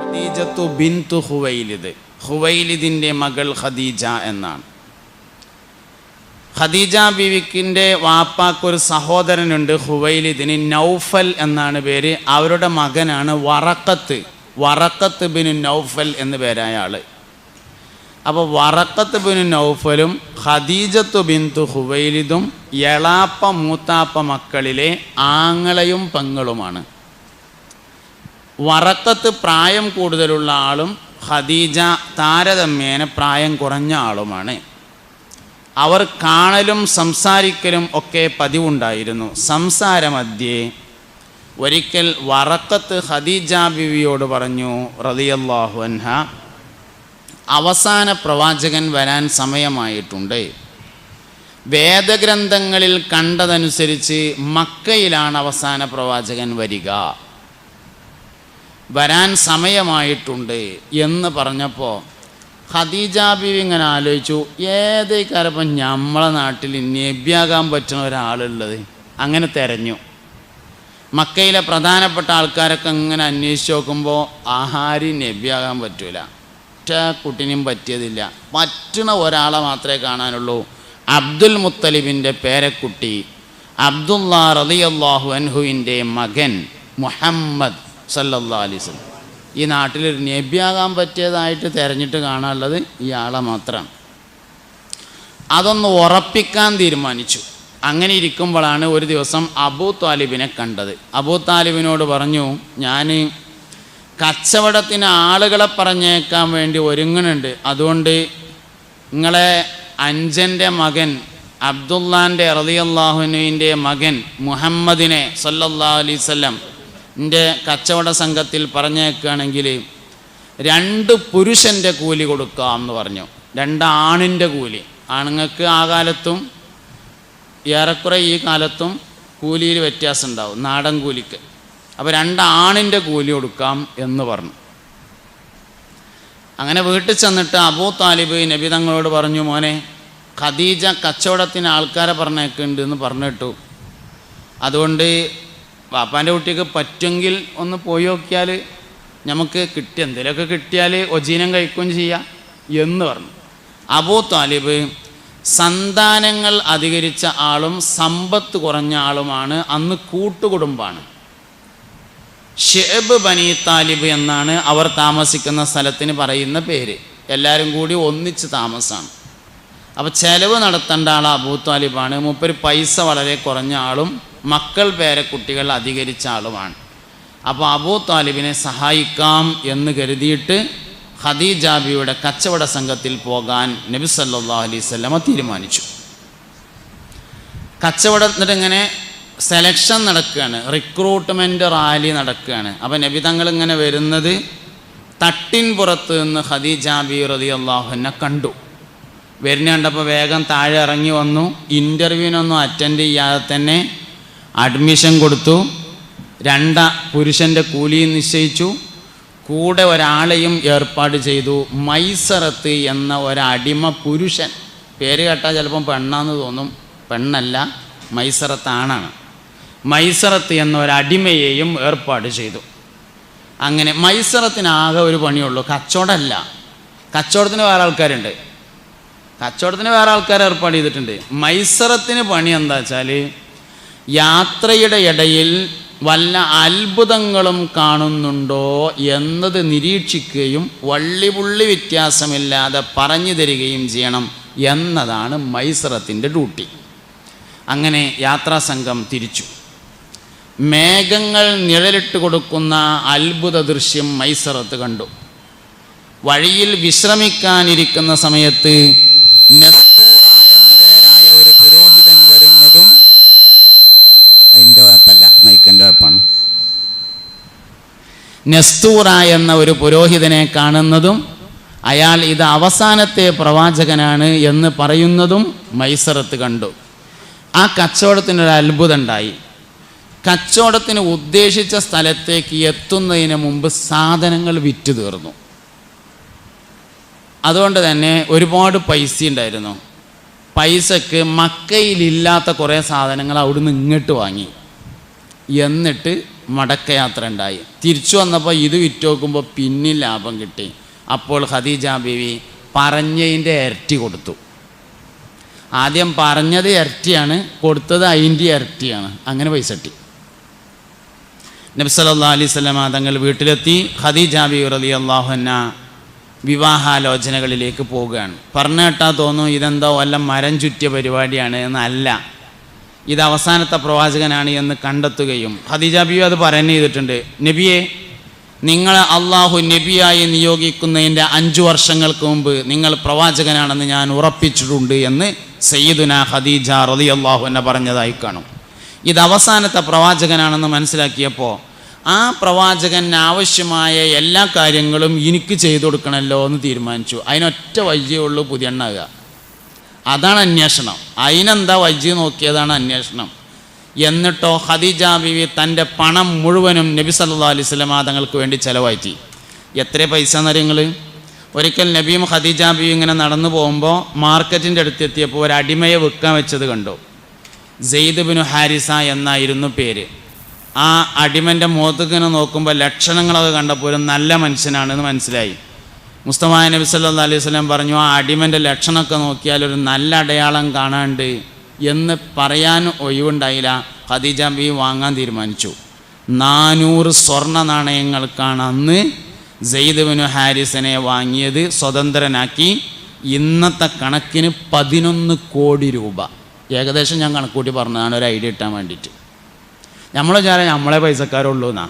ഖദീജത്തു ബിന്തു ഖുവൈലിദ്, ഖുവൈലിദിൻ്റെ മകൾ ഖദീജ എന്നാണ്. ഖദീജ ബീവിക്കിൻ്റെ വാപ്പാക്കൊരു സഹോദരനുണ്ട്, ഖുവൈലിദിന് നൗഫൽ എന്നാണ് പേര്. അവരുടെ മകനാണ് വറക്കത്ത് ബിൻ നൗഫൽ എന്ന് പേരായ ആള്. അപ്പോൾ വറക്കത്ത് ബിൻ നൗഫലും ഖദീജത്തു ബിന്തു ഖുവൈലിദും എളാപ്പ മൂത്താപ്പ മക്കളിലെ ആങ്ങളയും പെങ്ങളുമാണ്. വറക്കത്ത് പ്രായം കൂടുതലുള്ള ആളും ഖദീജ താരതമ്യേന പ്രായം കുറഞ്ഞ ആളുമാണ്. അവർ കാണലും സംസാരിക്കലും ഒക്കെ പതിവുണ്ടായിരുന്നു. സംസാരമധ്യേ ഒരിക്കൽ വറക്കത്ത് ഖദീജ ബിവിയോട് പറഞ്ഞു റളിയല്ലാഹു അൻഹ, അവസാന പ്രവാചകൻ വരാൻ സമയമായിട്ടുണ്ട്. വേദഗ്രന്ഥങ്ങളിൽ കണ്ടതനുസരിച്ച് മക്കയിലാണ് അവസാന പ്രവാചകൻ വരാൻ സമയമായിട്ടുണ്ട് എന്ന് പറഞ്ഞപ്പോൾ ഖദീജ ബീവി ഇങ്ങനെ ആലോചിച്ചു, ഏതേക്കാരപ്പം നമ്മളെ നാട്ടിൽ നബിയാകാൻ പറ്റുന്ന ഒരാളുള്ളത്. അങ്ങനെ തിരഞ്ഞു. മക്കയിലെ പ്രധാനപ്പെട്ട ആൾക്കാരൊക്കെ ഇങ്ങനെ അന്വേഷിച്ച് നോക്കുമ്പോൾ ആഹാരം നബിയാകാൻ പറ്റൂല, ഒറ്റ കുട്ടിനും പറ്റിയതില്ല. പറ്റുന്ന ഒരാളെ മാത്രമേ കാണാനുള്ളൂ. അബ്ദുൽ മുത്തലിബിൻ്റെ പേരക്കുട്ടി അബ്ദുല്ലാ റളിയല്ലാഹു അൻഹുവിൻ്റെ മകൻ മുഹമ്മദ് സല്ലല്ലാഹു അലൈഹി വസല്ലം. ഈ നാട്ടിലൊരു നബിയാകാൻ പറ്റിയതായിട്ട് തിരഞ്ഞിട്ട് കാണാനുള്ളത് ഇയാളെ മാത്രമാണ്. അതൊന്ന് ഉറപ്പിക്കാൻ തീരുമാനിച്ചു. അങ്ങനെ ഇരിക്കുമ്പോഴാണ് ഒരു ദിവസം അബൂ താലിബിനെ കണ്ടത്. അബൂ താലിബിനോട് പറഞ്ഞു, ഞാൻ കച്ചവടത്തിന് ആളുകളെ പറഞ്ഞേക്കാൻ വേണ്ടി ഒരുങ്ങുന്നുണ്ട്, അതുകൊണ്ട് നിങ്ങളെ അഞ്ചൻ്റെ മകൻ അബ്ദുല്ലാൻ്റെ റളിയല്ലാഹു അൻഹുവിൻ്റെ മകൻ മുഹമ്മദിനെ സല്ലല്ലാഹു അലൈഹി വസല്ലം എൻ്റെ കച്ചവട സംഘത്തിൽ പറഞ്ഞേക്കുകയാണെങ്കിൽ 2 പുരുഷൻ്റെ കൂലി കൊടുക്കാം എന്ന് പറഞ്ഞു. 2 ആണിൻ്റെ കൂലി. ആണുങ്ങൾക്ക് ആ കാലത്തും ഏറെക്കുറെ ഈ കാലത്തും കൂലിയിൽ വ്യത്യാസം ഉണ്ടാവും, നാടൻ കൂലിക്ക്. അപ്പോൾ 2 ആണിൻ്റെ കൂലി കൊടുക്കാം എന്ന് പറഞ്ഞു. അങ്ങനെ വീട്ടിൽ ചെന്നിട്ട് അബൂ താലിബ് നബി തങ്ങളോട് പറഞ്ഞു, മോനെ ഖദീജ കച്ചവടത്തിന് ആൾക്കാരെ പറഞ്ഞേക്കുന്നുണ്ട് എന്ന് പറഞ്ഞിട്ടു, അതുകൊണ്ട് പാപ്പാൻ്റെ കുട്ടിക്ക് പറ്റുമെങ്കിൽ ഒന്ന് പോയി നോക്കിയാൽ നമുക്ക് എന്തെങ്കിലുമൊക്കെ കിട്ടിയാൽ ഒജീനം കഴിക്കുകയും ചെയ്യാം എന്ന് പറഞ്ഞു. അബൂ താലിബ് സന്താനങ്ങൾ അധികരിച്ച ആളും സമ്പത്ത് കുറഞ്ഞ ആളുമാണ്. അന്ന് കൂട്ടുകുടുംബാണ്. ഷിഅബ് ബനി താലിബ് എന്നാണ് അവർ താമസിക്കുന്ന സ്ഥലത്തിന് പറയുന്ന പേര്. എല്ലാവരും കൂടി ഒന്നിച്ച് താമസമാണ്. അപ്പോൾ ചെലവ് നടത്തേണ്ട ആൾ അബൂ താലിബാണ്. മൂപ്പര് പൈസ വളരെ കുറഞ്ഞ ആളും മക്കൾ പേരക്കുട്ടികൾ അധികരിച്ച ആളുമാണ്. അപ്പോൾ അബൂ താലിബിനെ സഹായിക്കാം എന്ന് കരുതിയിട്ട് ഖദീജ ബിയുടെ കച്ചവട സംഘത്തിൽ പോകാൻ നബി സല്ലല്ലാഹു അലൈഹി വസല്ലമ തീരുമാനിച്ചു. കച്ചവടത്തിന് ഇങ്ങനെ സെലക്ഷൻ നടക്കുകയാണ്, റിക്രൂട്ട്മെൻറ്റ് റാലി നടക്കുകയാണ്. അപ്പോൾ നബി തങ്ങൾ ഇങ്ങനെ വരുന്നത് തട്ടിൻ പുറത്ത് നിന്ന് ഖദീജ ബി റളിയല്ലാഹു അൻഹ കണ്ടു. വരുന്ന കണ്ടപ്പോൾ വേഗം താഴെ ഇറങ്ങി വന്നു. ഇൻ്റർവ്യൂവിനൊന്നും അറ്റൻഡ് ചെയ്യാതെ തന്നെ അഡ്മിഷൻ കൊടുത്തു. 2 പുരുഷൻ്റെ കൂലി നിശ്ചയിച്ചു. കൂടെ ഒരാളെയും ഏർപ്പാട് ചെയ്തു. മൈസറത്ത് എന്ന ഒരടിമ പുരുഷൻ, പേര് കേട്ടാൽ ചിലപ്പം പെണ്ണാന്ന് തോന്നും, പെണ്ണല്ല, മൈസറത്ത് ആണാണ്. മൈസറത്ത് എന്ന ഒരടിമയെയും ഏർപ്പാട് ചെയ്തു. അങ്ങനെ മൈസറത്തിനാകെ ഒരു പണിയുള്ളൂ, കച്ചവടമല്ല. കച്ചവടത്തിന് വേറെ ആൾക്കാരുണ്ട്, കച്ചവടത്തിന് വേറെ ആൾക്കാർ ഏർപ്പാട് ചെയ്തിട്ടുണ്ട്. മൈസറത്തിന് പണി എന്താ വെച്ചാൽ യാത്രയുടെ ഇടയിൽ വല്ല അത്ഭുതങ്ങളും കാണുന്നുണ്ടോ എന്നത് നിരീക്ഷിക്കുകയും വള്ളിപുള്ളി വ്യത്യാസമില്ലാതെ പറഞ്ഞു തരികയും ചെയ്യണം എന്നതാണ് മൈസറത്തിൻ്റെ ഡ്യൂട്ടി. അങ്ങനെ യാത്രാസംഘം തിരിച്ചു. മേഘങ്ങൾ നിഴലിട്ട് കൊടുക്കുന്ന അത്ഭുത ദൃശ്യം മൈസറത്ത് കണ്ടു. വഴിയിൽ വിശ്രമിക്കാനിരിക്കുന്ന സമയത്ത് നെസ്തൂറ എന്ന പേരായ ഒരു പുരോഹിതൻ വരുന്നതും, അതിൻ്റെ കുഴപ്പമല്ല, മൈക്കൻ്റെ കുഴപ്പമാണ്. നെസ്തൂറ എന്ന ഒരു പുരോഹിതനെ കാണുന്നതും അയാൾ ഇത് അവസാനത്തെ പ്രവാചകനാണ് എന്ന് പറയുന്നതും മൈസറത്ത് കണ്ടു. ആ കച്ചവടത്തിനൊരു അത്ഭുതം ഉണ്ടായി. കച്ചവടത്തിന് ഉദ്ദേശിച്ച സ്ഥലത്തേക്ക് എത്തുന്നതിന് മുമ്പ് സാധനങ്ങൾ വിറ്റ് തീർന്നു. അതുകൊണ്ട് തന്നെ ഒരുപാട് പൈസ ഉണ്ടായിരുന്നു. പൈസക്ക് മക്കയിലില്ലാത്ത കുറേ സാധനങ്ങൾ അവിടുന്ന് ഇങ്ങോട്ട് വാങ്ങി. എന്നിട്ട് മടക്കയാത്ര ഉണ്ടായി. തിരിച്ചു വന്നപ്പോൾ ഇത് വിറ്റ് നോക്കുമ്പോൾ പിന്നെ ലാഭം കിട്ടി. അപ്പോൾ ഖദീജ ബീവി പറഞ്ഞതിൻ്റെ ഇരട്ടി കൊടുത്തു. ആദ്യം പറഞ്ഞത് ഇരട്ടിയാണ്, കൊടുത്തത് അതിൻ്റെ ഇരട്ടിയാണ്. അങ്ങനെ പൈസ കിട്ടി. നബി സല്ലല്ലാഹു അലൈഹി വസല്ലം തങ്ങൾ വീട്ടിലെത്തി. ഖദീജ ബീവി റളിയല്ലാഹു അൻഹാ വിവാഹാലോചനകളിലേക്ക് പോവുകയാണ്. പറഞ്ഞു കേട്ടാൽ തോന്നും ഇതെന്തോ വല്ല മരം ചുറ്റിയ പരിപാടിയാണ് എന്നല്ല, ഇത് അവസാനത്തെ പ്രവാചകനാണ് എന്ന് കണ്ടെത്തുകയും ഖദീജ ബീവി അത് പറയുന്നത് ചെയ്തിട്ടുണ്ട്. നബിയെ, നിങ്ങളെ അള്ളാഹു നബിയായി നിയോഗിക്കുന്നതിൻ്റെ 5 വർഷങ്ങൾക്ക് മുമ്പ് നിങ്ങൾ പ്രവാചകനാണെന്ന് ഞാൻ ഉറപ്പിച്ചിട്ടുണ്ട് എന്ന് സയ്യിദുന ഖദീജ റളിയല്ലാഹു അൻഹ പറഞ്ഞതായി കാണും. ഇത് അവസാനത്തെ പ്രവാചകനാണെന്ന് മനസ്സിലാക്കിയപ്പോൾ ആ പ്രവാചകന് ആവശ്യമായ എല്ലാ കാര്യങ്ങളും എനിക്ക് ചെയ്തു കൊടുക്കണമല്ലോ എന്ന് തീരുമാനിച്ചു. അതിനൊറ്റ വഴിയേ ഉള്ളൂ, പുതിയണ്ണാകുക. അതാണ് അന്വേഷണം. അതിനെന്താ വഴി നോക്കിയതാണ് അന്വേഷണം. എന്നിട്ടോ ഖദീജ ബീവി തൻ്റെ പണം മുഴുവനും നബി സല്ലല്ലാഹു അലൈഹി വസല്ലം തങ്ങൾക്ക് വേണ്ടി ചിലവാറ്റി. എത്ര പൈസ എന്നറിയങ്ങൾ? ഒരിക്കൽ നബിയും ഖദീജ ബീവി ഇങ്ങനെ നടന്നു പോകുമ്പോൾ മാർക്കറ്റിൻ്റെ അടുത്തെത്തിയപ്പോൾ ഒരു അടിമയെ വിൽക്കാൻ വെച്ചത് കണ്ടു. സെയ്ദ് ബിനു ഹാരിസ എന്നായിരുന്നു പേര്. ആ അടിമൻ്റെ മുഖത്തേക്കിങ്ങനെ നോക്കുമ്പോൾ ലക്ഷണങ്ങളൊക്കെ കണ്ടപ്പോൾ ഒരു നല്ല മനുഷ്യനാണെന്ന് മനസ്സിലായി. മുസ്തഫ നബി സല്ലല്ലാഹു അലൈഹി വസല്ലം പറഞ്ഞു, ആ അടിമൻ്റെ ലക്ഷണമൊക്കെ നോക്കിയാൽ ഒരു നല്ല അടയാളം കാണാണ്ട് എന്ന് പറയാൻ ഒഴിവുണ്ടായില്ല. ഖദീജ ബീവി വാങ്ങാൻ തീരുമാനിച്ചു. 400 സ്വർണ്ണ നാണയങ്ങൾക്കാണ് അന്ന് സെയ്ദ് ബിനു ഹാരിസിനെ വാങ്ങിയത്, സ്വതന്ത്രനാക്കി. ഇന്നത്തെ കണക്കിന് 11 കോടി രൂപ. ഏകദേശം ഞാൻ കണക്കൂട്ടി പറഞ്ഞതാണ് ഒരു ഐഡിയ കിട്ടാൻ വേണ്ടിയിട്ട്. നമ്മളെ വിചാരം നമ്മളെ പൈസക്കാരുള്ളൂ എന്നാ.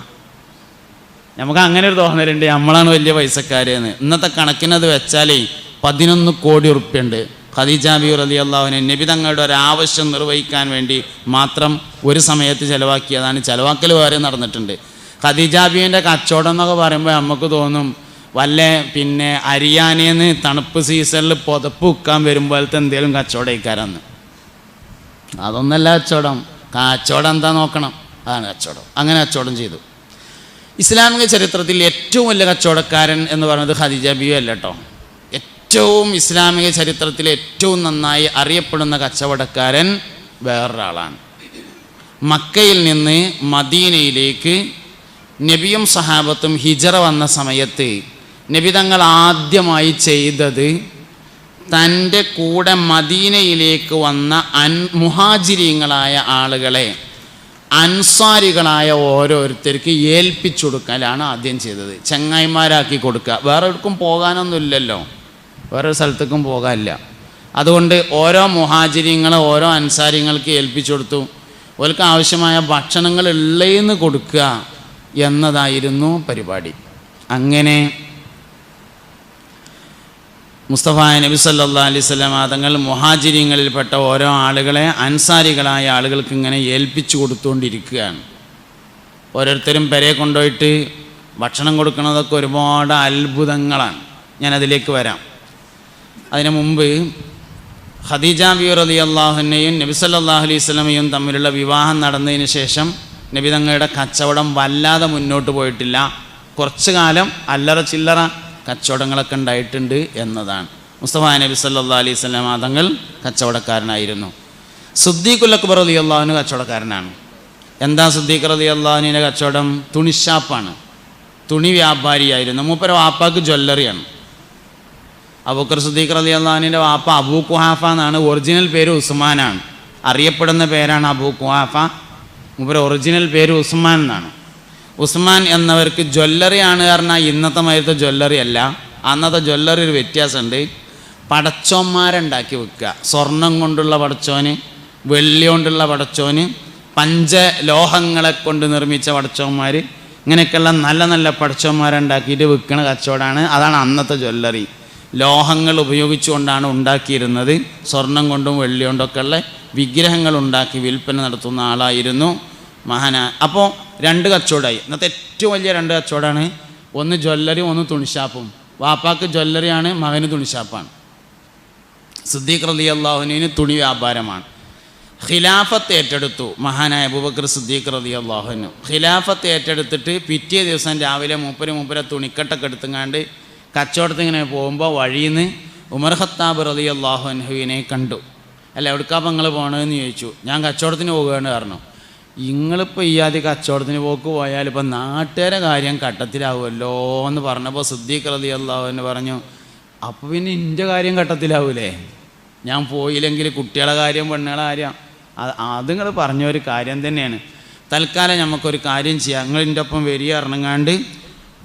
നമുക്ക് അങ്ങനെ ഒരു തോന്നലുണ്ട്, നമ്മളാണ് വലിയ പൈസക്കാരെന്ന്. ഇന്നത്തെ കണക്കിനത് വെച്ചാലേ 11 കോടി ഉറുപ്പ്യുണ്ട്. ഖദീജ ബീവി റളിയല്ലാഹു അൻഹ നബി തങ്ങളുടെ ഒരാവശ്യം നിർവഹിക്കാൻ വേണ്ടി മാത്രം ഒരു സമയത്ത് ചിലവാക്കിയതാണ്. ചിലവാക്കൽ വേറെ നടന്നിട്ടുണ്ട്. ഖദീജ ബീവിൻ്റെ കച്ചവടം എന്നൊക്കെ പറയുമ്പോൾ നമുക്ക് തോന്നും വല്ല അരിയാനേന്ന് തണുപ്പ് സീസണിൽ പുതപ്പ് ഉക്കാൻ വരുമ്പോഴത്തെ എന്തെങ്കിലും കച്ചവടം ഇക്കാരെന്ന്. അതൊന്നല്ല കച്ചവടം. കച്ചവടം എന്താ നോക്കണം, അതാണ് കച്ചവടം. അങ്ങനെ കച്ചവടം ചെയ്തു. ഇസ്ലാമിക ചരിത്രത്തിൽ ഏറ്റവും വലിയ കച്ചവടക്കാരൻ എന്ന് പറയുന്നത് ഖദീജ ബീവി അല്ല കേട്ടോ. ഏറ്റവും ഇസ്ലാമിക ചരിത്രത്തിൽ ഏറ്റവും നന്നായി അറിയപ്പെടുന്ന കച്ചവടക്കാരൻ വേറൊരാളാണ്. മക്കയിൽ നിന്ന് മദീനയിലേക്ക് നബിയും സഹാബത്തും ഹിജറ വന്ന സമയത്ത് നബി തങ്ങൾ ആദ്യമായി ചെയ്തത് തൻ്റെ കൂടെ മദീനയിലേക്ക് വന്ന മുഹാജിരീങ്ങളായ ആളുകളെ അൻസാരികളായ ഓരോരുത്തർക്ക് ഏൽപ്പിച്ചു കൊടുക്കലാണ് ആദ്യം ചെയ്തത്. ചങ്ങായിമാരാക്കി കൊടുക്കുക. വേറെ എവിടേക്കും പോകാനൊന്നുമില്ലല്ലോ, വേറെ സ്ഥലത്തേക്കും പോകാനില്ല. അതുകൊണ്ട് ഓരോ മുഹാജിരിങ്ങളെ ഓരോ അൻസാരിങ്ങൾക്ക് ഏൽപ്പിച്ചു കൊടുത്തു. അവർക്ക് ആവശ്യമായ ഭക്ഷണങ്ങൾ ഉള്ളേന്ന് കൊടുക്കുക എന്നതായിരുന്നു പരിപാടി. അങ്ങനെ മുസ്തഫ നബി സല്ലല്ലാഹു അലൈഹി വസല്ലം തങ്ങൾ മുഹാജിരിങ്ങളിൽപ്പെട്ട ഓരോ ആളുകളെ അൻസാരികളായ ആളുകൾക്ക് ഇങ്ങനെ ഏൽപ്പിച്ചു കൊടുത്തുകൊണ്ടിരിക്കുകയാണ്. ഓരോരുത്തരും പെരയെ കൊണ്ടുപോയിട്ട് ഭക്ഷണം കൊടുക്കുന്നതൊക്കെ ഒരുപാട് അത്ഭുതങ്ങളാണ്. ഞാനതിലേക്ക് വരാം. അതിനു മുമ്പ് ഖദീജ ബീവി റളിയല്ലാഹു അൻഹയും നബി സല്ലല്ലാഹു അലൈഹി വസല്ലമയും തമ്മിലുള്ള വിവാഹം നടന്നതിന് ശേഷം നബി തങ്ങളുടെ കച്ചവടം വല്ലാതെ മുന്നോട്ട് പോയിട്ടില്ല. കുറച്ചു കാലം അല്ലറ ചില്ലറ കച്ചവടങ്ങളൊക്കെ ഉണ്ടായിട്ടുണ്ട് എന്നതാണ്. മുസ്തഫ നബി സല്ലല്ലാഹു അലൈഹി വസല്ലം തങ്ങൾ കച്ചവടക്കാരനായിരുന്നു. സിദ്ദീഖുൽ അക്ബർ റളിയല്ലാഹു അൻഹു കച്ചവടക്കാരനാണ്. എന്താ സിദ്ദീഖ് റളിയല്ലാഹു അൻഹുവിൻ്റെ കച്ചവടം? തുണിഷാപ്പാണ്. തുണി വ്യാപാരിയായിരുന്നു. മൂപ്പര വാപ്പാക്ക് ജ്വല്ലറിയാണ്. അബൂബക്കർ സിദ്ദീഖ് റളിയല്ലാഹു അൻഹുവിൻ്റെ വാപ്പ അബൂ ഖുഹാഫ എന്നാണ്. ഒറിജിനൽ പേര് ഉസ്മാനാണ്. അറിയപ്പെടുന്ന പേരാണ് അബൂ ഖുഹാഫ. മൂപ്പര ഒറിജിനൽ പേര് ഉസ്മാൻ എന്നാണ്. ഉസ്മാൻ എന്നവർക്ക് ജ്വല്ലറിയാണ് പറഞ്ഞാൽ ഇന്നത്തെ മാതിരത്തെ ജ്വല്ലറി അല്ല. അന്നത്തെ ജ്വല്ലറി ഒരു വ്യത്യാസമുണ്ട്. പടച്ചോന്മാരുണ്ടാക്കി വെക്കുക. സ്വർണം കൊണ്ടുള്ള പടച്ചോന്, വെള്ളി കൊണ്ടുള്ള പടച്ചോന്, പഞ്ചലോഹങ്ങളെ കൊണ്ട് നിർമ്മിച്ച പടച്ചോന്മാർ, ഇങ്ങനെയൊക്കെയുള്ള നല്ല നല്ല പടച്ചോന്മാരുണ്ടാക്കിയിട്ട് വിൽക്കുന്ന കച്ചവടമാണ്. അതാണ് അന്നത്തെ ജ്വല്ലറി. ലോഹങ്ങൾ ഉപയോഗിച്ചുകൊണ്ടാണ് ഉണ്ടാക്കിയിരുന്നത്. സ്വർണം കൊണ്ടും വെള്ളി കൊണ്ടൊക്കെ ഉള്ള വിഗ്രഹങ്ങൾ ഉണ്ടാക്കി വിൽപ്പന നടത്തുന്ന ആളായിരുന്നു മഹാനാ. അപ്പോൾ 2 കച്ചവടമായി. ഇന്നത്തെ ഏറ്റവും വലിയ 2 കച്ചവടമാണ്. ഒന്ന് ജ്വല്ലറി, ഒന്ന് തുണിഷാപ്പും. വാപ്പാക്ക് ജ്വല്ലറിയാണ്, മകന് തുണിഷാപ്പാണ്. സിദ്ദീഖ് റളിയല്ലാഹു അൻഹുവിന് തുണി വ്യാപാരമാണ്. ഖിലാഫത്ത് ഏറ്റെടുത്തു മഹാനായ അബൂബക്കർ സിദ്ദീഖ് റളിയല്ലാഹു അൻഹു. ഖിലാഫത്ത് ഏറ്റെടുത്തിട്ട് പിറ്റേ ദിവസം രാവിലെ മൂപ്പര തുണിക്കട്ടൊക്കെ എടുത്തുങ്ങാണ്ട് കച്ചവടത്തിന് ഇങ്ങനെ പോകുമ്പോൾ വഴിയിൽ നിന്ന് ഉമർ ഖത്താബ് റളിയല്ലാഹു അൻഹുവിനെ കണ്ടു. അല്ല, എവിടേക്കാപ്പം നിങ്ങൾ പോകണമെന്ന് ചോദിച്ചു. ഞാൻ കച്ചവടത്തിന് പോകുകയാണ് പറഞ്ഞു. നിങ്ങളിപ്പോൾ ഈ ആദ്യ കച്ചവടത്തിന് പോക്ക് പോയാൽ ഇപ്പം നാട്ടുകാരെ കാര്യം ഘട്ടത്തിലാവുമല്ലോ എന്ന് പറഞ്ഞപ്പോൾ സിദ്ദീഖ് റളിയല്ലാഹു അൻഹു പറഞ്ഞു, അപ്പോൾ പിന്നെ എൻ്റെ കാര്യം ഘട്ടത്തിലാവൂലേ? ഞാൻ പോയില്ലെങ്കിൽ കുട്ടികളെ കാര്യം പെണ്ണുങ്ങളെ കാര്യം അത് നിങ്ങൾ പറഞ്ഞ ഒരു കാര്യം തന്നെയാണ്. തൽക്കാലം നമുക്കൊരു കാര്യം ചെയ്യാം, നിങ്ങളിൻ്റെ ഒപ്പം വരിക ഇറങ്ങാണ്ട്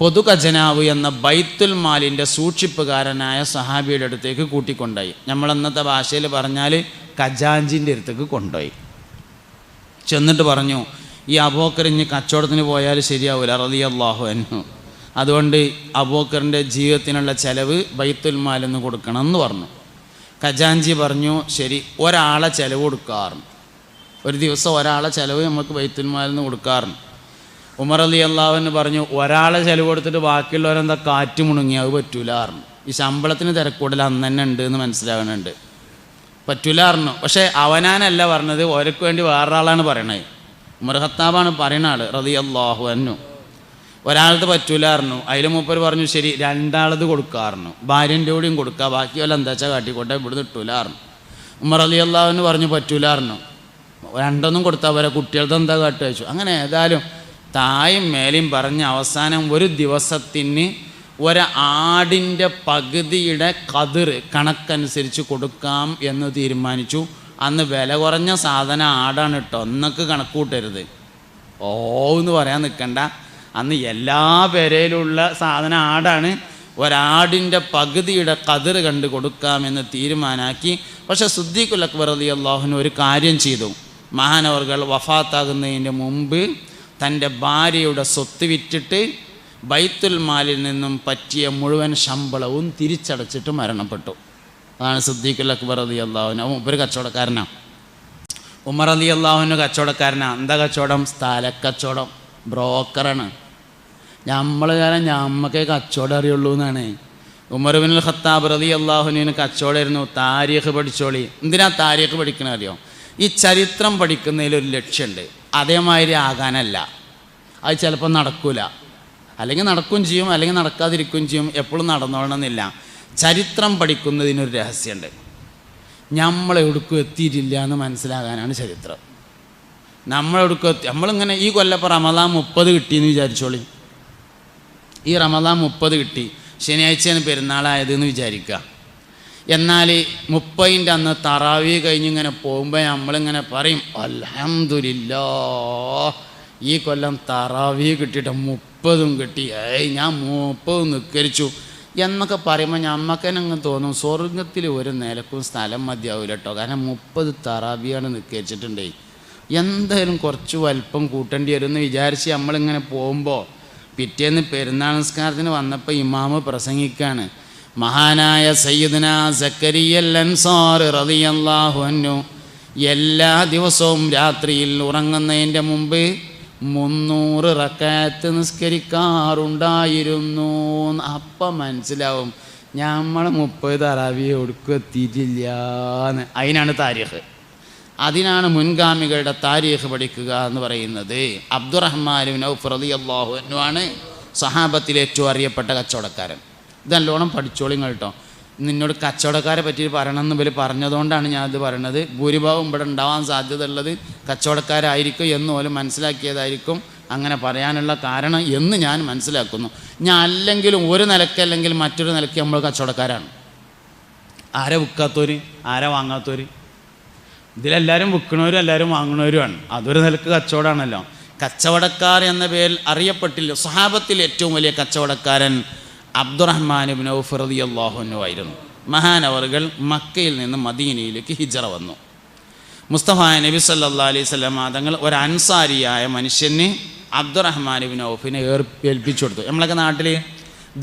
പൊതു ഖജനാവ് എന്ന ബൈത്തുൽ മാലിൻ്റെ സൂക്ഷിപ്പുകാരനായ സഹാബിയുടെ അടുത്തേക്ക് കൂട്ടിക്കൊണ്ടുപോയി. നമ്മളന്നത്തെ ഭാഷയിൽ പറഞ്ഞാൽ ഖജാഞ്ചിൻ്റെ അടുത്തേക്ക് കൊണ്ടുപോയി. ചെന്നിട്ട് പറഞ്ഞു, ഈ അബൂബക്കർ ഇനി കച്ചവടത്തിന് പോയാൽ ശരിയാവില്ല റളിയല്ലാഹു അൻഹു, അതുകൊണ്ട് അബൂബക്കറിൻ്റെ ജീവിതത്തിനുള്ള ചിലവ് ബൈത്തുൽ മാലിൽ നിന്ന് കൊടുക്കണം എന്ന് പറഞ്ഞു. ഖജാഞ്ചി പറഞ്ഞു, ശരി, ഒരാളെ ചിലവ് കൊടുക്കാറുണ്ട്, ഒരു ദിവസം ഒരാളെ ചിലവ് നമുക്ക് ബൈത്തുൽ മാലിൽ നിന്ന് കൊടുക്കാറുണ്ട്. ഉമർ റളിയല്ലാഹു അൻഹു പറഞ്ഞു, ഒരാളെ ചിലവ് കൊടുത്തിട്ട് ബാക്കിയുള്ളവരെന്താ കാറ്റ് മുണുങ്ങി, അത് പറ്റൂലാറുണ്ട്. ഈ ശമ്പളത്തിന് തിരക്കൂടൽ അന്ന് തന്നെ ഉണ്ട് എന്ന് മനസ്സിലാകുന്നുണ്ട്, പറ്റൂലായിരുന്നു. പക്ഷേ അവനാനല്ല പറഞ്ഞത്, ഓർക്ക് വേണ്ടി വേറൊരാളാണ് പറയണത്. ഉമർ ഖത്താബാണ് പറയുന്ന ആൾ റളിയല്ലാഹു അൻഹു. ഒരാളത് പറ്റൂലായിരുന്നു. അതിൽ മൂപ്പർ പറഞ്ഞു, ശരി, രണ്ടാളത് കൊടുക്കാറുണ്ട്, ഭാര്യൻ്റെ കൂടെയും കൊടുക്കുക, ബാക്കി വല്ല എന്താ വെച്ചാൽ കാട്ടിക്കോട്ടെ, ഇവിടുന്ന് ഇട്ടൂലായിരുന്നു. ഉമർ റളിയല്ലാഹു അൻഹു പറഞ്ഞു, പറ്റൂലായിരുന്നു, രണ്ടൊന്നും കൊടുത്താൽ വരെ കുട്ടികൾക്ക് എന്താ കാട്ടുക വെച്ചു. അങ്ങനെ ഏതായാലും തായും മേലെയും പറഞ്ഞ് അവസാനം ഒരു ദിവസത്തിന് ഒരാടിൻ്റെ പകുതിയുടെ കതിർ കണക്കനുസരിച്ച് കൊടുക്കാം എന്ന് തീരുമാനിച്ചു. അന്ന് വില കുറഞ്ഞ സാധനം ആടാണ് കേട്ടോ, ഒന്നൊക്കെ കണക്ക് കൂട്ടരുത്, എന്ന് പറയാൻ നിൽക്കണ്ട. അന്ന് എല്ലാ പെരയിലുള്ള സാധനം ആടാണ്. ഒരാടിൻ്റെ പകുതിയുടെ കതിർ കണ്ട് കൊടുക്കാമെന്ന് തീരുമാനാക്കി. പക്ഷേ സിദ്ദീഖുൽ അക്ബർ റളിയല്ലാഹു അൻഹു ഒരു കാര്യം ചെയ്തു. മഹാനവർകൾ വഫാത്താകുന്നതിൻ്റെ മുമ്പ് തൻ്റെ ഭാര്യയുടെ സ്വത്ത് വിറ്റിട്ട് ബൈത്തുൽ മാലിൽ നിന്നും പറ്റിയ മുഴുവൻ ശമ്പളവും തിരിച്ചടച്ചിട്ട് മരണപ്പെട്ടു. അതാണ് സിദ്ദീഖുൽ അക്ബർ റളിയല്ലാഹു അൻഹു. ഒരു കച്ചവടക്കാരനാണ്. ഉമർ റളിയല്ലാഹു അൻഹു കച്ചവടക്കാരനാണ്. എന്താ കച്ചവടം? സ്ഥലക്കച്ചവടം, ബ്രോക്കറാണ്. ഞമ്മക്കേ കച്ചവടം അറിയുള്ളൂ എന്നാണ്. ഉമർ ഇബ്നുൽ ഖത്താബ് റളിയല്ലാഹു അൻഹുവിന് കച്ചവടമായിരുന്നു. താരീഖ് പഠിച്ചോളി. എന്തിനാ താരീഖ് പഠിക്കണ അറിയോ? ഈ ചരിത്രം പഠിക്കുന്നതിലൊരു ലക്ഷ്യമുണ്ട്, അതേമാതിരി ആകാനല്ല. അത് ചിലപ്പോൾ നടക്കൂല, അല്ലെങ്കിൽ നടക്കുകയും ചെയ്യും, അല്ലെങ്കിൽ നടക്കാതിരിക്കുകയും ചെയ്യും, എപ്പോഴും നടന്നോളണമെന്നില്ല. ചരിത്രം പഠിക്കുന്നതിനൊരു രഹസ്യമുണ്ട്. നമ്മളെവിടേക്കും എത്തിയിട്ടില്ല എന്ന് മനസ്സിലാകാനാണ് ചരിത്രം. നമ്മളെവിടേക്കും നമ്മളിങ്ങനെ ഈ കൊല്ലപ്പോൾ റമദാൻ 30 കിട്ടിയെന്ന് വിചാരിച്ചോളി. ഈ റമദാൻ 30 കിട്ടി, ശനിയാഴ്ചയാണ് പെരുന്നാളായതെന്ന് വിചാരിക്കുക. എന്നാൽ 30ൻ്റെ അന്ന് തറാവീഹ് കഴിഞ്ഞിങ്ങനെ പോകുമ്പോൾ നമ്മളിങ്ങനെ പറയും, അൽഹംദുലില്ലാഹ് ഈ കൊല്ലം തറാവീഹ് കിട്ടിയിട്ട് 30ഉം കിട്ടി, ഞാൻ 30 നിസ്കരിച്ചു എന്നൊക്കെ പറയുമ്പോൾ നമുക്ക് തന്നെ അങ്ങ് തോന്നും സ്വർഗത്തിൽ ഒരു നിലക്കും സ്ഥലം മതിയാവില്ല കേട്ടോ. കാരണം 30 തറാവീഹാണ് നിസ്കരിച്ചിട്ടുണ്ടേ, എന്തായാലും കുറച്ച് വലിപ്പം കൂട്ടേണ്ടി വരും എന്ന് വിചാരിച്ച് നമ്മളിങ്ങനെ പോകുമ്പോൾ പിറ്റേന്ന് പെരുന്നാൾ നിസ്കാരത്തിന് വന്നപ്പോൾ ഇമാമ് പ്രസംഗിക്കുകയാണ്. മഹാനായ സയ്യിദുനാ സക്കരിയൽ അൻസാറി റളിയല്ലാഹു അൻഹു എല്ലാ ദിവസവും രാത്രിയിൽ ഉറങ്ങുന്നതിൻ്റെ മുമ്പ് 300 റക്അത്ത് നിസ്കരിക്കാറുണ്ടായിരുന്നു. അപ്പം മനസ്സിലാവും നമ്മൾ 30 തറാവീഹ് ഒടുക്കും എത്തിയിട്ടില്ലാന്ന്. അതിനാണ് താരീഖ്, അതിനാണ് മുൻഗാമികളുടെ താരീഖ് പഠിക്കുക എന്ന് പറയുന്നത്. അബ്ദുറഹ്മാൻ ഇബ്നു ഔഫ് റളിയല്ലാഹു അൻഹു ആണ് സഹാബത്തിലെ ഏറ്റവും അറിയപ്പെട്ട കച്ചവടക്കാരൻ. ഇതല്ലോണം പഠിച്ചോളിങ്ങൾ കേട്ടോ. നിന്നോട് കച്ചവടക്കാരെ പറ്റി പറയണമെന്ന് ഇവർ പറഞ്ഞതുകൊണ്ടാണ് ഞാനത് പറയണത്. ഭൂരിഭാഗം ഇവിടെ ഉണ്ടാവാൻ സാധ്യത ഉള്ളത് കച്ചവടക്കാരായിരിക്കും എന്ന് പോലും മനസ്സിലാക്കിയതായിരിക്കും അങ്ങനെ പറയാനുള്ള കാരണം എന്ന് ഞാൻ മനസ്സിലാക്കുന്നു. ഞാൻ അല്ലെങ്കിലും ഒരു നിലക്കല്ലെങ്കിൽ മറ്റൊരു നിലയ്ക്ക് നമ്മൾ കച്ചവടക്കാരാണ്. ആരെ വിൽക്കാത്തവർ, ആരെ വാങ്ങാത്തവർ, ഇതിലെല്ലാവരും വിൽക്കണവരും എല്ലാവരും വാങ്ങണവരുമാണ്. അതൊരു നിലക്ക് കച്ചവടമാണല്ലോ. കച്ചവടക്കാർ എന്ന പേരിൽ അറിയപ്പെട്ടില്ല. സ്വഹാബത്തിൽ ഏറ്റവും വലിയ കച്ചവടക്കാരൻ അബ്ദുറഹ്മാൻ ഇബ്നു ഔഫ് റളിയല്ലാഹു അൻഹു ആയിരുന്നു. മഹാനവറുകൾ മക്കയിൽ നിന്ന് മദീനയിലേക്ക് ഹിജറ വന്നു. മുസ്തഫ നബി സല്ലല്ലാഹു അലൈഹി വസല്ലം തങ്ങൾ ഒരു അൻസാരിയായ മനുഷ്യന് അബ്ദുറഹ്മാൻ ഇബ്നു ഔഫിനെ ഏൽപ്പിച്ചു കൊടുത്തു. നമ്മളൊക്കെ നാട്ടിൽ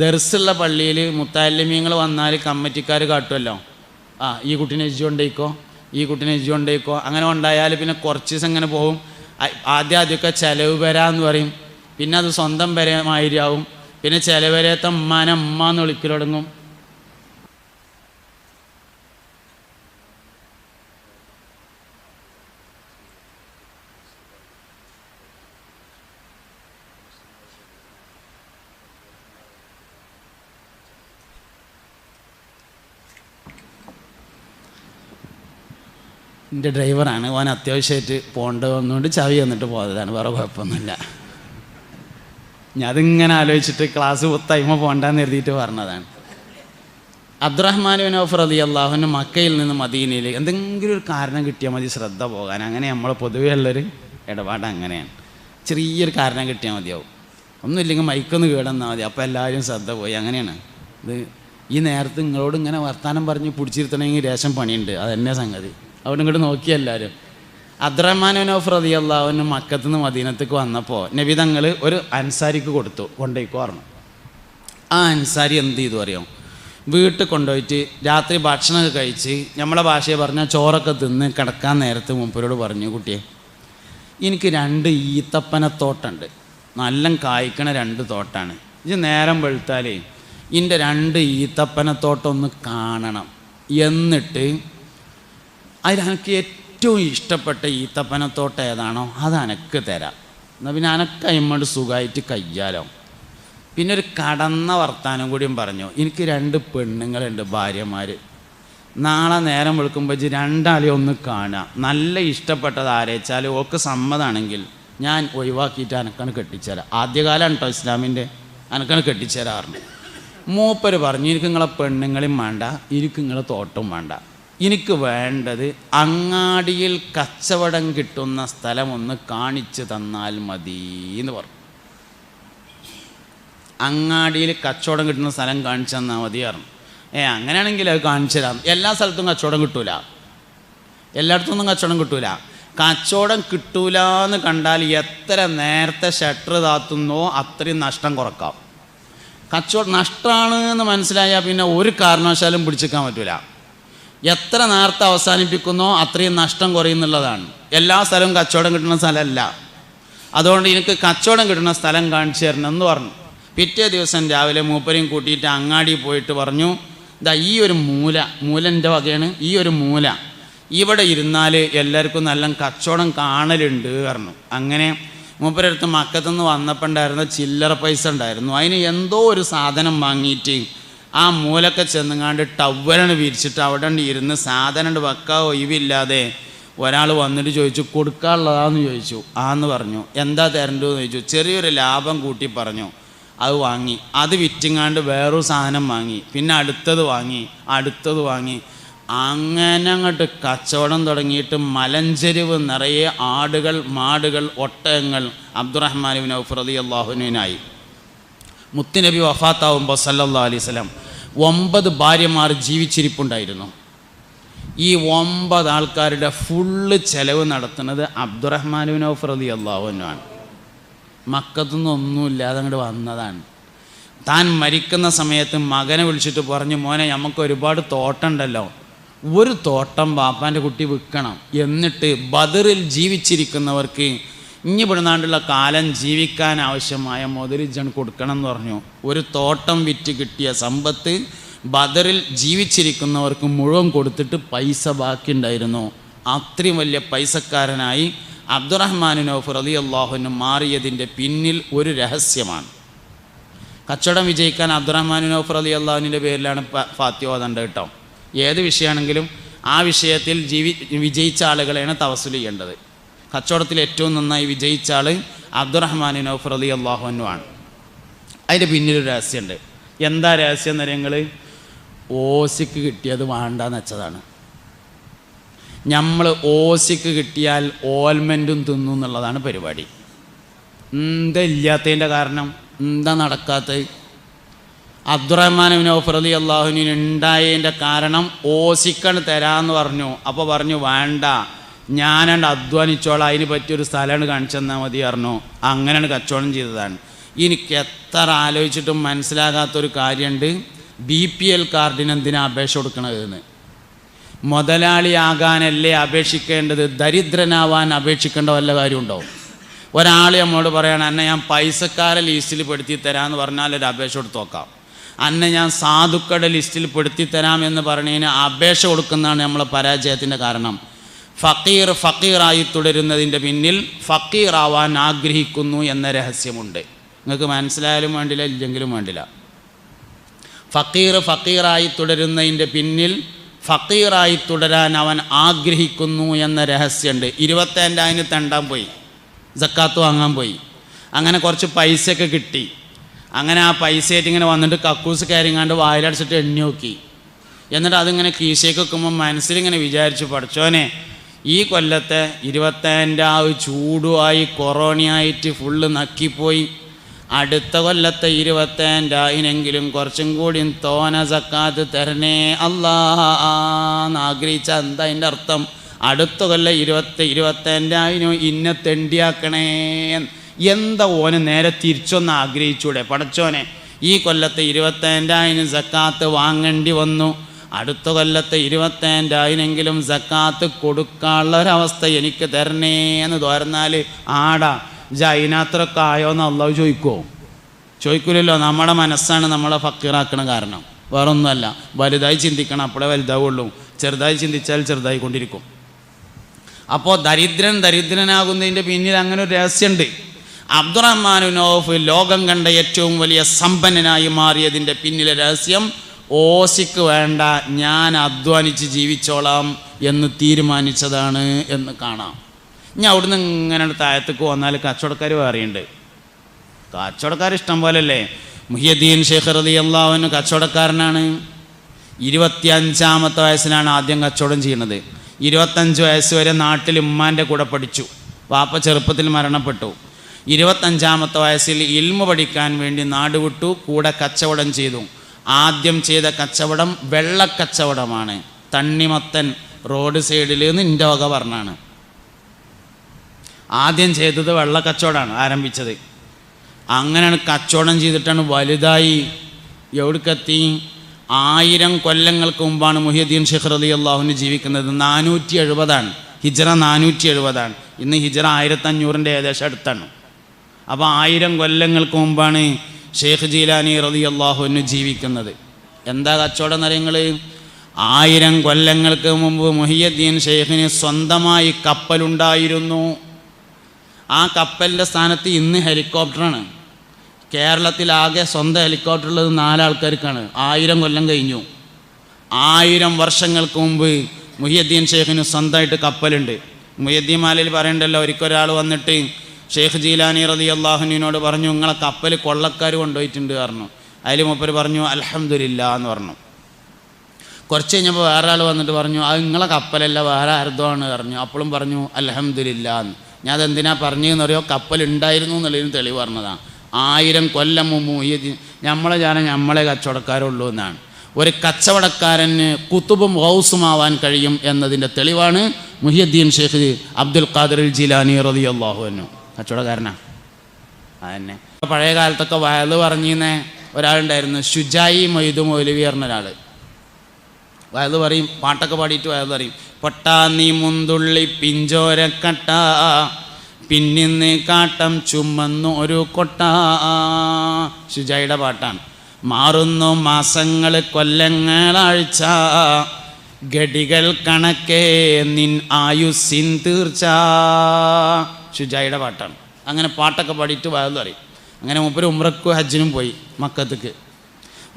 ദർസുള്ള പള്ളിയിൽ മുത്തഅല്ലിമീങ്ങൾ വന്നാൽ കമ്മിറ്റിക്കാർ കാട്ടുമല്ലോ, ഈ കുട്ടീനെ ഇജ്ജുകൊണ്ടേക്കോ, ഈ കുട്ടീനെ ഇജ്ജുകൊണ്ടേക്കോ. അങ്ങനെ ഉണ്ടായാൽ പിന്നെ കുറച്ച് ദിവസം ഇങ്ങനെ പോകും. ആദ്യമൊക്കെ ചിലവ് പെരാന്ന് പറയും, പിന്നെ അത് സ്വന്തം പെരമായിരിയാവും, പിന്നെ ചിലവരേത്ത ഉമ്മാനെ ഉമ്മ എന്ന് വിളിക്കൽ തുടങ്ങും. എൻ്റെ ഡ്രൈവറാണ്, ഓൻ അത്യാവശ്യമായിട്ട് പോകേണ്ടത് വന്നുകൊണ്ട് ചവി വന്നിട്ട് പോയതാണ്, വേറെ കുഴപ്പമൊന്നുമില്ല. ഞാൻ അതിങ്ങനെ ആലോചിച്ചിട്ട് ക്ലാസ് തൈമ പോകണ്ടെന്ന് എഴുതിയിട്ട് പറഞ്ഞതാണ്. അബ്ദുറഹ്മാൻ ബിൻ ഔഫ് റളിയല്ലാഹു അൻഹു മക്കയിൽ നിന്ന് മദീനയിൽ എന്തെങ്കിലും ഒരു കാരണം കിട്ടിയാൽ മതി ശ്രദ്ധ പോകാൻ. അങ്ങനെ നമ്മൾ പൊതുവേ ഉള്ളൊരു ഇടപാട് അങ്ങനെയാണ്. ചെറിയൊരു കാരണം കിട്ടിയാൽ മതിയാവും. ഒന്നുമില്ലെങ്കിൽ മൈക്കൊന്ന് കേടെന്നാൽ മതി, അപ്പോൾ എല്ലാവരും ശ്രദ്ധ പോയി. അങ്ങനെയാണ് ഇത്. ഈ നേരത്ത് നിങ്ങളോട് ഇങ്ങനെ വർത്താനം പറഞ്ഞ് പിടിച്ചിരുത്തണമെങ്കിൽ രേഷം പണിയുണ്ട്, അതെന്നെ സംഗതി. അവിടെ ഇങ്ങോട്ട് നോക്കിയ എല്ലാവരും. അബ്ദുറഹ്മാൻ ബിൻ ഔഫ് റളിയല്ലാഹു അൻഹു മക്കത്ത് നിന്ന് മദീനത്തേക്ക് വന്നപ്പോൾ നബി തങ്ങൾ ഒരു അൻസാരിക്ക് കൊടുത്തു, കൊണ്ടുപോയിക്കോ പറഞ്ഞു. ആ അൻസാരി എന്ത് ചെയ്തു അറിയാം? വീട്ടിൽ കൊണ്ടുപോയിട്ട് രാത്രി ഭക്ഷണമൊക്കെ കഴിച്ച് നമ്മളെ ഭാഷയെ പറഞ്ഞാൽ ചോറൊക്കെ തിന്ന് കിടക്കാൻ നേരത്ത് മൂപ്പരോട് പറഞ്ഞു, കുട്ടിയെ എനിക്ക് 2 ഈത്തപ്പനത്തോട്ടമുണ്ട്, നല്ല കായ്ക്കണ 2 തോട്ടാണ്. ഇത് നേരം വെളുത്താലേ ഇതിൻ്റെ 2 ഈത്തപ്പനത്തോട്ടം ഒന്ന് കാണണം, എന്നിട്ട് അതിലെനിക്ക് ഏറ്റവും ഇഷ്ടപ്പെട്ട ഈത്തപ്പനത്തോട്ടം ഏതാണോ അത് അനക്ക് തരാം. എന്നാൽ പിന്നെ അനക്ക് അയിമ്മോട് സുഖമായിട്ട് കയ്യാലോ. പിന്നെ ഒരു കടന്ന വർത്താനം കൂടിയും പറഞ്ഞു, എനിക്ക് 2 പെണ്ണുങ്ങളുണ്ട്, ഭാര്യമാർ. നാളെ നേരം വെളുക്കുമ്പോൾ 2 ഒന്ന് കാണുക, നല്ല ഇഷ്ടപ്പെട്ടത് ആരേച്ചാൽ ഓക്ക് സമ്മതമാണെങ്കിൽ ഞാൻ ഒഴിവാക്കിയിട്ട് അനക്കാണ് കെട്ടിച്ചേരാം. ആദ്യകാലമാണ് കേട്ടോ ഇസ്ലാമിൻ്റെ, അനക്കാണ് കെട്ടിച്ചേരാറുണ്ട്. മൂപ്പര് പറഞ്ഞു, എനിക്ക് നിങ്ങളെ പെണ്ണുങ്ങളെയും വേണ്ട, എനിക്ക് നിങ്ങളെ തോട്ടം വേണ്ട, എനിക്ക് വേണ്ടത് അങ്ങാടിയിൽ കച്ചവടം കിട്ടുന്ന സ്ഥലം ഒന്ന് കാണിച്ചു തന്നാൽ മതി എന്ന് പറഞ്ഞു. അങ്ങാടിയിൽ കച്ചവടം കിട്ടുന്ന സ്ഥലം കാണിച്ചു തന്നാൽ മതി പറഞ്ഞു. അങ്ങനെയാണെങ്കിൽ അത് കാണിച്ചു തരാം. എല്ലാ സ്ഥലത്തും കച്ചവടം കിട്ടൂല, എല്ലായിടത്തൊന്നും കച്ചവടം കിട്ടൂല. കച്ചവടം കിട്ടൂല എന്ന് കണ്ടാൽ എത്ര നേരത്തെ ഷട്ടർ താത്തുന്നോ അത്രയും നഷ്ടം കുറക്കാം. കച്ചവടം നഷ്ടമാണ് എന്ന് മനസ്സിലായാൽ പിന്നെ ഒരു കാരണവശാലും പിടിച്ചിക്കാൻ പറ്റൂല. എത്ര നേരത്തെ അവസാനിപ്പിക്കുന്നോ അത്രയും നഷ്ടം കുറയുന്നുള്ളതാണ്. എല്ലാ സ്ഥലവും കച്ചവടം കിട്ടുന്ന സ്ഥലമല്ല. അതുകൊണ്ട് എനിക്ക് കച്ചവടം കിട്ടുന്ന സ്ഥലം കാണിച്ചു തരണം എന്ന് പറഞ്ഞു. പിറ്റേ ദിവസം രാവിലെ മൂപ്പരെയും കൂട്ടിയിട്ട് അങ്ങാടി പോയിട്ട് പറഞ്ഞു, ഇതാ ഈ ഒരു മൂലൻ്റെ വകയാണ്, ഈ ഒരു മൂല ഇവിടെ ഇരുന്നാൽ എല്ലാവർക്കും നല്ല കച്ചവടം കാണലുണ്ട് പറഞ്ഞു. അങ്ങനെ മൂപ്പരടുത്ത് മക്കത്തുനിന്ന് വന്നപ്പോൾ ഉണ്ടായിരുന്ന ചില്ലറ പൈസ ഉണ്ടായിരുന്നു, അതിന് എന്തോ ഒരു സാധനം വാങ്ങിയിട്ട് ആ മൂലൊക്കെ ചെന്നുങ്ങാണ്ട് ടവ്വലാണ് വിരിച്ചിട്ട് അവിടെ ഇരുന്ന് സാധനം വെക്കാൻ ഒഴിവില്ലാതെ ഒരാൾ വന്നിട്ട് ചോദിച്ചു, കൊടുക്കാനുള്ളതാന്ന് ചോദിച്ചു. ആന്ന് പറഞ്ഞു. എന്താ തരേണ്ടതെന്ന് ചോദിച്ചു. ചെറിയൊരു ലാഭം കൂട്ടി പറഞ്ഞു. അത് വാങ്ങി. അത് വിറ്റിങ്ങാണ്ട് വേറൊരു സാധനം വാങ്ങി. പിന്നെ അടുത്തത് വാങ്ങി. അങ്ങനെ അങ്ങോട്ട് കച്ചവടം തുടങ്ങിയിട്ട് മലഞ്ചെരിവ് നിറയെ ആടുകൾ, മാടുകൾ, ഒട്ടകങ്ങൾ അബ്ദുറഹ്മാൻ ബിൻ ഔഫ് റളിയല്ലാഹു അൻഹുവിനായി. മുത്തുനബി വഫാത്താവുമ്പോൾ സല്ലല്ലാഹു അലൈഹി വസല്ലം 9 ഭാര്യമാർ ജീവിച്ചിരിപ്പുണ്ടായിരുന്നു. ഈ 9 ആൾക്കാരുടെ ഫുള്ള് ചെലവ് നടത്തുന്നത് അബ്ദുറഹ്മാൻ ബിൻ ഔഫ് റളിയല്ലാഹു അൻഹുവാണ്. മക്കത്തുനിന്ന് ഒന്നുമില്ലാതെ അങ്ങോട്ട് വന്നതാണ്. താൻ മരിക്കുന്ന സമയത്ത് മകനെ വിളിച്ചിട്ട് പറഞ്ഞു, മോനെ നമുക്ക് ഒരുപാട് തോട്ടമുണ്ടല്ലോ, ഒരു തോട്ടം ബാപ്പാൻ്റെ കുട്ടി വിൽക്കണം, എന്നിട്ട് ബദറിൽ ജീവിച്ചിരിക്കുന്നവർക്ക് ഇനി ഇവിടുന്നാണ്ടുള്ള കാലം ജീവിക്കാൻ ആവശ്യമായ മുതലിജൻ കൊടുക്കണം എന്ന് പറഞ്ഞു. ഒരു തോട്ടം വിറ്റ് കിട്ടിയ സമ്പത്ത് ബദറിൽ ജീവിച്ചിരിക്കുന്നവർക്ക് മുഴുവൻ കൊടുത്തിട്ട് പൈസ ബാക്കിയുണ്ടായിരുന്നു. അത്രയും വലിയ പൈസക്കാരനായി അബ്ദുറഹ്മാൻ ബിൻ ഔഫ് റളിയല്ലാഹു അൻഹു മാറിയതിൻ്റെ പിന്നിൽ ഒരു രഹസ്യമാണ്. കച്ചവടം വിജയിക്കാൻ അബ്ദുറഹ്മാൻ ബിൻ ഔഫ് റളിയല്ലാഹു അൻഹുവിൻ്റെ പേരിലാണ് ഫാത്തിഹ ഓതേണ്ടത് കേട്ടോ. ഏത് വിഷയമാണെങ്കിലും ആ വിഷയത്തിൽ വിജയിച്ച ആളുകളെയാണ് തവസ്സുൽ ചെയ്യേണ്ടത്. കച്ചവടത്തിൽ ഏറ്റവും നന്നായി വിജയിച്ച ആൾ അബ്ദുറഹ്മാൻ ബിൻ ഔഫ് റളിയല്ലാഹു അൻഹു ആണ്. അതിൻ്റെ പിന്നിലൊരു രഹസ്യമുണ്ട്. എന്താ രഹസ്യം എന്ന് നിങ്ങൾ ഓസിക്ക് കിട്ടിയത് വേണ്ടാന്ന് വെച്ചതാണ്. നമ്മൾ ഓസിക്ക് കിട്ടിയാൽ ഓൽമെൻറ്റും തിന്നും എന്നുള്ളതാണ് പരിപാടി. എന്താ ഇല്ലാത്തതിൻ്റെ കാരണം, എന്താ നടക്കാത്തത്? അബ്ദുറഹ്മാൻ ബിൻ ഔഫ് റളിയല്ലാഹു അൻഹു ഉണ്ടായതിൻ്റെ കാരണം ഓസിക്കാണ് തരാമെന്ന് പറഞ്ഞു. അപ്പോൾ പറഞ്ഞു വേണ്ട, ഞാനാണ്ട് അധ്വാനിച്ചോളാം, അതിന് പറ്റിയൊരു സ്ഥലമാണ് കാണിച്ചു തന്നാൽ മതി പറഞ്ഞു. അങ്ങനെയാണ് കച്ചവടം ചെയ്തതാണ്. എനിക്ക് എത്ര ആലോചിച്ചിട്ടും മനസ്സിലാകാത്തൊരു കാര്യമുണ്ട്. BPL കാർഡിന് എന്തിനാ അപേക്ഷ കൊടുക്കണതെന്ന്. മുതലാളിയാകാനല്ലേ അപേക്ഷിക്കേണ്ടത്, ദരിദ്രനാവാൻ അപേക്ഷിക്കേണ്ട വല്ല കാര്യമുണ്ടോ? ഒരാൾ നമ്മളോട് പറയണം, അന്നെ ഞാൻ പൈസക്കാരെ ലിസ്റ്റിൽ പെടുത്തി തരാമെന്ന് പറഞ്ഞാൽ ഒരു അപേക്ഷ കൊടുത്ത് നോക്കാം. അന്നെ ഞാൻ സാധുക്കളുടെ ലിസ്റ്റിൽ പെടുത്തി തരാം എന്ന് പറഞ്ഞതിന് അപേക്ഷ കൊടുക്കുന്നതാണ് നമ്മളെ പരാജയത്തിൻ്റെ കാരണം. ഫക്കീറായി തുടരുന്നതിൻ്റെ പിന്നിൽ ഫക്കീറാവാൻ ആഗ്രഹിക്കുന്നു എന്ന രഹസ്യമുണ്ട്. നിങ്ങൾക്ക് മനസ്സിലായാലും വേണ്ടില്ല, ഇല്ലെങ്കിലും വേണ്ടില്ല. ഫക്കീറായി തുടരുന്നതിൻ്റെ പിന്നിൽ ഫക്കീറായി തുടരാൻ അവൻ ആഗ്രഹിക്കുന്നു എന്ന രഹസ്യമുണ്ട്. 25,000 തെണ്ടാൻ പോയി, സക്കാത്ത് വാങ്ങാൻ പോയി. അങ്ങനെ കുറച്ച് പൈസയൊക്കെ കിട്ടി. അങ്ങനെ ആ പൈസയായിട്ട് ഇങ്ങനെ വന്നിട്ട് കക്കൂസ് കയറിങ്ങാണ്ട് വായിലടച്ചിട്ട് എണ്ണി നോക്കി. എന്നിട്ട് അതിങ്ങനെ കീശയ്ക്ക് വെക്കുമ്പോൾ മനസ്സിലിങ്ങനെ വിചാരിച്ചു, പഠിച്ചോനെ ഈ കൊല്ലത്തെ 25,000 ചൂടുമായി കൊറോണയായിട്ട് ഫുള്ള് നക്കിപ്പോയി. അടുത്ത കൊല്ലത്തെ 25,000 കുറച്ചും കൂടി തോന സക്കാത്ത് തരണേ അല്ലാന്ന് ആഗ്രഹിച്ച എന്താ അതിൻ്റെ അർത്ഥം? അടുത്ത കൊല്ലം 25,000 ഇന്നെ തെണ്ടിയാക്കണേ. എന്താ ഓന് നേരെ തിരിച്ചൊന്ന് ആഗ്രഹിച്ചൂടെ? പടച്ചോനെ ഈ കൊല്ലത്തെ 25,000 സക്കാത്ത് വാങ്ങേണ്ടി വന്നു, അടുത്ത കൊല്ലത്തെ 25,000 സക്കാത്ത് കൊടുക്കാനുള്ള ഒരവസ്ഥ എനിക്ക് തരണേ എന്ന് തോർന്നാൽ ആടാ ജൈനാത്രൊക്കെ ആയോന്ന് അള്ളാഹു ചോദിക്കുമോ? ചോദിക്കില്ലല്ലോ. നമ്മുടെ മനസ്സാണ് നമ്മളെ ഫക്കീറാക്കണ കാരണം, വേറൊന്നുമല്ല. വലുതായി ചിന്തിക്കണം, അപ്പോഴേ വലുതാവുള്ളൂ. ചെറുതായി ചിന്തിച്ചാൽ ചെറുതായി കൊണ്ടിരിക്കും. അപ്പോൾ ദരിദ്രനാകുന്നതിൻ്റെ പിന്നിൽ അങ്ങനെ ഒരു രഹസ്യമുണ്ട്. അബ്ദുറഹ്മാൻ ഇബ്നു ഔഫ് ലോകം കണ്ട ഏറ്റവും വലിയ സമ്പന്നനായി മാറിയതിൻ്റെ പിന്നിലെ രഹസ്യം ഓസിക്ക് വേണ്ട, ഞാൻ അധ്വാനിച്ച് ജീവിച്ചോളാം എന്ന് തീരുമാനിച്ചതാണ് എന്ന് കാണാം. ഇനി അവിടുന്ന് ഇങ്ങനെ താഴത്തേക്ക് വന്നാൽ കച്ചവടക്കാർ വേറെയുണ്ട്. കച്ചവടക്കാർ ഇഷ്ടം പോലല്ലേ. മുഹിയുദ്ദീൻ ഷെയ്ഖ് റളിയല്ലാഹു അൻഹു കച്ചവടക്കാരനാണ്. 25-ാമത്തെ വയസ്സിലാണ് ആദ്യം കച്ചവടം ചെയ്യുന്നത്. 25 വയസ്സ് വരെ നാട്ടിൽ ഉമ്മാൻ്റെ കൂടെ പഠിച്ചു. വാപ്പ ചെറുപ്പത്തിൽ മരണപ്പെട്ടു. 25-ാമത്തെ വയസ്സിൽ ഇൽമു പഠിക്കാൻ വേണ്ടി നാട് വിട്ടു, കൂടെ കച്ചവടം ചെയ്തു. ആദ്യം ചെയ്ത കച്ചവടം വെള്ളക്കച്ചവടമാണ്. തണ്ണിമത്തൻ റോഡ് സൈഡിൽ നിന്ന് എൻ്റെ വക പറഞ്ഞാണ്. ആദ്യം ചെയ്തത് വെള്ളക്കച്ചവടമാണ് ആരംഭിച്ചത്. അങ്ങനെയാണ് കച്ചവടം ചെയ്തിട്ടാണ് വലുതായി എവിടേക്കെത്തി. 1000 കൊല്ലങ്ങൾക്ക് മുമ്പാണ് മുഹിയുദ്ദീൻ ഷെയ്ഖ് റളിയല്ലാഹു അൻഹു ജീവിക്കുന്നത്. 470 ഹിജ്റ 470. ഇന്ന് ഹിജ്റ 1500 ഏകദേശം അടുത്താണ്. അപ്പോൾ 1000 കൊല്ലങ്ങൾക്ക് മുമ്പാണ് ഷെയ്ഖ് ജീലാനി റളിയല്ലാഹു അൻഹു ജീവിക്കുന്നത്. എന്താ കച്ചവടം എന്നറിയങ്ങൾ? 1000 കൊല്ലങ്ങൾക്ക് മുമ്പ് മുഹിയുദ്ദീൻ ഷെയ്ഖിന് സ്വന്തമായി കപ്പലുണ്ടായിരുന്നു. ആ കപ്പലിൻ്റെ സ്ഥാനത്ത് ഇന്ന് ഹെലികോപ്റ്ററാണ്. കേരളത്തിലാകെ സ്വന്തം ഹെലികോപ്റ്റർ ഉള്ളത് 4 ആൾക്കാർക്കാണ്. 1000 കൊല്ലം കഴിഞ്ഞു. 1000 വർഷങ്ങൾക്ക് മുമ്പ് മുഹിയുദ്ദീൻ ഷെയ്ഖിന് സ്വന്തമായിട്ട് കപ്പലുണ്ട്. മുഹിയുദ്ദീൻ മാലയിൽ പറയണ്ടല്ലോ, ഒരിക്കൽ വന്നിട്ട് ഷെയ്ഖ് ജീലാനി റളിയല്ലാഹു അൻഹുവിനോട് പറഞ്ഞു, നിങ്ങളെ കപ്പൽ കൊള്ളക്കാർ കൊണ്ടുപോയിട്ടുണ്ട് പറഞ്ഞു. അതിൽ മൂപ്പർ പറഞ്ഞു അൽഹംദുലില്ലാ എന്ന് പറഞ്ഞു. കുറച്ച് കഴിഞ്ഞപ്പോൾ വേറെ ആൾ വന്നിട്ട് പറഞ്ഞു, അത് നിങ്ങളെ കപ്പലല്ല വേറെ ആരതോ ആണ് പറഞ്ഞു. അപ്പോഴും പറഞ്ഞു അൽഹംദുലില്ലാ എന്ന്. ഞാൻ അതെന്തിനാ പറഞ്ഞതെന്ന് അറിയോ? കപ്പലുണ്ടായിരുന്നു എന്നുള്ളതിന് തെളിവ് പറഞ്ഞതാണ്. 1000 കൊല്ലം മുമ്പ് മുഹിയുദ്ദീൻ നമ്മളെ ജാനം നമ്മളെ കച്ചവടക്കാരുള്ളൂ എന്നാണ്. ഒരു കച്ചവടക്കാരന് കുത്തുബും ഗൗസുമാവാൻ കഴിയും എന്നതിൻ്റെ തെളിവാണ് മുഹിയുദ്ദീൻ ഷെയ്ഖ് അബ്ദുൽ ഖാദിർ ജീലാനി റളിയല്ലാഹു അൻഹു. കച്ചവടക്കാരനാണ്. അതന്നെ പഴയ കാലത്തൊക്കെ വയല് പറഞ്ഞിരുന്ന ഒരാളുണ്ടായിരുന്നു, ഷുജായി മൊയ്തു മൗലവി പറഞ്ഞ ഒരാൾ. വയല് പറയും, പാട്ടൊക്കെ പാടിയിട്ട് വയല് പറയും. പൊട്ടാ നീ മുന്തുള്ളി പിഞ്ചോരക്കട്ട, പിന്നിന്ന് കാട്ടം ചുമന്നു ഒരു കൊട്ട. ഷുജായിയുടെ പാട്ടാണ്. മാറുന്നു മാസങ്ങൾ കൊല്ലങ്ങളാഴ്ച, ഗടികൾ കണക്കേ നിൻ ആയുസ്സിൻ തീർച്ച. ഷുജായിയുടെ പാട്ടാണ്. അങ്ങനെ പാട്ടൊക്കെ പാടിയിട്ട് വയല് പറയും. അങ്ങനെ മൂപ്പര് ഉംറക്കും ഹജ്ജിനും പോയി മക്കത്തേക്ക്.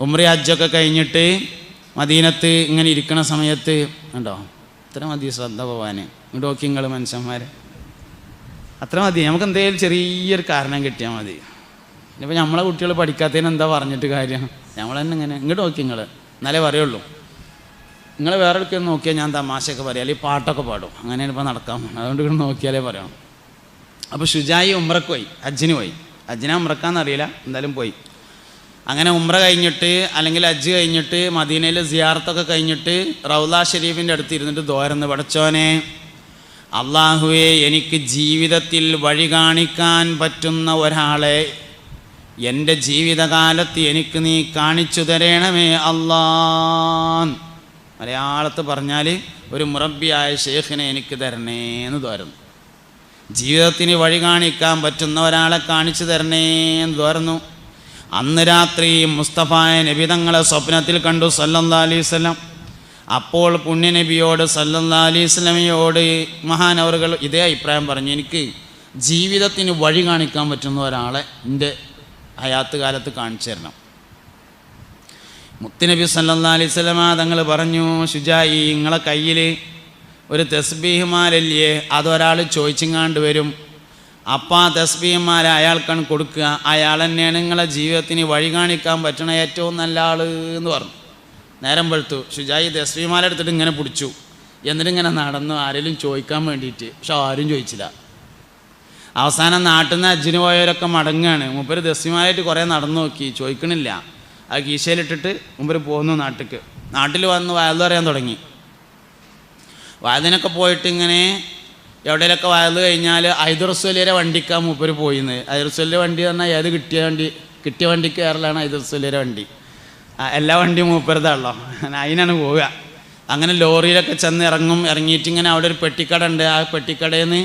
ഉംറ ഹജ്ജൊക്കെ കഴിഞ്ഞിട്ട് മദീനത്ത് ഇങ്ങനെ ഇരിക്കണ സമയത്ത് ഉണ്ടോ, അത്ര മതി ശ്രദ്ധ പോവാൻ. ഇങ്ങോട്ട് നോക്കി നിങ്ങൾ മനുഷ്യന്മാരെ, അത്ര മതി. നമുക്ക് എന്തെങ്കിലും ചെറിയൊരു കാരണം കിട്ടിയാൽ മതി. ഇനിയിപ്പോൾ നമ്മളെ കുട്ടികൾ പഠിക്കാത്തതിന് എന്താ പറഞ്ഞിട്ട് കാര്യം? നമ്മൾ തന്നെ ഇങ്ങനെ ഇങ്ങോട്ട് നോക്കി നിങ്ങൾ, എന്നാലേ പറയുള്ളൂ. നിങ്ങൾ വേറെ എടുക്കുന്ന നോക്കിയാൽ ഞാൻ തമാശയൊക്കെ പറയാം, അല്ലെങ്കിൽ പാട്ടൊക്കെ പാടും. അങ്ങനെയാണ് ഇപ്പോൾ നടക്കാൻ. അതുകൊണ്ട് ഇവിടെ നോക്കിയാലേ പറയണം. അപ്പോൾ ഷുജായി ഉംറക്ക് പോയി, ഹജ്ജിന് പോയി. ഹജ്ജിനെ ഉംറക്കാന്നറിയില്ല, എന്തായാലും പോയി. അങ്ങനെ ഉംറ കഴിഞ്ഞിട്ട് അല്ലെങ്കിൽ ഹജ്ജ് കഴിഞ്ഞിട്ട് മദീനയിൽ സിയാറത്തൊക്കെ കഴിഞ്ഞിട്ട് റൗള ഷരീഫിൻ്റെ അടുത്ത് ഇരുന്നിട്ട് ദുആ പടച്ചോനെ, അള്ളാഹുവേ എനിക്ക് ജീവിതത്തിൽ വഴി കാണിക്കാൻ പറ്റുന്ന ഒരാളെ എൻ്റെ ജീവിതകാലത്ത് എനിക്ക് നീ കാണിച്ചു തരണമേ അല്ലാ. മലയാളത്ത് പറഞ്ഞാൽ ഒരു മുറബ്ബിയായ ഷെയ്ഖിനെ എനിക്ക് തരണേന്ന് തോരുന്നു. ജീവിതത്തിന് വഴി കാണിക്കാൻ പറ്റുന്ന ഒരാളെ കാണിച്ചു തരണേന്ന് തോരുന്നു. അന്ന് രാത്രി മുസ്തഫായ നബി തങ്ങളെ സ്വപ്നത്തിൽ കണ്ടു സല്ലല്ലാഹു അലൈഹി വസല്ലം. അപ്പോൾ പുണ്യനബിയോട് സല്ലല്ലാഹു അലൈഹി വസല്ലമയോട് മഹാനവറുകൾ ഇതേ അഭിപ്രായം പറഞ്ഞു, എനിക്ക് ജീവിതത്തിന് വഴി കാണിക്കാൻ പറ്റുന്ന ഒരാളെ എൻ്റെ ഹയാത്ത് കാലത്ത് കാണിച്ചു തരണം. മുത്തുനബി സല്ലല്ലാഹു അലൈഹി വസല്ലമ തങ്ങൾ പറഞ്ഞു, ശുജായി, നിങ്ങളെ കയ്യിൽ ഒരു തസ്ബീഹ് മാലല്ലേ, അതൊരാൾ ചോദിച്ചിങ്ങാണ്ട് വരും. അപ്പം ആ തസ്ബീഹ് മാല അയാൾക്കാണ് കൊടുക്കുക. അയാൾ തന്നെയാണ് നിങ്ങളെ ജീവിതത്തിന് വഴി കാണിക്കാൻ പറ്റണ ഏറ്റവും നല്ല ആൾ എന്ന് പറഞ്ഞു. നേരം വെളുത്തു. ശുജായി തസ്ബീഹ് മാല എടുത്തിട്ട് ഇങ്ങനെ പിടിച്ചു. എന്നിട്ടിങ്ങനെ നടന്നു ആരെങ്കിലും ചോദിക്കാൻ വേണ്ടിയിട്ട്. പക്ഷെ ആരും ചോദിച്ചില്ല. അവസാനം നാട്ടിൽ നിന്ന് ഹജ്ജിന് പോയവരൊക്കെ മടങ്ങുകയാണ്. മൂപ്പര് തസ്ബീഹ് കുറേ നടന്നു നോക്കി, ചോദിക്കണില്ല. അത് കീശയിലിട്ടിട്ട് മൂപ്പര് പോന്നു നാട്ടിലേക്ക്. നാട്ടിൽ വന്ന് വയല് പറയാൻ തുടങ്ങി. വയലിനൊക്കെ പോയിട്ട് ഇങ്ങനെ എവിടെയൊക്കെ വയല് കഴിഞ്ഞാൽ ഹൈദർസുലിയുടെ വണ്ടിക്കാണ് മൂപ്പര് പോയിന്ന്. ഹൈദർസുലിയുടെ വണ്ടി പറഞ്ഞാൽ ഏത് കിട്ടിയ വണ്ടിക്ക് കയറലാണ് ഹൈദർസുലിയുടെ വണ്ടി. എല്ലാ വണ്ടിയും മൂപ്പരതാണല്ലോ, അതിനാണ് പോവുക. അങ്ങനെ ലോറിയിലൊക്കെ ചെന്ന് ഇറങ്ങിയിട്ട് ഇങ്ങനെ അവിടെ ഒരു പെട്ടിക്കട ഉണ്ട്. ആ പെട്ടിക്കടയിൽ നിന്ന്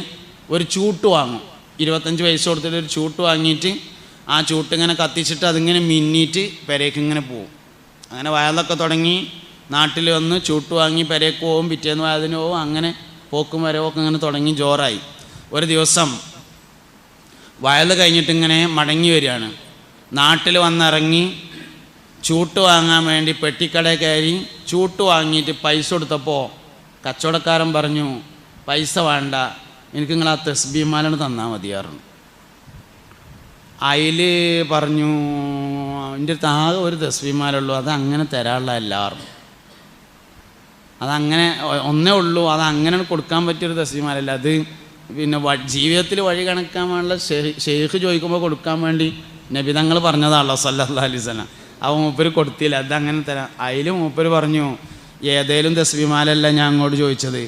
ഒരു ചൂട്ട് വാങ്ങും. 25 പൈസ കൊടുത്തിട്ട് ഒരു ചൂട്ട് വാങ്ങിയിട്ട് ആ ചൂട്ട് ഇങ്ങനെ കത്തിച്ചിട്ട് അതിങ്ങനെ മിന്നിയിട്ട് പെരേക്ക് ഇങ്ങനെ പോവും. അങ്ങനെ വയലൊക്കെ തുടങ്ങി. നാട്ടിൽ വന്ന് ചൂട്ട് വാങ്ങി പെരേക്ക് പോവും, പിറ്റേന്ന് വയലിന് പോവും. അങ്ങനെ പോക്കും വരവൊക്കെ ഇങ്ങനെ തുടങ്ങി ജോറായി. ഒരു ദിവസം വയൽ കഴിഞ്ഞിട്ടിങ്ങനെ മടങ്ങി വരികയാണ്. നാട്ടിൽ വന്നിറങ്ങി ചൂട്ട് വാങ്ങാൻ വേണ്ടി പെട്ടിക്കടയിൽ കയറി ചൂട്ട് വാങ്ങിയിട്ട് പൈസ കൊടുത്തപ്പോൾ കച്ചവടക്കാരൻ പറഞ്ഞു, പൈസ വേണ്ട, എനിക്ക് നിങ്ങൾ ആ തസ്ബീഹ് മാല തന്നാൽ മതിയായിരുന്നു. അതിൽ പറഞ്ഞു, എൻ്റെ അടുത്ത് ആകെ ഒരു തസ്ബീഹ് മാല ഉള്ളൂ, അത് അങ്ങനെ തരാനുള്ള എല്ലാവരും, അതങ്ങനെ ഒന്നേ ഉള്ളൂ, അത് അങ്ങനെ കൊടുക്കാൻ പറ്റിയൊരു തസ്ബീഹ് മാലല്ല. അത് പിന്നെ ജീവിതത്തിൽ വഴി കണക്കാൻ വേണ്ട ഷെയ്ഖ് ചോദിക്കുമ്പോൾ കൊടുക്കാൻ വേണ്ടി നബി തങ്ങൾ പറഞ്ഞതാണല്ലോ സല്ലല്ലാഹു അലൈഹി വസല്ലം. അപ്പോൾ മൂപ്പര് കൊടുത്തില്ല, അതങ്ങനെ തരാം. അതിൽ മൂപ്പര് പറഞ്ഞു, ഏതേലും തസ്ബീഹ് മാലല്ല ഞാൻ അങ്ങോട്ട് ചോദിച്ചത്,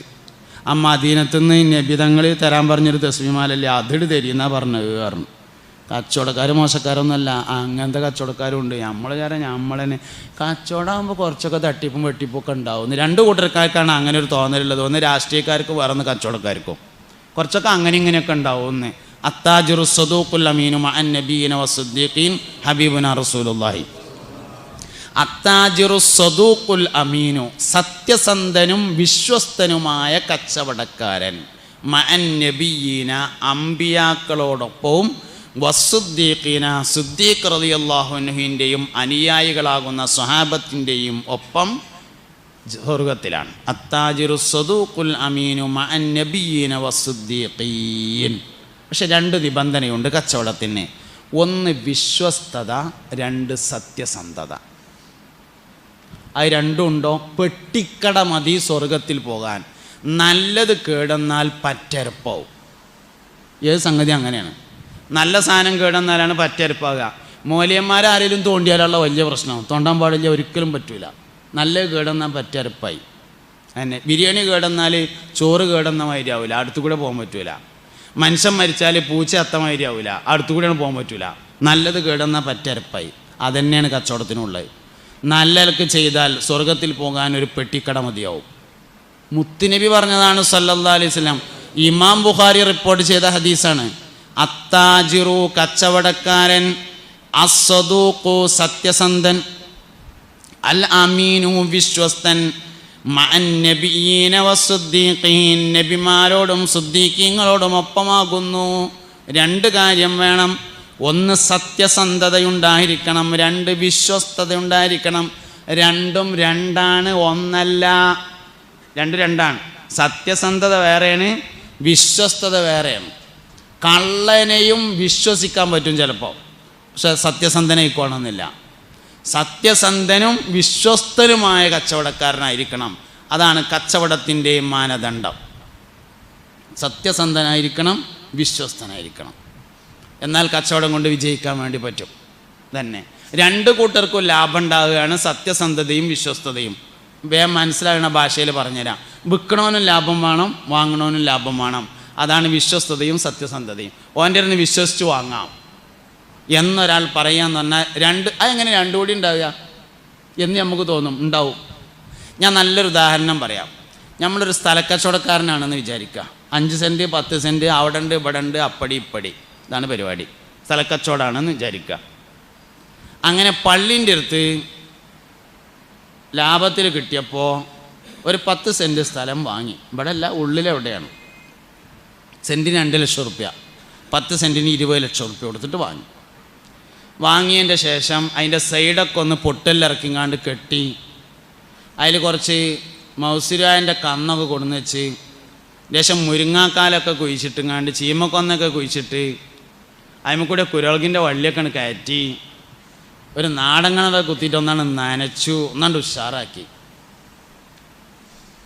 ആ മദീനത്തുനിന്ന് നബി തങ്ങൾ തരാൻ പറഞ്ഞൊരു തസ്ബീഹ് മാലല്ലേ, അതിട് തരീന്നാ പറഞ്ഞത് പറഞ്ഞു. കച്ചവടക്കാർ മോശക്കാരൊന്നുമല്ല, അങ്ങനത്തെ കച്ചവടക്കാരും ഉണ്ട്. നമ്മളെന്നെ കച്ചവടമാകുമ്പോൾ കുറച്ചൊക്കെ തട്ടിപ്പും വെട്ടിപ്പൊക്കെ ഉണ്ടാവും. 2 കൂട്ടർക്കാർക്കാണ് അങ്ങനെ ഒരു തോന്നലുള്ളത്. ഒന്ന് രാഷ്ട്രീയക്കാർക്ക്, വേറൊന്ന് കച്ചവടക്കാർക്കും. കുറച്ചൊക്കെ അങ്ങനെ ഇങ്ങനെയൊക്കെ ഉണ്ടാവും. ഒന്ന് അത്താജിറു സദൂഖുൽ അമീനു മഅൻ നബിയ്യിന വസ്സുദ്ദീഖീൻ ഹബീബുനാ റസൂലുള്ളാഹി. അത്താജിറു സദൂഖുൽ അമീനു, സത്യസന്ധനും വിശ്വസ്തനുമായ കച്ചവടക്കാരൻ, മഅൻ നബിയ്യിന, അംബിയാക്കളോടൊപ്പവും, വസ്സുദ്ദീഖീന, സുദ്ദീഖ് റളിയല്ലാഹു അൻഹുവിൻ്റെയും അനുയായികളാകുന്ന സ്വഹാബത്തിൻ്റെയും ഒപ്പം സ്വർഗത്തിലാണ്. അത്താജിറു സദൂഖുൽ അമീനു മഅൻ നബിയ്യിന വസ്സുദ്ദീഖീൻ. പക്ഷെ 2 നിബന്ധനയുണ്ട് കച്ചവടത്തിന്. 1 വിശ്വസ്തത, 2 സത്യസന്ധത. അത് രണ്ടും ഉണ്ടോ പെട്ടിക്കട മതി സ്വർഗത്തിൽ പോകാൻ. നല്ലത് കേടെന്നാൽ പറ്റരപ്പാവും. ഏത് സംഗതി അങ്ങനെയാണ്. നല്ല സാധനം കേടെന്നാലാണ് പറ്റരപ്പാകുക. മൂല്യന്മാരാരെങ്കിലും തോണ്ടിയാലുള്ള വലിയ പ്രശ്നം. തോണ്ടാൻ പാടില്ല, ഒരിക്കലും പറ്റൂല. നല്ല കേടെന്നാൽ പറ്റരപ്പായി. തന്നെ ബിരിയാണി കേടെന്നാൽ ചോറ് കേടെന്ന മാതിരി ആവില്ല, അടുത്തു കൂടെ പോകാൻ പറ്റൂല. മനുഷ്യൻ മരിച്ചാൽ പൂച്ച അത്ത മാതിരി ആവില്ല, അടുത്തു കൂടെയാണ് പോകാൻ പറ്റൂല. നല്ലത് കേടെന്നാൽ പറ്റരപ്പായി. അതന്നെയാണ് കച്ചവടത്തിനുള്ളത്. നല്ലതൊക്കെ ചെയ്താൽ സ്വർഗത്തിൽ പോകാൻ ഒരു പെട്ടിക്കട മതിയാവും. മുത്തുനബി പറഞ്ഞതാണ് സല്ലല്ലാഹു അലൈഹി വസല്ലം. ഇമാം ബുഖാരി റിപ്പോർട്ട് ചെയ്ത ഹദീസാണ്. അത്താജിറു, കച്ചവടക്കാരൻ, അസ്സദൂഖു, സത്യസന്ധൻ, അൽ അമീനു, വിശ്വസ്തൻ, മഅൻ നബിയ്യീന വസ്സുദ്ദീഖീൻ, നബിമാരോടും സുദ്ദീഖീങ്ങളോടും ഒപ്പമാകുന്നു. 2 കാര്യം വേണം. 1 സത്യസന്ധതയുണ്ടായിരിക്കണം, 2 വിശ്വസ്തതയുണ്ടായിരിക്കണം. രണ്ടും 2ആണ്, ഒന്നല്ല. 2 സത്യസന്ധത വേറെയാണ്, വിശ്വസ്തത വേറെയാണ്. കള്ളനെയും വിശ്വസിക്കാൻ പറ്റും ചിലപ്പോൾ, പക്ഷെ സത്യസന്ധനായിക്കോണമെന്നില്ല. സത്യസന്ധനും വിശ്വസ്തനുമായ കച്ചവടക്കാരനായിരിക്കണം. അതാണ് കച്ചവടത്തിൻ്റെ മാനദണ്ഡം. സത്യസന്ധനായിരിക്കണം, വിശ്വസ്തനായിരിക്കണം. എന്നാൽ കച്ചവടം കൊണ്ട് വിജയിക്കാൻ വേണ്ടി പറ്റും. തന്നെ 2 കൂട്ടർക്കും ലാഭം ഉണ്ടാവുകയാണ്, സത്യസന്ധതയും വിശ്വസ്തതയും. വേഗം മനസ്സിലാകുന്ന ഭാഷയിൽ പറഞ്ഞുതരാം. വിൽക്കണവനും ലാഭം വേണം, വാങ്ങണവനും ലാഭം വേണം. അതാണ് വിശ്വസ്തതയും സത്യസന്ധതയും. ഓൻ്റെ അടുത്ത് വിശ്വസിച്ച് വാങ്ങാം എന്നൊരാൾ പറയാന്ന് പറഞ്ഞാൽ അതെങ്ങനെ 2 കൂടി ഉണ്ടാവുക എന്ന് നമുക്ക് തോന്നും. ഉണ്ടാവും. ഞാൻ നല്ലൊരു ഉദാഹരണം പറയാം. നമ്മളൊരു സ്ഥലക്കച്ചവടക്കാരനാണെന്ന് വിചാരിക്കുക. 5 സെൻറ്റ് 10 സെൻറ്റ് അവിടെ ഉണ്ട്, ഇവിടെ ഉണ്ട്, അപ്പടി ഇപ്പടി, ഇതാണ് പരിപാടി. സ്ഥലക്കച്ചവടമാണെന്ന് വിചാരിക്കുക. അങ്ങനെ പള്ളീൻ്റെ അടുത്ത് ലാഭത്തിൽ കിട്ടിയപ്പോൾ ഒരു 10 സെൻറ്റ് സ്ഥലം വാങ്ങി. ഇവിടെ അല്ല, ഉള്ളിലെവിടെയാണ്. സെൻറ്റിന് 2 ലക്ഷം റുപ്യ, 10 സെൻറ്റിന് 20 ലക്ഷം റുപ്യ കൊടുത്തിട്ട് വാങ്ങി. വാങ്ങിയതിൻ്റെ ശേഷം അതിൻ്റെ സൈഡൊക്കെ ഒന്ന് പൊട്ടലിറക്കിങ്ങാണ്ട് കെട്ടി അതിൽ കുറച്ച് മൗസിരായൻ്റെ കന്നൊക്കെ കൊണ്ടുവന്ന് വെച്ച് ശേഷം മുരിങ്ങാക്കാലൊക്കെ കുഴിച്ചിട്ടുങ്ങാണ്ട് ചീമക്കൊന്നൊക്കെ കുഴിച്ചിട്ട് അതിൽ കൂടെ കുരളകിൻ്റെ വള്ളിയൊക്കെ കയറ്റി ഒരു നാടങ്ങളൊക്കെ കുത്തിയിട്ട് ഒന്നാണ് നനച്ചു, ഒന്നാണ്ട് ഉഷാറാക്കി.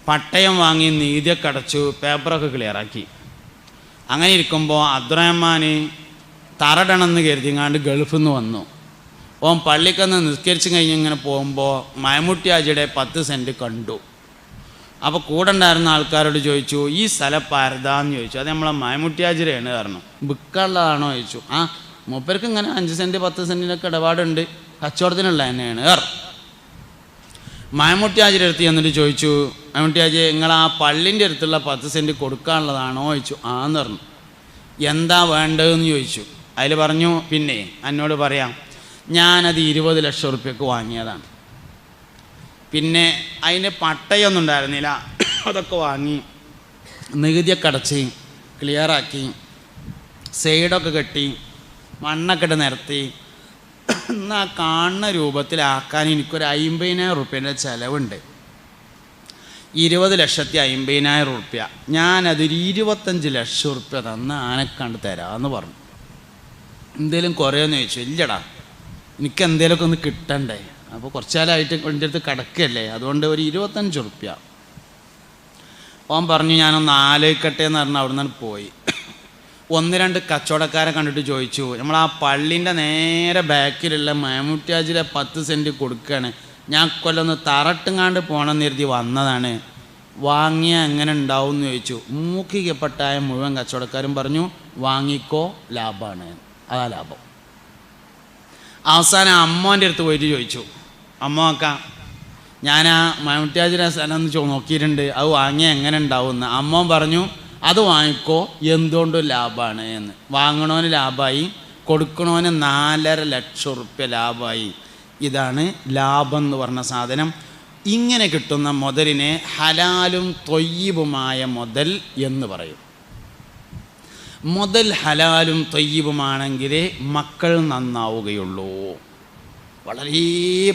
പട്ടയം വാങ്ങി നീതിയൊക്കെ അടച്ചു, പേപ്പറൊക്കെ ക്ലിയറാക്കി. അങ്ങനെ ഇരിക്കുമ്പോൾ അബ്ദുറഹ്മാൻ തറടണമെന്ന് കരുതിങ്ങാണ്ട് ഗൾഫിൽ നിന്ന് വന്നു. ഓൻ പള്ളിക്കൊന്ന് നിസ്കരിച്ച് കഴിഞ്ഞ് ഇങ്ങനെ പോകുമ്പോൾ മൈമുട്ടി ഹാജിയുടെ 10 സെൻറ്റ് കണ്ടു. അപ്പോൾ കൂടെ ഉണ്ടായിരുന്ന ആൾക്കാരോട് ചോദിച്ചു, ഈ സ്ഥലം പാരതാന്ന് ചോദിച്ചു. അത് നമ്മളെ മൈമുട്ടി ഹാജിയുടെയാണ് പറഞ്ഞു. ബുക്കുള്ളതാണോ ചോദിച്ചു. ആ, മൂപ്പർക്ക് ഇങ്ങനെ 5 സെൻറ്റ് 10 സെൻറ്റിനൊക്കെ ഇടപാടുണ്ട്, കച്ചവടത്തിനുള്ള തന്നെയാണ്. മൈമുട്ടി ഹാജിയുടെ അടുത്ത് എന്നിട്ട് ചോദിച്ചു, മൈമുട്ടി ഹാജി നിങ്ങൾ ആ പള്ളിൻ്റെ അടുത്തുള്ള 10 സെൻറ്റ് കൊടുക്കാനുള്ളതാണോ ചോദിച്ചു. ആന്ന് പറഞ്ഞു. എന്താ വേണ്ടതെന്ന് ചോദിച്ചു. അതിൽ പറഞ്ഞു, പിന്നെ എന്നോട് പറയാം, ഞാനത് 20 ലക്ഷം റുപ്യക്ക് വാങ്ങിയതാണ്. പിന്നെ അതിൻ്റെ പട്ടയൊന്നും ഉണ്ടായിരുന്നില്ല, അതൊക്കെ വാങ്ങി നികുതിയൊക്കെ അടച്ച് ക്ലിയറാക്കി സൈഡൊക്കെ കെട്ടി മണ്ണൊക്കെ ഇട്ട് നിരത്തി എന്നാൽ കാണുന്ന രൂപത്തിലാക്കാൻ എനിക്കൊരു 50,000 റുപ്യേൻ്റെ ചിലവുണ്ട്. 20,50,000 റുപ്യ ഞാനതൊരു 25 ലക്ഷം റുപ്യ തന്ന് ആനക്കണ്ട് തരാമെന്ന് പറഞ്ഞു. എന്തേലും കുറയുമെന്ന് ചോദിച്ചു. ഇല്ലടാ, എനിക്ക് എന്തേലുമൊക്കെ ഒന്ന് കിട്ടണ്ടേ, അപ്പോൾ കുറച്ച് കാലമായിട്ട് എൻ്റെ അടുത്ത് കിടക്കല്ലേ, അതുകൊണ്ട് ഒരു 25 റുപ്യ. ഓൻ പറഞ്ഞു ഞാനൊന്ന് ആലോചിക്കട്ടെ എന്ന് പറഞ്ഞാൽ അവിടെ നിന്ന് പോയി. 1-2 കച്ചവടക്കാരെ കണ്ടിട്ട് ചോദിച്ചു, നമ്മൾ ആ പള്ളിൻ്റെ നേരെ ബാക്കിലുള്ള മൈമുട്ടി ഹാജിയുടെ 10 സെൻറ്റ് കൊടുക്കുകയാണ്, ഞാൻ കൊല്ലൊന്ന് തറട്ടുങ്ങാണ്ട് പോകണമെന്ന് കരുതി വന്നതാണ്, വാങ്ങിയാൽ എങ്ങനെ ഉണ്ടാവും എന്ന് ചോദിച്ചു. മൂക്കിക്കപ്പെട്ടായ മുഴുവൻ കച്ചവടക്കാരും പറഞ്ഞു വാങ്ങിക്കോ, ലാഭമാണ്, അതാ ലാഭം. അവസാനം അമ്മോൻ്റെ അടുത്ത് പോയിട്ട് ചോദിച്ചു, അമ്മ ഞാൻ ആ മൈമുട്ടി ഹാജിയുടെ സ്ഥലം ഒന്ന് നോക്കിയിട്ടുണ്ട്, അത് വാങ്ങിയാൽ എങ്ങനെ ഉണ്ടാവുമെന്ന്. അമ്മോൻ പറഞ്ഞു അത് വാങ്ങിക്കോ, എന്തുകൊണ്ടും ലാഭമാണ് എന്ന്. വാങ്ങണവന് ലാഭമായി, കൊടുക്കണവന് 4.5 ലക്ഷം റുപ്യ ലാഭമായി. ഇതാണ് ലാഭം എന്ന് പറഞ്ഞ സാധനം. ഇങ്ങനെ കിട്ടുന്ന മുതലിനെ ഹലാലും തൊയ്യിബുമായ മുതൽ എന്ന് പറയും. മുതൽ ഹലാലും തൊയ്യിബുമാണെങ്കിലേ മക്കൾ നന്നാവുകയുള്ളൂ. വളരെ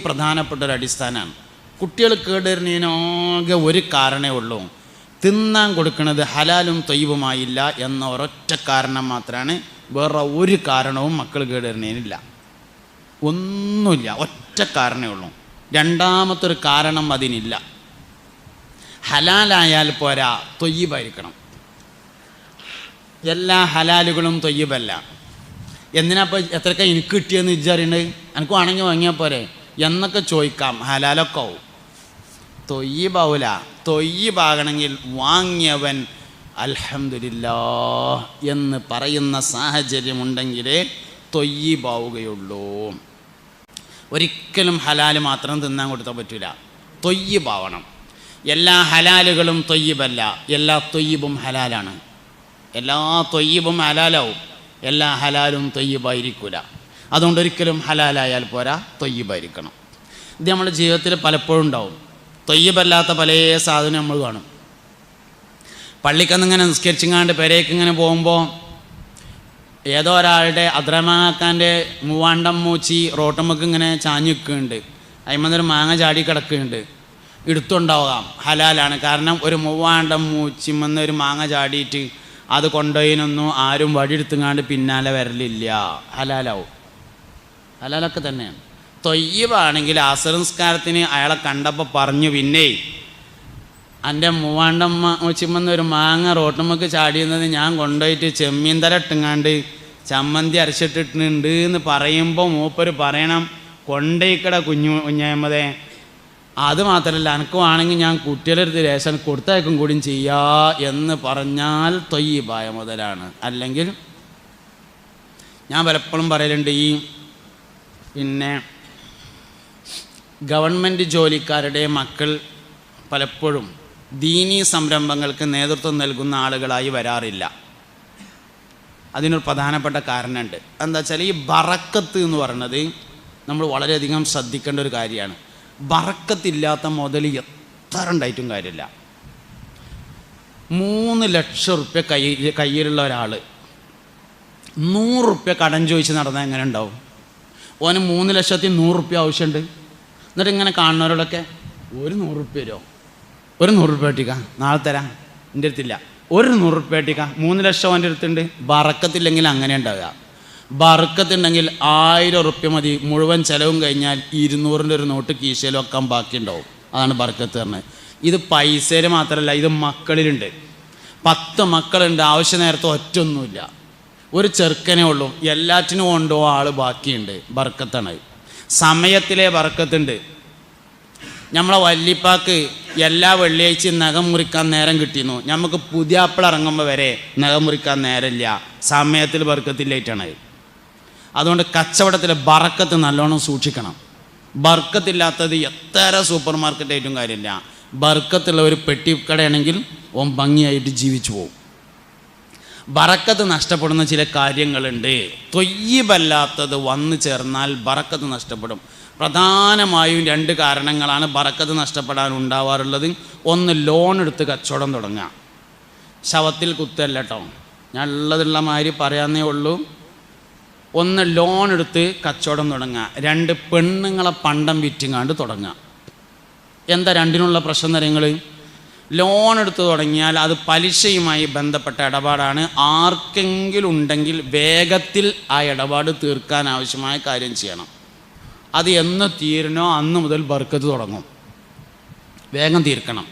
പ്രധാനപ്പെട്ട ഒരു അടിസ്ഥാനമാണ്. കുട്ടികൾ കേടുവരുന്നതിനാകെ ഒരു കാരണമേ ഉള്ളൂ, തിന്നാൻ കൊടുക്കുന്നത് ഹലാലും തൊയ്യിബുമായില്ല എന്ന ഒരൊറ്റ കാരണം മാത്രമാണ്. വേറെ ഒരു കാരണവും മക്കൾ കേടുവരുന്നതിനില്ല, ഒന്നുമില്ല, ഒറ്റ കാരണമേ ഉള്ളൂ. രണ്ടാമത്തൊരു കാരണം അതിനില്ല. ഹലാലായാൽ പോരാ, തൊയ്യിബായിരിക്കണം. എല്ലാ ഹലാലുകളും തൊയ്യിബല്ല. എന്തിനാപ്പോൾ എത്രയൊക്കെ എനിക്ക് കിട്ടിയെന്ന് വിചാരിണ്ട്, എനിക്ക് വേണമെങ്കിൽ വാങ്ങിയാൽ പോരെ എന്നൊക്കെ ചോദിക്കാം, ഹലാലൊക്കെ ആവും. തൊയ്യിബാവൂല. തൊയ്യിബാകണമെങ്കിൽ വാങ്ങിയവൻ അൽഹംദുലില്ലാഹ് എന്ന് പറയുന്ന സാഹചര്യമുണ്ടെങ്കിലേ തൊയ്യിബാവുകയുള്ളൂ. ഒരിക്കലും ഹലാല് മാത്രം തിന്നാൻ കൊടുത്താൽ പറ്റില്ല, തൊയ്യിബാവണം. എല്ലാ ഹലാലുകളും തൊയ്യിബല്ല, എല്ലാ തൊയ്യിബും ഹലാലാണ്. എല്ലാ തൊയ്യിബും ഹലാലാവും, എല്ലാ ഹലാലും തൊയ്യിബായിരിക്കില്ല. അതുകൊണ്ട് ഒരിക്കലും ഹലാലായാൽ പോരാ, തൊയ്യിബായിരിക്കണം. ഇത് നമ്മുടെ ജീവിതത്തിൽ പലപ്പോഴും ഉണ്ടാവും. തൊയ്യിബല്ലാത്ത പല സാധനം നമ്മൾ കാണും. പള്ളിക്കന്നിങ്ങനെ നിസ്കരിച്ചിങ്ങാണ്ട് പെരേക്കിങ്ങനെ പോകുമ്പോൾ ഏതോ ഒരാളുടെ അദ്രമാക്കാൻ്റെ മൂവാണ്ടം മൂച്ചി റോട്ടമ്മക്ക് ഇങ്ങനെ ചാഞ്ഞു നിൽക്കുന്നുണ്ട്, അതിമന്നൊരു മാങ്ങ ചാടി കിടക്കുന്നുണ്ട്. എടുത്തുണ്ടാവാം, ഹലാലാണ്. കാരണം ഒരു മൂവാണ്ടം മൂച്ചിമെന്നൊരു മാങ്ങ ചാടിയിട്ട് അത് കൊണ്ടുപോയിനൊന്നും ആരും വടിയെടുത്തുങ്ങാണ്ട് പിന്നാലെ വരലില്ല, ഹലാലാവും. ഹലാലൊക്കെ തന്നെയാണ്. തൊയ്യിബാണെങ്കിൽ അസർ നിസ്കാരത്തിന് അയാളെ കണ്ടപ്പോൾ പറഞ്ഞു, പിന്നെ എൻ്റെ മൂവാണ്ടം മൂച്ചിമെന്നൊരു മാങ്ങ റോട്ടമ്മക്ക് ചാടിയുന്നത് ഞാൻ കൊണ്ടുപോയിട്ട് ചെമ്മീൻ തല ഇട്ടുങ്ങാണ്ട് ചമ്മന്തി അരച്ചിട്ടിട്ടുണ്ട് എന്ന് പറയുമ്പോൾ മൂപ്പര് പറയണം, കൊണ്ടേക്കട കുഞ്ഞമ്മതേ, അത് മാത്രമല്ല എനിക്ക് വേണമെങ്കിൽ ഞാൻ കുട്ടികളെടുത്ത് രേഷൻ കൊടുത്തയക്കും കൂടിയും ചെയ്യാ എന്ന് പറഞ്ഞാൽ തൊയ്യിബായ മുതലാണ്. അല്ലെങ്കിൽ ഞാൻ പലപ്പോഴും പറയലുണ്ട്, ഈ പിന്നെ ഗവൺമെൻറ് ജോലിക്കാരുടെ മക്കൾ പലപ്പോഴും ദീനീ സംരംഭങ്ങൾക്ക് നേതൃത്വം നൽകുന്ന ആളുകളായി വരാറില്ല. അതിനൊരു പ്രധാനപ്പെട്ട കാരണമുണ്ട്. എന്താ വെച്ചാൽ ഈ ബറക്കത്ത് എന്ന് പറയുന്നത് നമ്മൾ വളരെയധികം ശ്രദ്ധിക്കേണ്ട ഒരു കാര്യമാണ്. ബറക്കത്തില്ലാത്ത മുതൽ എത്ര ഉണ്ടായിട്ടും കാര്യമില്ല. 3 ലക്ഷം റുപ്യ കയ്യിലുള്ള ഒരാൾ 100 റുപ്യ കടം ചോദിച്ച് നടന്നാൽ എങ്ങനെ ഉണ്ടാവും? ഓന് 3,100,000 ആവശ്യമുണ്ട്. എന്നിട്ട് ഇങ്ങനെ കാണുന്നവരോടൊക്കെ ഒരു 100 തരുമോ, ഒരു 100 കിട്ടിക്ക, നാളെ തരാം, എൻ്റെ അടുത്തില്ല, ഒരു 100 കിട്ടിക്ക, 3 ലക്ഷം എൻ്റെ അടുത്തുണ്ട്. ബറക്കത്തില്ലെങ്കിൽ അങ്ങനെ ഉണ്ടാവുക. ബറക്കത്തുണ്ടെങ്കിൽ 1000 മതി, മുഴുവൻ ചിലവും കഴിഞ്ഞാൽ 200ൻ്റെ ഒരു നോട്ട് കീശയിൽ വെക്കാൻ ബാക്കിയുണ്ടാവും. അതാണ് ബറക്കത്ത് പറഞ്ഞത്. ഇത് പൈസയിൽ മാത്രമല്ല, ഇത് മക്കളിലുണ്ട്. 10 മക്കളുണ്ട്, ആവശ്യ നേരത്തെ ഒറ്റൊന്നുമില്ല, ഒരു ചെറുക്കനേ ഉള്ളൂ, എല്ലാറ്റിനും കൊണ്ടോ ആൾ ബാക്കിയുണ്ട്. ബർക്കത്താണ്. സമയത്തിലെ ബർക്കത്തുണ്ട്. നമ്മളെ വല്ലിപ്പാക്ക് എല്ലാ വെള്ളിയാഴ്ചയും നഖം മുറിക്കാൻ നേരം കിട്ടിയിരുന്നു. നമുക്ക് പുതിയാപ്പിള ഇറങ്ങുമ്പോൾ വരെ നഖം മുറിക്കാൻ നേരമില്ല. സമയത്തിൽ ബർക്കത്തില്ലായിട്ടാണ്. അതുകൊണ്ട് കച്ചവടത്തിലെ ബർക്കത്ത് നല്ലോണം സൂക്ഷിക്കണം. ബർക്കത്തില്ലാത്തത് എത്ര സൂപ്പർ മാർക്കറ്റായിട്ടും കാര്യമില്ല. ബർക്കത്തുള്ള ഒരു പെട്ടിക്കടയാണെങ്കിൽ ഓൻ ഭംഗിയായിട്ട് ജീവിച്ചു പോകും. ബറക്കത്ത് നഷ്ടപ്പെടുന്ന ചില കാര്യങ്ങളുണ്ട്. തൊയ്യിബല്ലാത്തത് വന്നു ചേർന്നാൽ ബറക്കത്ത് നഷ്ടപ്പെടും. പ്രധാനമായും 2 കാരണങ്ങളാണ് ബറക്കത്ത് നഷ്ടപ്പെടാൻ ഉണ്ടാവാറുള്ളത്. ഒന്ന്, ലോൺ എടുത്ത് കച്ചവടം തുടങ്ങുക. ശവത്തിൽ കുത്തല്ല കേട്ടോ, ഞാൻ ഉള്ളതുള്ള മാതിരി പറയാന്നേ ഉള്ളൂ. ഒന്ന്, ലോൺ എടുത്ത് കച്ചവടം തുടങ്ങുക. 2, പെണ്ണുങ്ങളെ പണ്ടം വിറ്റുങ്ങാണ്ട് തുടങ്ങുക. എന്താ രണ്ടിനുള്ള പ്രശ്നം കാര്യങ്ങൾ? ലോൺ എടുത്ത് തുടങ്ങിയാൽ അത് പലിശയുമായി ബന്ധപ്പെട്ട ഇടപാടാണ്. ആർക്കെങ്കിലും ഉണ്ടെങ്കിൽ വേഗത്തിൽ ആ ഇടപാട് തീർക്കാൻ ആവശ്യമായ കാര്യം ചെയ്യണം. അത് എന്ന് തീരണോ അന്ന് മുതൽ ബർക്കത്ത് തുടങ്ങും. വേഗം തീർക്കണം.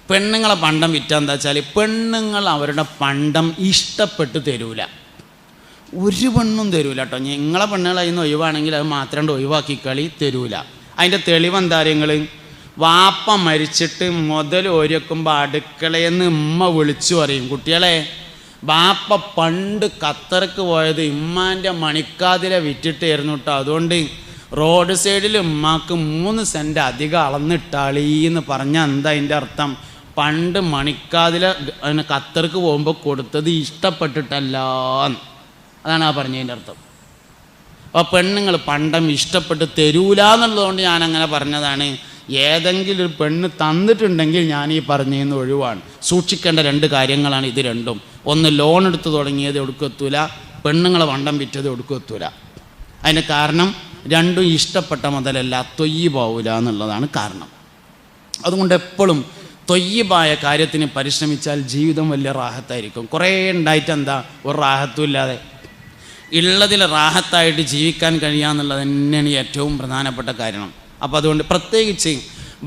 പെണ്ണുങ്ങളെ പണ്ടം വിറ്റാൽ എന്താ വെച്ചാൽ, പെണ്ണുങ്ങൾ അവരുടെ പണ്ടം ഇഷ്ടപ്പെട്ട് തരൂല. ഒരു പെണ്ണും തരൂല കേട്ടോ. നിങ്ങളെ പെണ്ണുങ്ങളെ അതിൽ നിന്ന് ഒഴിവാണെങ്കിൽ അത് മാത്രം ഒഴിവാക്കി കളി തരൂല. അതിൻ്റെ തെളിവെന്താ കാര്യങ്ങൾ? വാപ്പ മരിച്ചിട്ട് മുതൽ ഒരുക്കുമ്പോൾ അടുക്കളയിൽ നിന്ന് ഉമ്മ വിളിച്ചു പറയും, കുട്ടികളെ വാപ്പ പണ്ട് ഖത്തർക്ക് പോയത് ഇമ്മാൻ്റെ മണിക്കാതിര വിറ്റിട്ടായിരുന്നു കേട്ടോ, അതുകൊണ്ട് റോഡ് സൈഡിൽ ഉമ്മാക്ക് 3 സെൻറ്റ് അധികം അളന്നിട്ടാളീന്ന് പറഞ്ഞാൽ എന്താ അതിൻ്റെ അർത്ഥം? പണ്ട് മണിക്കാതിര ഖത്തർക്ക് പോകുമ്പോൾ കൊടുത്തത് ഇഷ്ടപ്പെട്ടിട്ടല്ല. അതാണ് ആ പറഞ്ഞതിൻ്റെ അർത്ഥം. അപ്പോൾ പെണ്ണുങ്ങൾ പണ്ടം ഇഷ്ടപ്പെട്ട് തരൂല എന്നുള്ളതുകൊണ്ട് ഞാനങ്ങനെ പറഞ്ഞതാണ്. ഏതെങ്കിലും ഒരു പെണ്ണ് തന്നിട്ടുണ്ടെങ്കിൽ ഞാൻ ഈ പറഞ്ഞതിന് ഒഴിവാണ്. സൂക്ഷിക്കേണ്ട 2 കാര്യങ്ങളാണ് ഇത് രണ്ടും. ഒന്ന്, ലോൺ എടുത്ത് തുടങ്ങിയത് ഒടുക്കെത്തൂല, പെണ്ണുങ്ങളെ വണ്ടം വിറ്റത് ഒടുക്കെത്തൂല. അതിന് കാരണം രണ്ടും ഇഷ്ടപ്പെട്ട മുതലല്ല, തൊയ്യിബാവൂല എന്നുള്ളതാണ് കാരണം. അതുകൊണ്ട് എപ്പോഴും തൊയ്യിബായ കാര്യത്തിന് പരിശ്രമിച്ചാൽ ജീവിതം വലിയ റാഹത്തായിരിക്കും. കുറേ ഉണ്ടായിട്ട് എന്താ, ഒരു റാഹത്തും ഇല്ലാതെ ഉള്ളതിൽ റാഹത്തായിട്ട് ജീവിക്കാൻ കഴിയാന്നുള്ളത് തന്നെയാണ് ഏറ്റവും പ്രധാനപ്പെട്ട കാരണം. അപ്പോൾ അതുകൊണ്ട് പ്രത്യേകിച്ച്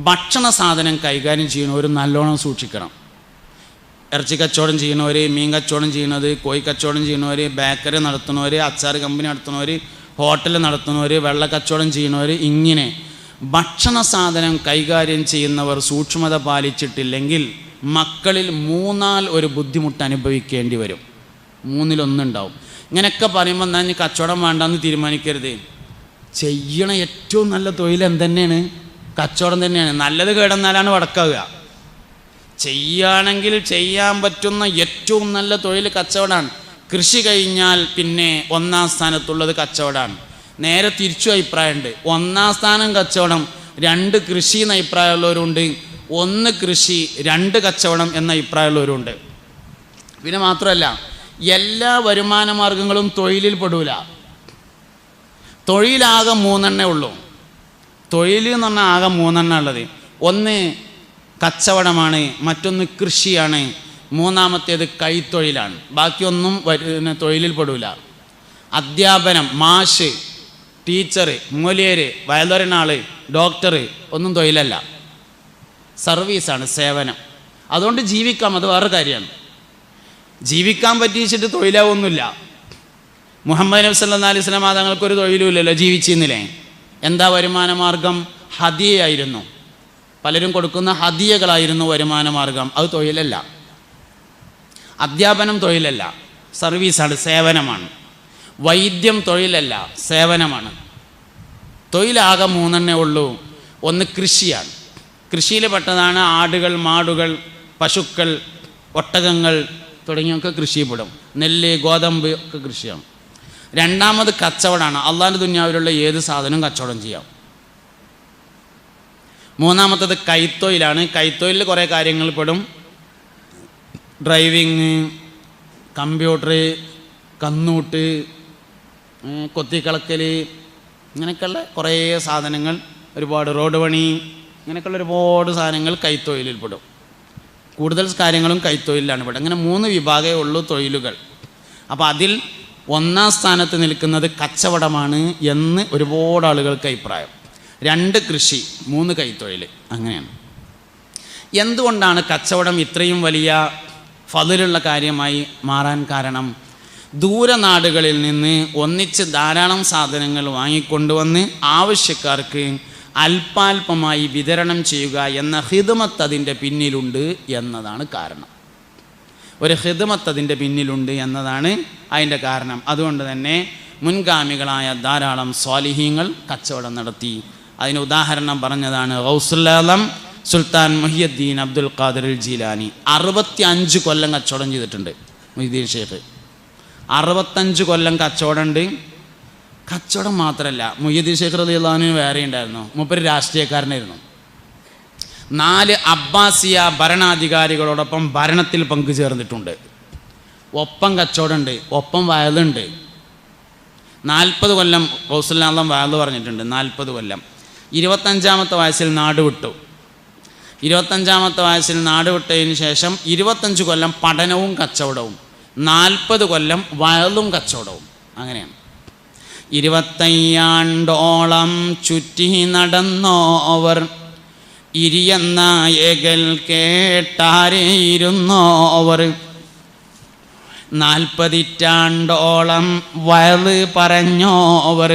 ഭക്ഷണ സാധനം കൈകാര്യം ചെയ്യുന്നവർ നല്ലോണം സൂക്ഷിക്കണം. ഇറച്ചി കച്ചവടം ചെയ്യുന്നവർ, മീൻ കച്ചവടം ചെയ്യുന്നത്, കോഴി കച്ചവടം ചെയ്യുന്നവർ, ബേക്കറി നടത്തുന്നവർ, അച്ചാർ കമ്പനി നടത്തുന്നവർ, ഹോട്ടൽ നടത്തുന്നവർ, വെള്ള കച്ചവടം ചെയ്യുന്നവർ, ഇങ്ങനെ ഭക്ഷണ സാധനം കൈകാര്യം ചെയ്യുന്നവർ സൂക്ഷ്മത പാലിച്ചിട്ടില്ലെങ്കിൽ മക്കളിൽ 3-ൽ ഒരു ബുദ്ധിമുട്ട് അനുഭവിക്കേണ്ടി വരും. 3-ൽ 1 ഇങ്ങനെയൊക്കെ പറയുമ്പോൾ എന്നാൽ ഇനി കച്ചവടം വേണ്ടെന്ന് തീരുമാനിക്കരുത്. ചെയ്യണ ഏറ്റവും നല്ല തൊഴിൽ എന്തെന്നെയാണ്? കച്ചവടം തന്നെയാണ്. നല്ലത് കേടെന്നാലാണ് വടക്കാവുക. ചെയ്യുകയാണെങ്കിൽ ചെയ്യാൻ പറ്റുന്ന ഏറ്റവും നല്ല തൊഴിൽ കച്ചവടമാണ്. കൃഷി കഴിഞ്ഞാൽ പിന്നെ 1-ാം സ്ഥാനത്തുള്ളത് കച്ചവടമാണ്. നേരെ തിരിച്ചു അഭിപ്രായമുണ്ട്. 1-ാം സ്ഥാനം കച്ചവടം, 2 കൃഷി എന്ന അഭിപ്രായമുള്ളവരുണ്ട്, 1 കൃഷി 2 കച്ചവടം എന്ന അഭിപ്രായമുള്ളവരുണ്ട്. പിന്നെ മാത്രമല്ല, എല്ലാ വരുമാന മാർഗങ്ങളും തൊഴിലിൽ പെടൂല. തൊഴിലാകെ 3 ഉള്ളൂ. തൊഴിൽ എന്ന് പറഞ്ഞാൽ ആകെ 3 ഉള്ളത്. ഒന്ന് കച്ചവടമാണ്, മറ്റൊന്ന് കൃഷിയാണ്, 3-ാമത്തേത് കൈത്തൊഴിലാണ്. ബാക്കിയൊന്നും തൊഴിലിൽ പെടൂല. അധ്യാപനം, മാഷ്, ടീച്ചർ, മൊലിയർ, വയലൊരനാൾ, ഡോക്ടർ ഒന്നും തൊഴിലല്ല, സർവീസാണ്, സേവനം. അതുകൊണ്ട് ജീവിക്കാം, അത് വേറെ കാര്യമാണ്. ജീവിക്കാൻ പറ്റിച്ചിട്ട് തൊഴിലാവൊന്നുമില്ല. മുഹമ്മദ് നബി സല്ലല്ലാഹു അലൈഹി വസല്ലം തങ്ങൾക്കൊരു തൊഴിലും ഇല്ലല്ലോ, ജീവിച്ചിരുന്നില്ലേ? എന്താ വരുമാന മാർഗം? ഹദിയയായിരുന്നു. പലരും കൊടുക്കുന്ന ഹദിയകളായിരുന്നു വരുമാന മാർഗം. അത് തൊഴിലല്ല. അധ്യാപനം തൊഴിലല്ല, സർവീസാണ്, സേവനമാണ്. വൈദ്യം തൊഴിലല്ല, സേവനമാണ്. തൊഴിലാകെ 3 ഉള്ളൂ. ഒന്ന് കൃഷിയാണ്. കൃഷിയിൽ പെട്ടതാണ് ആടുകൾ, മാടുകൾ, പശുക്കൾ, ഒട്ടകങ്ങൾ തുടങ്ങിയൊക്കെ കൃഷിയിൽപ്പെടും. നെല്ല്, ഗോതമ്പ് ഒക്കെ കൃഷിയാണ്. 2-ാമത് കച്ചവടമാണ്. അള്ളാഹുവിൻ്റെ ദുനിയാവിലുള്ള ഏത് സാധനവും കച്ചവടം ചെയ്യാം. 3-ാമത്തത് കൈത്തൊഴിലാണ്. കൈത്തൊഴിലിൽ കുറേ കാര്യങ്ങൾ പെടും. ഡ്രൈവിങ്, കമ്പ്യൂട്ടർ, കന്നൂട്ട്, കൊത്തിക്കളക്കൽ, ഇങ്ങനെയൊക്കെയുള്ള കുറേ സാധനങ്ങൾ, ഒരുപാട് റോഡ് പണി, ഇങ്ങനെയൊക്കെയുള്ള ഒരുപാട് സാധനങ്ങൾ കൈത്തൊഴിലിൽപ്പെടും. കൂടുതൽ കാര്യങ്ങളും കൈത്തൊഴിലാണ് ഇവിടെ. അങ്ങനെ 3 വിഭാഗമേ ഉള്ളൂ തൊഴിലുകൾ. അപ്പോൾ അതിൽ ഒന്നാം സ്ഥാനത്ത് നിൽക്കുന്നത് കച്ചവടമാണ് എന്ന് ഒരുപാട് ആളുകൾക്ക് അഭിപ്രായം. 2 കൃഷി, 3 കൈത്തൊഴിൽ, അങ്ങനെയാണ്. എന്തുകൊണ്ടാണ് കച്ചവടം ഇത്രയും വലിയ ഫളിലുള്ള കാര്യമായി മാറാൻ കാരണം? ദൂരനാടുകളിൽ നിന്ന് ഒന്നിച്ച് ധാരാളം സാധനങ്ങൾ വാങ്ങിക്കൊണ്ടുവന്ന് ആവശ്യക്കാർക്ക് അല്പാൽപമായി വിതരണം ചെയ്യുക എന്ന ഹിദ്മത്ത് അതിൻ്റെ പിന്നിലുണ്ട് എന്നതാണ് കാരണം. ഒരു ഹിദ്മത്ത് അതിൻ്റെ പിന്നിലുണ്ട് എന്നതാണ് അതിൻ്റെ കാരണം. അതുകൊണ്ട് തന്നെ മുൻഗാമികളായ ധാരാളം സ്വാലിഹീങ്ങൾ കച്ചവടം നടത്തി. അതിന് ഉദാഹരണം പറഞ്ഞതാണ് ഗൗസുൽ ആലം സുൽത്താൻ മുഹിയുദ്ദീൻ അബ്ദുൽ ഖാദിർ ജീലാനി. 65 കൊല്ലം കച്ചവടം ചെയ്തിട്ടുണ്ട് മുഹിയുദ്ദീൻ ഷേഖ്. 65 കൊല്ലം കച്ചവടമുണ്ട്. കച്ചവടം മാത്രമല്ല, മുഹിയുദ്ദീൻ ഷേഖ് റളിയല്ലാഹു അൻഹു വേറെ ഉണ്ടായിരുന്നു. മൂപ്പര് രാഷ്ട്രീയക്കാരനായിരുന്നു. 4 അബ്ബാസിയ ഭരണാധികാരികളോടൊപ്പം ഭരണത്തിൽ പങ്കുചേർന്നിട്ടുണ്ട്. ഒപ്പം കച്ചവടമുണ്ട്, ഒപ്പം വയലുണ്ട്. 40 കൊല്ലം ഗൗസുൽ ആലം വയല് പറഞ്ഞിട്ടുണ്ട്. 40 കൊല്ലം. 25-ാമത്തെ വയസ്സിൽ നാട് വിട്ടു. 25-ാമത്തെ വയസ്സിൽ നാട് വിട്ടതിന് ശേഷം 25 കൊല്ലം പഠനവും കച്ചവടവും, 40 കൊല്ലം വയലും കച്ചവടവും. അങ്ങനെയാണ്. 25 ആണ്ടോളം ചുറ്റി നടന്നോവർ ഇരിയന്നായകൽ കേട്ടാരേയിരുന്നോവർ 40 ഇറ്റാണ്ടോളം വയല് പറഞ്ഞോവർ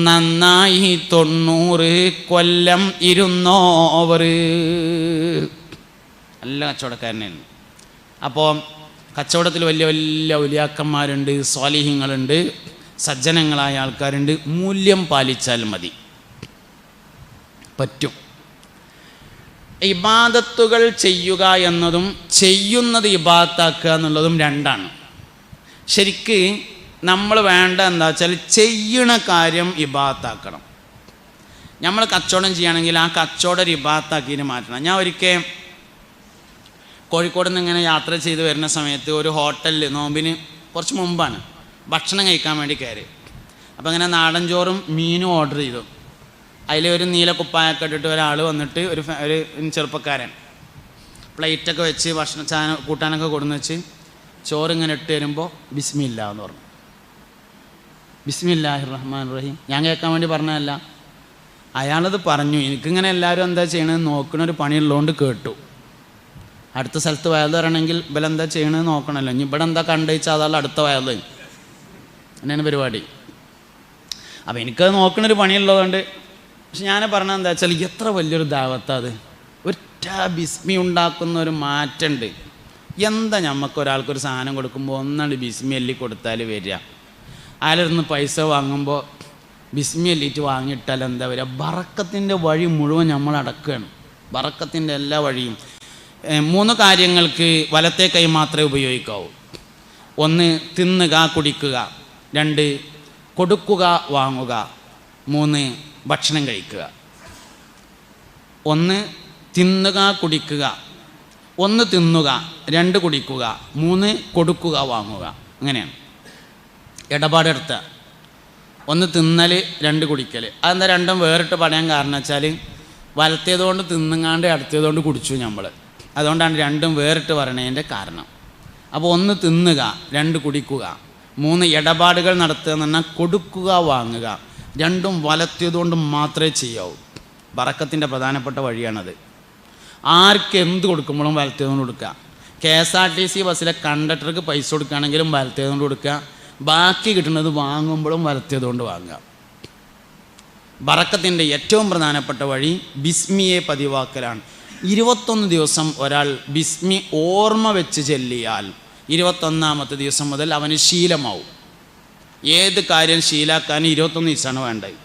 നന്നായി 90 കൊല്ലം ഇരുന്നോവർ. നല്ല കച്ചവടക്കാരനായിരുന്നു. അപ്പോൾ കച്ചവടത്തിൽ വലിയ വലിയ ഔലിയാക്കന്മാരുണ്ട്, സ്വാലിഹീങ്ങളുണ്ട്, സജ്ജനങ്ങളായ ആൾക്കാരുണ്ട്. മൂല്യം പാലിച്ചാൽ മതി, പറ്റും. ഇബാദത്തുകൾ ചെയ്യുക എന്നതും ചെയ്യുന്നത് ഇബാദത്താക്കുക എന്നുള്ളതും രണ്ടാണ്. ശരിക്ക് നമ്മൾ വേണ്ട എന്താ വെച്ചാൽ ചെയ്യണ കാര്യം ഇബാദത്താക്കണം. നമ്മൾ കച്ചവടം ചെയ്യുകയാണെങ്കിൽ ആ കച്ചവടം ഇബാദത്താക്കിയിട്ട് മാറ്റണം. ഞാൻ ഒരിക്കൽ കോഴിക്കോട് നിന്ന് ഇങ്ങനെ യാത്ര ചെയ്ത് വരുന്ന സമയത്ത് ഒരു ഹോട്ടലിൽ, നോമ്പിന് കുറച്ച് മുമ്പാണ്, ഭക്ഷണം കഴിക്കാൻ വേണ്ടി കയറി. അപ്പോൾ ഇങ്ങനെ നാടൻ ചോറും മീനും ഓർഡർ ചെയ്തു. അതിൽ ഒരു നീല കുപ്പായൊക്കെ ഇട്ടിട്ട് ഒരാൾ വന്നിട്ട്, ഒരു ചെറുപ്പക്കാരൻ പ്ലേറ്റൊക്കെ വെച്ച് ഭക്ഷണം കൂട്ടാനൊക്കെ കൊടുന്ന് വെച്ച് ചോറിങ്ങനെ ഇട്ട് തരുമ്പോൾ ബിസ്മില്ല എന്ന് പറഞ്ഞു. ബിസ്മില്ലാഹിർ റഹ്മാൻ റഹീം. ഞാൻ കേൾക്കാൻ വേണ്ടി പറഞ്ഞതല്ല, അയാളത് പറഞ്ഞു. എനിക്കിങ്ങനെ എല്ലാവരും എന്താ ചെയ്യണമെന്ന് നോക്കണൊരു പണിയുള്ളതുകൊണ്ട് കേട്ടു. അടുത്ത സ്ഥലത്ത് വയല് തരണമെങ്കിൽ ഇവലെന്താ ചെയ്യണമെന്ന് നോക്കണമല്ലോ. ഇനി ഇവിടെ എന്താ കണ്ടുവച്ചാൽ അതാണ് അടുത്ത വയല്, അങ്ങനെയാണ് പരിപാടി. അപ്പോൾ എനിക്കത് നോക്കണൊരു പണിയുള്ളതുകൊണ്ട്. പക്ഷെ ഞാൻ പറഞ്ഞത് എന്താ വെച്ചാൽ എത്ര വലിയൊരു ദാവത്താത്. ഒറ്റ ബിസ്മി ഉണ്ടാക്കുന്ന ഒരു മാറ്റമുണ്ട്. എന്താ നമുക്കൊരാൾക്കൊരു സാധനം കൊടുക്കുമ്പോൾ ഒന്നാണ്ട് ബിസ്മി എല്ലി കൊടുത്താൽ വരിക. അയാളിരുന്ന് പൈസ വാങ്ങുമ്പോൾ ബിസ്മി എല്ലിയിട്ട് വാങ്ങിയിട്ടാൽ എന്താ വരിക? ബറക്കത്തിൻ്റെ വഴി മുഴുവൻ നമ്മൾ അടക്കുകയാണ്. ബറക്കത്തിൻ്റെ എല്ലാ വഴിയും. 3 കാര്യങ്ങൾക്ക് വലത്തെ കൈ മാത്രമേ ഉപയോഗിക്കാവൂ. 1 തിന്നുക കുടിക്കുക, 2 കൊടുക്കുക വാങ്ങുക, 3 ഭക്ഷണം കഴിക്കുക. 1 തിന്നുക കുടിക്കുക, 1 തിന്നുക, 2 കുടിക്കുക, 3 കൊടുക്കുക വാങ്ങുക. അങ്ങനെയാണ് ഇടപാടെടുത്ത. 1 തിന്നൽ, 2 കുടിക്കൽ. അതെന്താ രണ്ടും വേറിട്ട് പറയാൻ കാരണം വെച്ചാൽ വലത്തേതുകൊണ്ട് തിന്നുങ്ങാണ്ട് അടുത്തേതുകൊണ്ട് കുടിച്ചു നമ്മൾ. അതുകൊണ്ടാണ് രണ്ടും വേറിട്ട് പറയണതിൻ്റെ കാരണം. അപ്പോൾ 1 തിന്നുക, 2 കുടിക്കുക, 3 ഇടപാടുകൾ നടത്തുക എന്ന് പറഞ്ഞാൽ കൊടുക്കുക വാങ്ങുക. രണ്ടും വലത്തേതുകൊണ്ട് മാത്രമേ ചെയ്യാവൂ. ബറക്കത്തിൻ്റെ പ്രധാനപ്പെട്ട വഴിയാണത്. ആർക്ക് എന്ത് കൊടുക്കുമ്പോഴും വലത്തേതുകൊണ്ട് കൊടുക്കുക. KSRTC ബസ്സിലെ കണ്ടക്ടർക്ക് പൈസ കൊടുക്കുകയാണെങ്കിലും വലത്തേതുകൊണ്ട് കൊടുക്കുക. ബാക്കി കിട്ടുന്നത് വാങ്ങുമ്പോഴും വലത്തേതുകൊണ്ട് വാങ്ങുക. ബറക്കത്തിൻ്റെ ഏറ്റവും പ്രധാനപ്പെട്ട വഴി ബിസ്മിയെ പതിവാക്കലാണ്. 21 ദിവസം ഒരാൾ ബിസ്മി ഓർമ്മ വെച്ച് ചെല്ലിയാൽ 21ാമത്തെ ദിവസം മുതൽ അവന് ശീലമാവും. ഏത് കാര്യം ശീലാക്കാൻ 21 ദിവസമാണ് വേണ്ടത്.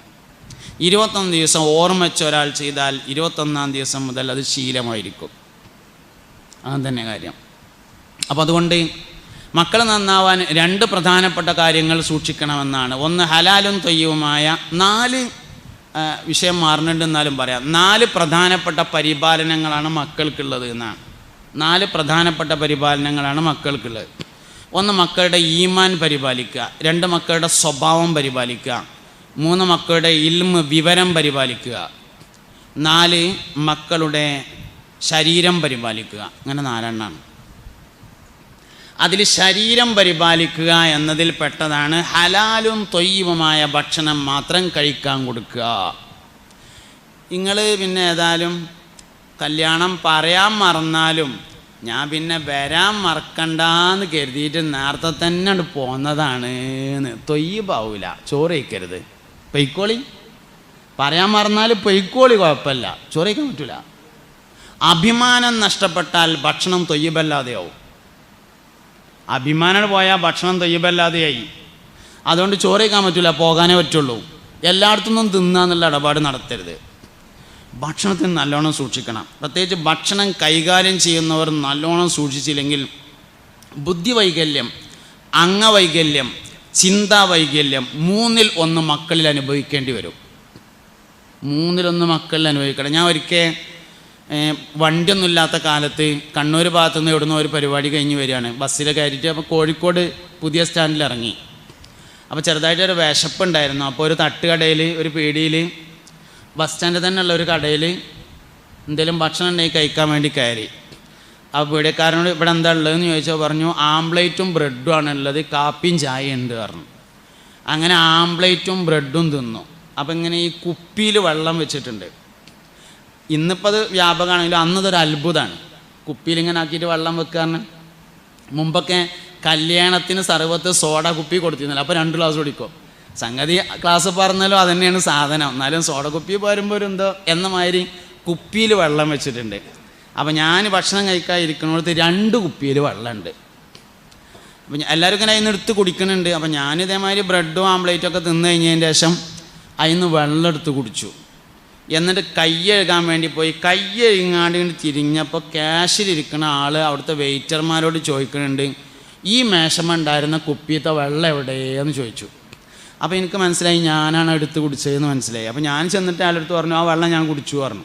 21 ദിവസം ഓർമ്മ വെച്ച് ഒരാൾ ചെയ്താൽ 21ാം ദിവസം മുതൽ അത് ശീലമായിരിക്കും. അങ്ങനെ തന്നെ കാര്യം. അപ്പോൾ അതുകൊണ്ട് മക്കൾ നന്നാവാൻ 2 പ്രധാനപ്പെട്ട കാര്യങ്ങൾ സൂക്ഷിക്കണമെന്നാണ്. 1 ഹലാലും തൊയ്യവുമായ 4 വിഷയം മാറുന്നുണ്ട് എന്നാലും പറയാം. 4 പ്രധാനപ്പെട്ട പരിപാലനങ്ങളാണ് മക്കൾക്കുള്ളത് എന്നാണ്. 4 പ്രധാനപ്പെട്ട പരിപാലനങ്ങളാണ് മക്കൾക്കുള്ളത്. 1 മക്കളുടെ ഈമാൻ പരിപാലിക്കുക, 2 മക്കളുടെ സ്വഭാവം പരിപാലിക്കുക, 3 മക്കളുടെ ഇൽമ് വിവരം പരിപാലിക്കുക, 4 മക്കളുടെ ശരീരം പരിപാലിക്കുക. അങ്ങനെ 4 എണ്ണമാണ്. അതിൽ ശരീരം പരിപാലിക്കുക എന്നതിൽ പെട്ടതാണ് ഹലാലും തൊയ്യുമായ ഭക്ഷണം മാത്രം കഴിക്കാൻ കൊടുക്കുക. നിങ്ങൾ പിന്നെ ഏതായാലും കല്യാണം പറയാൻ മറന്നാലും ഞാൻ പിന്നെ വരാൻ മറക്കണ്ടെന്ന് കരുതിയിട്ട് നേരത്തെ തന്നെ പോന്നതാണ്. തൊയ്യബാവൂല, ചോറ് കഴിക്കരുത്, പൊയ്ക്കോളി. പറയാൻ മറന്നാൽ പൊയ്ക്കോളി, കുഴപ്പമില്ല, ചോറ് കഴിക്കാൻ പറ്റില്ല. അഭിമാനം നഷ്ടപ്പെട്ടാൽ ഭക്ഷണം തൊയ്യബല്ലാതെയാവും. അഭിമാനം പോയാൽ ഭക്ഷണം തൊയ്യബല്ലാതെയായി. അതുകൊണ്ട് ചോറ് കഴിക്കാൻ പറ്റില്ല, പോകാനേ പറ്റുള്ളൂ. എല്ലായിടത്തുനിന്നും തിന്നാന്നുള്ള ഇടപാട് നടത്തരുത്. ഭക്ഷണത്തിന് നല്ലോണം സൂക്ഷിക്കണം. പ്രത്യേകിച്ച് ഭക്ഷണം കൈകാര്യം ചെയ്യുന്നവർ നല്ലോണം സൂക്ഷിച്ചില്ലെങ്കിൽ ബുദ്ധിവൈകല്യം, അംഗവൈകല്യം, ചിന്താവൈകല്യം 3-ൽ 1 മക്കളിൽ അനുഭവിക്കേണ്ടി വരും. 3-ൽ 1 മക്കളിൽ അനുഭവിക്കണം. ഞാൻ ഒരിക്കൽ വണ്ടിയൊന്നുമില്ലാത്ത കാലത്ത് കണ്ണൂർ ഭാഗത്തുനിന്ന് എവിടുന്ന ഒരു പരിപാടി കഴിഞ്ഞ് വരികയാണ്, ബസ്സിൽ കയറിയിട്ട്. അപ്പോൾ കോഴിക്കോട് പുതിയ സ്റ്റാൻഡിൽ ഇറങ്ങി. അപ്പോൾ ചെറുതായിട്ടൊരു വിശപ്പുണ്ടായിരുന്നു. അപ്പോൾ ഒരു തട്ടുകടയിൽ, ഒരു പീടിയിൽ, ബസ് സ്റ്റാൻഡിൽ തന്നെയുള്ള ഒരു കടയിൽ എന്തെങ്കിലും ഭക്ഷണം ഉണ്ടെങ്കിൽ കഴിക്കാൻ വേണ്ടി കയറി. അപ്പോൾ പീടിയക്കാരനോട് ഇവിടെ എന്താ ഉള്ളതെന്ന് ചോദിച്ചാൽ പറഞ്ഞു ആംപ്ലേറ്റും ബ്രെഡും ആണുള്ളത്, കാപ്പിയും ചായ ഉണ്ട് പറഞ്ഞു. അങ്ങനെ ആംപ്ലേറ്റും ബ്രെഡും തിന്നു. അപ്പോൾ ഇങ്ങനെ ഈ കുപ്പിയിൽ വെള്ളം വെച്ചിട്ടുണ്ട്. ഇന്നിപ്പോൾ അത് വ്യാപകമാണെങ്കിലും അന്നതൊരു അത്ഭുതമാണ്. കുപ്പിയിൽ ഇങ്ങനെ ആക്കിയിട്ട് വെള്ളം വെക്കാറിന്. മുമ്പൊക്കെ കല്യാണത്തിന് സർവത്ത് സോഡ കുപ്പി കൊടുത്തിരുന്നില്ല. അപ്പോൾ 2 ഗ്ലാസ് കുടിക്കും. സംഗതി ക്ലാസ് പറഞ്ഞാലും അത് തന്നെയാണ് സാധനം. എന്നാലും സോഡ കുപ്പി പോരുമ്പോൾ ഒരു എന്തോ എന്ന മാതിരി കുപ്പിയിൽ വെള്ളം വെച്ചിട്ടുണ്ട്. അപ്പോൾ ഞാൻ ഭക്ഷണം കഴിക്കാതിരിക്കുന്നിടത്ത് 2 കുപ്പിയിൽ വെള്ളമുണ്ട്. അപ്പം എല്ലാവരും ഇങ്ങനെ അതിന് എടുത്ത് കുടിക്കുന്നുണ്ട്. അപ്പം ഞാനിതേമാതിരി ബ്രെഡും ആംപ്ലേറ്റൊക്കെ തിന്നു കഴിഞ്ഞതിന് ശേഷം അതിന് വെള്ളം എടുത്ത് കുടിച്ചു. എന്നിട്ട് കൈ കഴുകാൻ വേണ്ടി പോയി. കൈ കഴുകാണ്ട് തിരിഞ്ഞപ്പോൾ ക്യാഷിലിരിക്കുന്ന ആൾ അവിടുത്തെ വെയിറ്റർമാരോട് ചോദിക്കുന്നുണ്ട്, ഈ മേശമ ഉണ്ടായിരുന്ന കുപ്പിയത്തെ വെള്ളം എവിടെയെന്ന് ചോദിച്ചു. അപ്പോൾ എനിക്ക് മനസ്സിലായി ഞാനാണ് എടുത്ത് കുടിച്ചതെന്ന് മനസ്സിലായി. അപ്പോൾ ഞാൻ ചെന്നിട്ട് അയാളെടുത്ത് പറഞ്ഞു ആ വെള്ളം ഞാൻ കുടിച്ചു പറഞ്ഞു.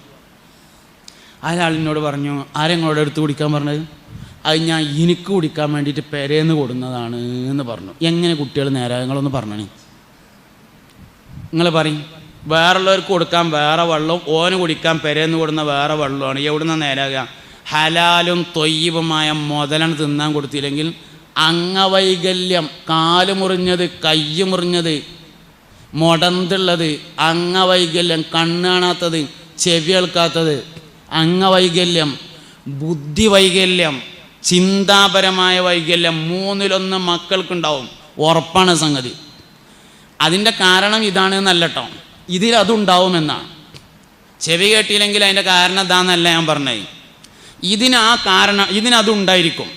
അയാളിനോട് പറഞ്ഞു ആരെങ്ങളോട് എടുത്ത് കുടിക്കാൻ പറഞ്ഞത്? അത് ഞാൻ എനിക്ക് കുടിക്കാൻ വേണ്ടിയിട്ട് പെരേന്ന് കൊടുന്നതാണ് എന്ന് പറഞ്ഞു. എങ്ങനെ കുട്ടികൾ നേരെ നിങ്ങളൊന്ന് പറഞ്ഞേ, നിങ്ങൾ പറയും. വേറുള്ളവർക്ക് കൊടുക്കാൻ വേറെ വെള്ളവും ഓന് കുടിക്കാൻ പെരേന്ന് കൊടുന്ന വേറെ വെള്ളമാണ്. എവിടുന്ന നേരാകുക? ഹലാലും തൊയ്യബുമായ മുതലാണ് തിന്നാൻ കൊടുത്തില്ലെങ്കിൽ അംഗവൈകല്യം, കാല് മുറിഞ്ഞത്, കൈ മുറിഞ്ഞത്, മുടന്തുള്ളത്, അംഗവൈകല്യം, കണ്ണ് കാണാത്തത്, ചെവി കേൾക്കാത്തത്, അംഗവൈകല്യം, ബുദ്ധിവൈകല്യം, ചിന്താപരമായ വൈകല്യം 3-ൽ 1 മക്കൾക്കുണ്ടാവും. ഉറപ്പാണ് സംഗതി. അതിൻ്റെ കാരണം ഇതാണ് എന്നല്ല കേട്ടോ, ഇതിലതുണ്ടാവുമെന്നാണ്. ചെവി കേട്ടില്ലെങ്കിൽ അതിൻ്റെ കാരണം ഇതാണെന്നല്ല ഞാൻ പറഞ്ഞത്. ഇതിനതുണ്ടായിരിക്കും.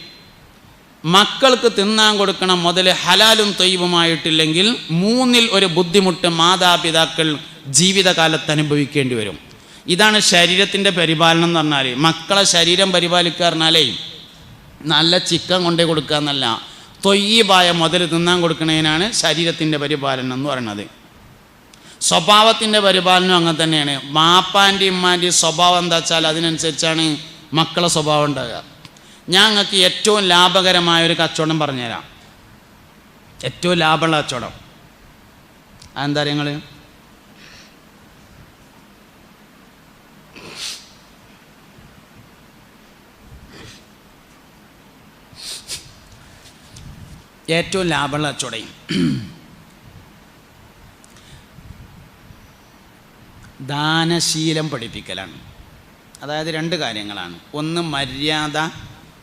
മക്കൾക്ക് തിന്നാൻ കൊടുക്കണം മുതൽ ഹലാലും തൊയ്യബുമായിട്ടില്ലെങ്കിൽ 3-ൽ 1 ബുദ്ധിമുട്ട് മാതാപിതാക്കൾ ജീവിതകാലത്ത് അനുഭവിക്കേണ്ടി വരും. ഇതാണ് ശരീരത്തിൻ്റെ പരിപാലനം എന്ന് പറഞ്ഞാൽ. മക്കളെ ശരീരം പരിപാലിക്കുക പറഞ്ഞാലേ നല്ല ചിക്കൻ കൊണ്ടേ കൊടുക്കുക എന്നല്ല, തൊയ്യബായ മുതൽ തിന്നാൻ കൊടുക്കുന്നതിനാണ് ശരീരത്തിൻ്റെ പരിപാലനം എന്ന് പറയുന്നത്. സ്വഭാവത്തിൻ്റെ പരിപാലനം അങ്ങനെ തന്നെയാണ്. മാപ്പാൻ്റെയും ഉമ്മാൻ്റെയും സ്വഭാവം എന്താ വെച്ചാൽ അതിനനുസരിച്ചാണ് മക്കളെ സ്വഭാവം ഉണ്ടാകുക. ഞാൻ നിങ്ങൾക്ക് ഏറ്റവും ലാഭകരമായൊരു കച്ചവടം പറഞ്ഞുതരാം. ഏറ്റവും ലാഭമുള്ള കച്ചവടം അതെന്താ നിങ്ങൾ? ഏറ്റവും ലാഭമുള്ള കച്ചവടം ദാനശീലം പഠിപ്പിക്കലാണ്. അതായത് 2 കാര്യങ്ങളാണ്. ഒന്ന് മര്യാദ,